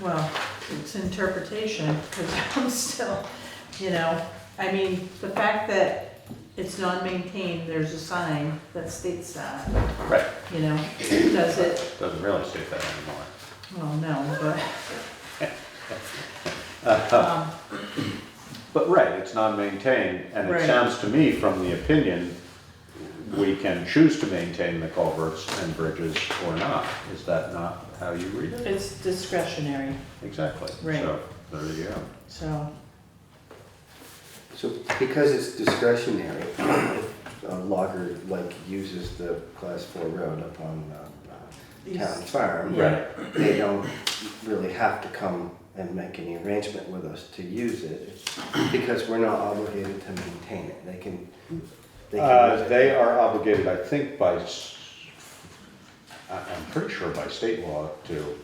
well, it's interpretation, because I'm still, I mean, the fact that it's non-maintained, there's a sign that states that, Right. does it, Doesn't really state that anymore. well, no, But right, it's non-maintained, and it Right. sounds to me from the opinion, we can choose to maintain the culverts and bridges or not. Is that not how you read it? it's discretionary, Exactly. Right. So, there you go. so, So because it's discretionary, if a logger uses the class 4 road up on Town Farm, yeah, they don't really have to come and make any arrangement with us to use it, because we're not obligated to maintain it. They can use it. They are obligated, I think, I'm pretty sure by state law to,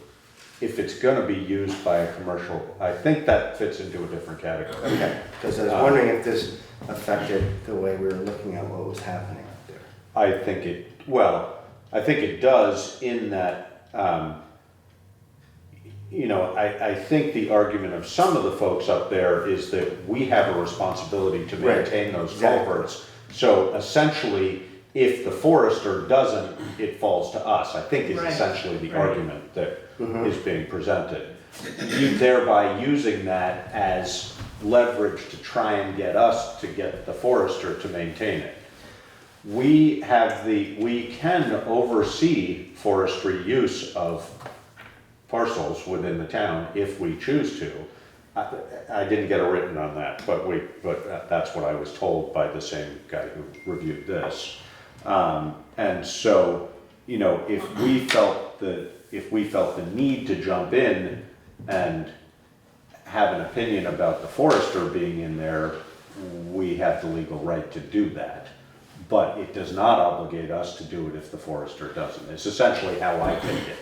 if it's gonna be used by a commercial, I think that fits into a different category. Okay, because I was wondering if this affected the way we were looking at what was happening up there. I think it does in that, I think the argument of some of the folks up there is that we have a responsibility to Right. maintain those Exactly. culverts. So essentially, if the forester doesn't, it falls to us, I think is Right. essentially the Right. argument that Mhm. is being presented. You thereby using that as leverage to try and get us to get the forester to maintain it. We can oversee forestry use of parcels within the town if we choose to. I didn't get a written on that, but that's what I was told by the same guy who reviewed this. And so, if we felt the need to jump in and have an opinion about the forester being in there, we have the legal right to do that. But it does not obligate us to do it if the forester doesn't. It's essentially how I take it,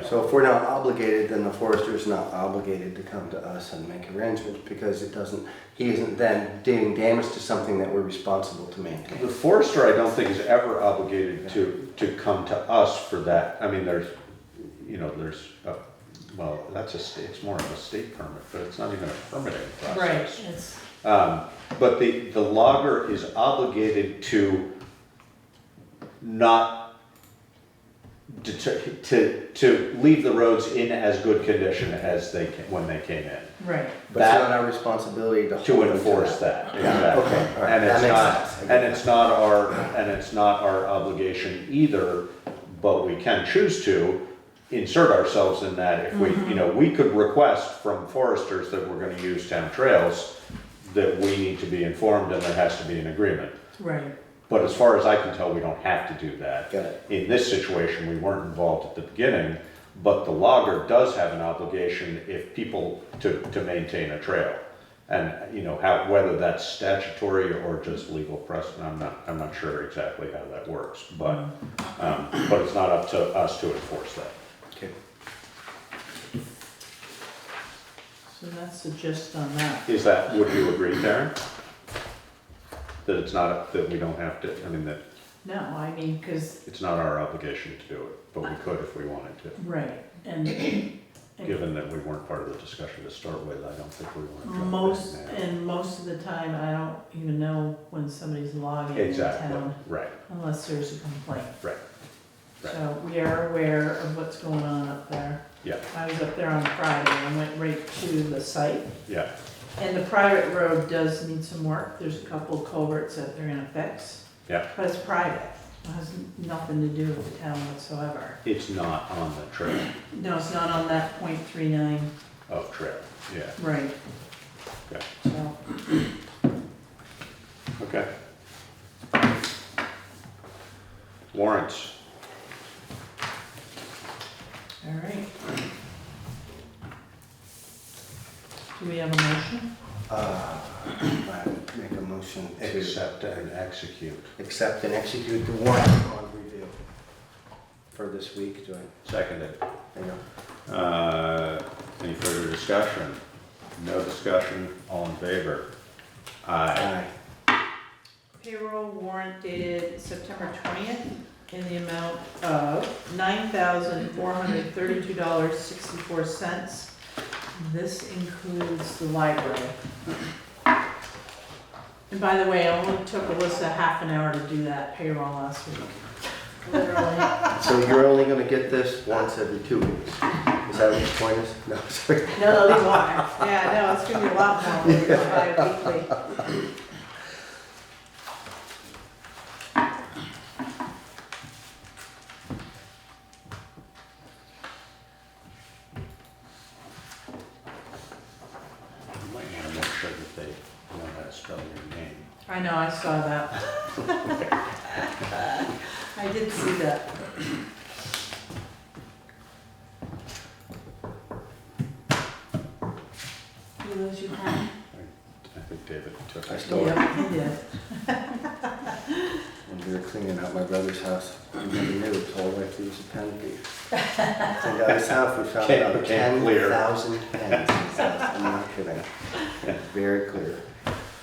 So if we're not obligated, then the forester's not obligated to come to us and make arrangements, because he isn't then doing damage to something that we're responsible to maintain. The forester, I don't think, is ever obligated to come to us for that. I mean, there's well, that's it's more of a state permit, but it's not even a permitting process. Right, it's, But the logger is obligated to not, to leave the roads in as good condition as when they came in. right, But it's not our responsibility to To hold them enforce that, Yeah, exactly. okay, all right, And that it's makes not, sense. I get and it's not our obligation either, but we can choose to insert ourselves in that if we, we could request from foresters that we're gonna use town trails, that we need to be informed and there has to be an agreement. right. But as far as I can tell, we don't have to do that. Got it. In this situation, we weren't involved at the beginning, but the logger does have an obligation if people to maintain a trail. And, whether that's statutory or just legal precedent, I'm not sure exactly how that works, but it's not up to us to enforce that. Okay. So that's the gist on that. Would you agree, Karen? That it's not, that we don't have to, that No, I mean, because, it's not our obligation to do it, but we could if we wanted to. right, and Given that we weren't part of the discussion to start with, I don't think we want to jump in now. most of the time, I don't even know when somebody's logging in Exactly, town right, unless there's a complaint. right. So we are aware of what's going on up there. Yeah, I was up there on Friday and went right to the site. yeah, And the private road does need some work. There's a couple culverts that they're gonna fix. yeah. But it's private. It has nothing to do with the town whatsoever. It's not on the trail, No, it's not on that .39, trail, yeah, right. Okay. So, okay. Warrants, all right. Do we have a motion? I would make a motion to accept and execute. accept and execute the warrant on review for this week. Do I? Seconded. There you go. Any further discussion? No discussion, all in favor? Aye. Payroll warrant dated September 20th in the amount of $9,432.64. This includes the library. And by the way, it only took Alyssa half an hour to do that payroll last week. Literally. So you're only gonna get this once every 2 weeks? Is that what the point is? No, sorry. No, there'll be more. Yeah, no, it's gonna be a lot more when we go bi-weekly. You might want to make sure that they know how to spell your name. I know, I saw that. I did see that. You lose your pen? I think David took I it. stole it Yeah, he did. when we were cleaning out my brother's house. We never knew it all the way through his pen thief. And at his house, we found about Came clear. 10,000 pens. I'm not kidding. Very clear.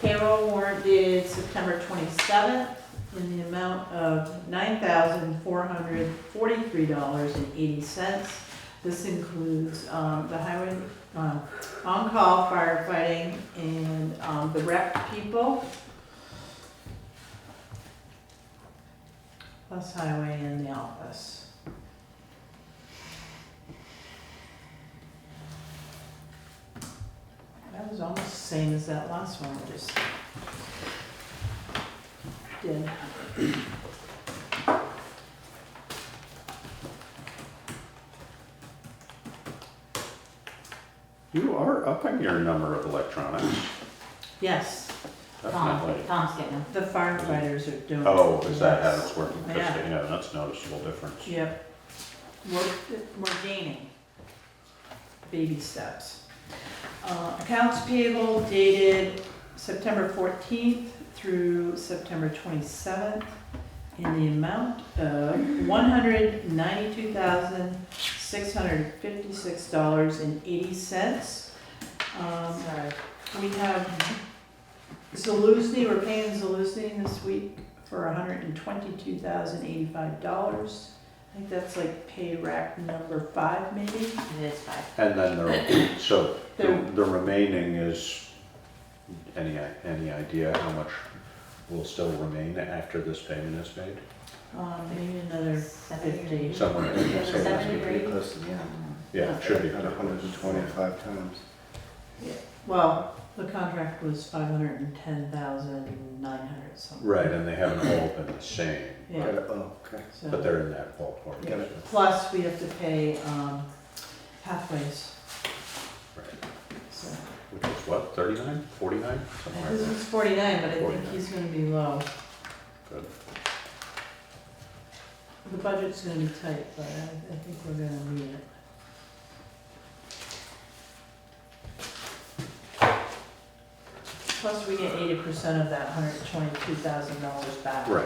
Payroll warrant dated September 27th in the amount of $9,443.80. This includes the highway, on-call firefighting and the rec people, plus highway and the office. That was almost the same as that last one we just did. You are upping your number of electronics, Yes, definitely. Tom's getting them. the firefighters are doing. Oh, is that how Yes. it's working? Yeah. That's a noticeable difference. Yep. We're gaining. Baby steps. Accounts payable dated September 14th through September 27th in the amount of $192,656.80. Sorry. We have Zaluzny, we're paying Zaluzny this week for $122,085. think that's like pay rack number 5 maybe? It is 5. And then so the There- the remaining is, any idea how much will still remain after this payment is made? Maybe another 70 or 50. 80. Somewhere in there. Was it So that's 70 or pretty 80? close to the end. Yeah, it should be. About 125 times. Well, the contract was 510,900 something. Right, and they haven't all been the same, Yeah, Oh, okay. so. but they're in that ballpark. Got it. Plus, we have to pay pathways, Right. so. Which is what, 39, 49, something like This that? is 49, but I think 49. he's gonna be low. Good. The budget's gonna be tight, but I think we're gonna need it. Plus, we get 80% of that $122,000 back. Right.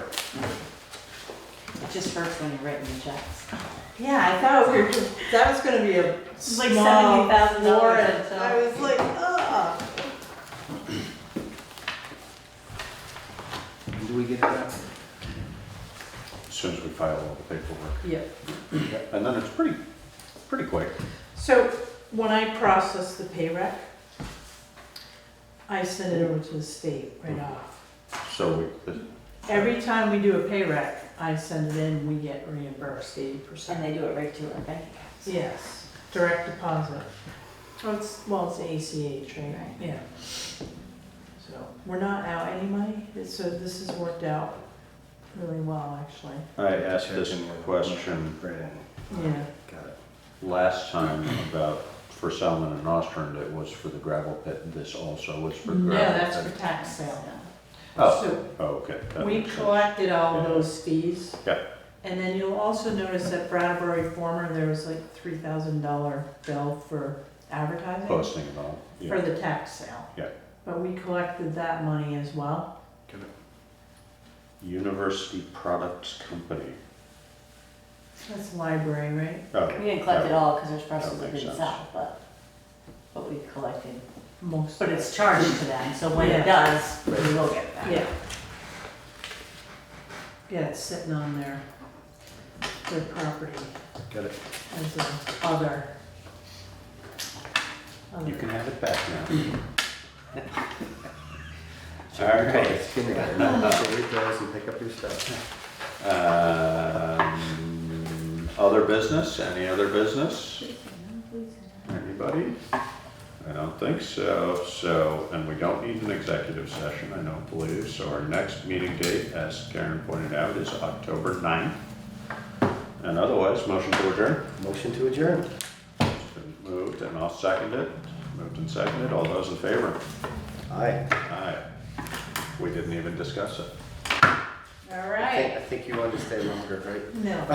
It just hurts when you're writing the checks. Yeah, I thought we were, that was gonna be a It's like small $70,000 warrant. until- I was like, ugh. When do we get that? As soon as we file all the paperwork. Yep. And then it's pretty quick. So when I process the pay rec, I send it over to the state right off. So Every time we do a pay rec, I send it in, we get reimbursed 80%. And they do it right to our bank accounts. Yes, direct deposit. Oh, it's ACH, right? Right. Yeah. So we're not out any money, so this has worked out really well, actually. I asked this question Right in. Yeah. Got it. last time about, for Salmon and Ostrand, it was for the gravel pit. This also was for the No, gravel that's pit. for tax sale. Oh, So oh, okay. That we makes sense. collected all of Yeah. those fees. Yeah. And then you'll also notice at Brattleboro former, there was like $3,000 bill for advertising Posting and all. for Yeah. the tax sale. Yeah. But we collected that money as well. University Products Company. That's library, right? Oh, We didn't collect it all because there's that parcels that makes didn't sense. sell, but we collected. Most. But it's charged to them, so when Yeah. it does, we will get it back. Yeah. Yeah, it's sitting on their property Got it. as a other. You can have it back now. All All right. right. So we guys and pick up your stuff. Other business? Any other business? Anybody? I don't think so. And we don't need an executive session, I don't believe. So our next meeting date, as Karen pointed out, is October 9th. And otherwise, motion to adjourn. Motion to adjourn. It's been moved and I'll second it. Moved and seconded. All those in favor? Aye. Aye. We didn't even discuss it. All right. I think you wanted to stay longer, right? No.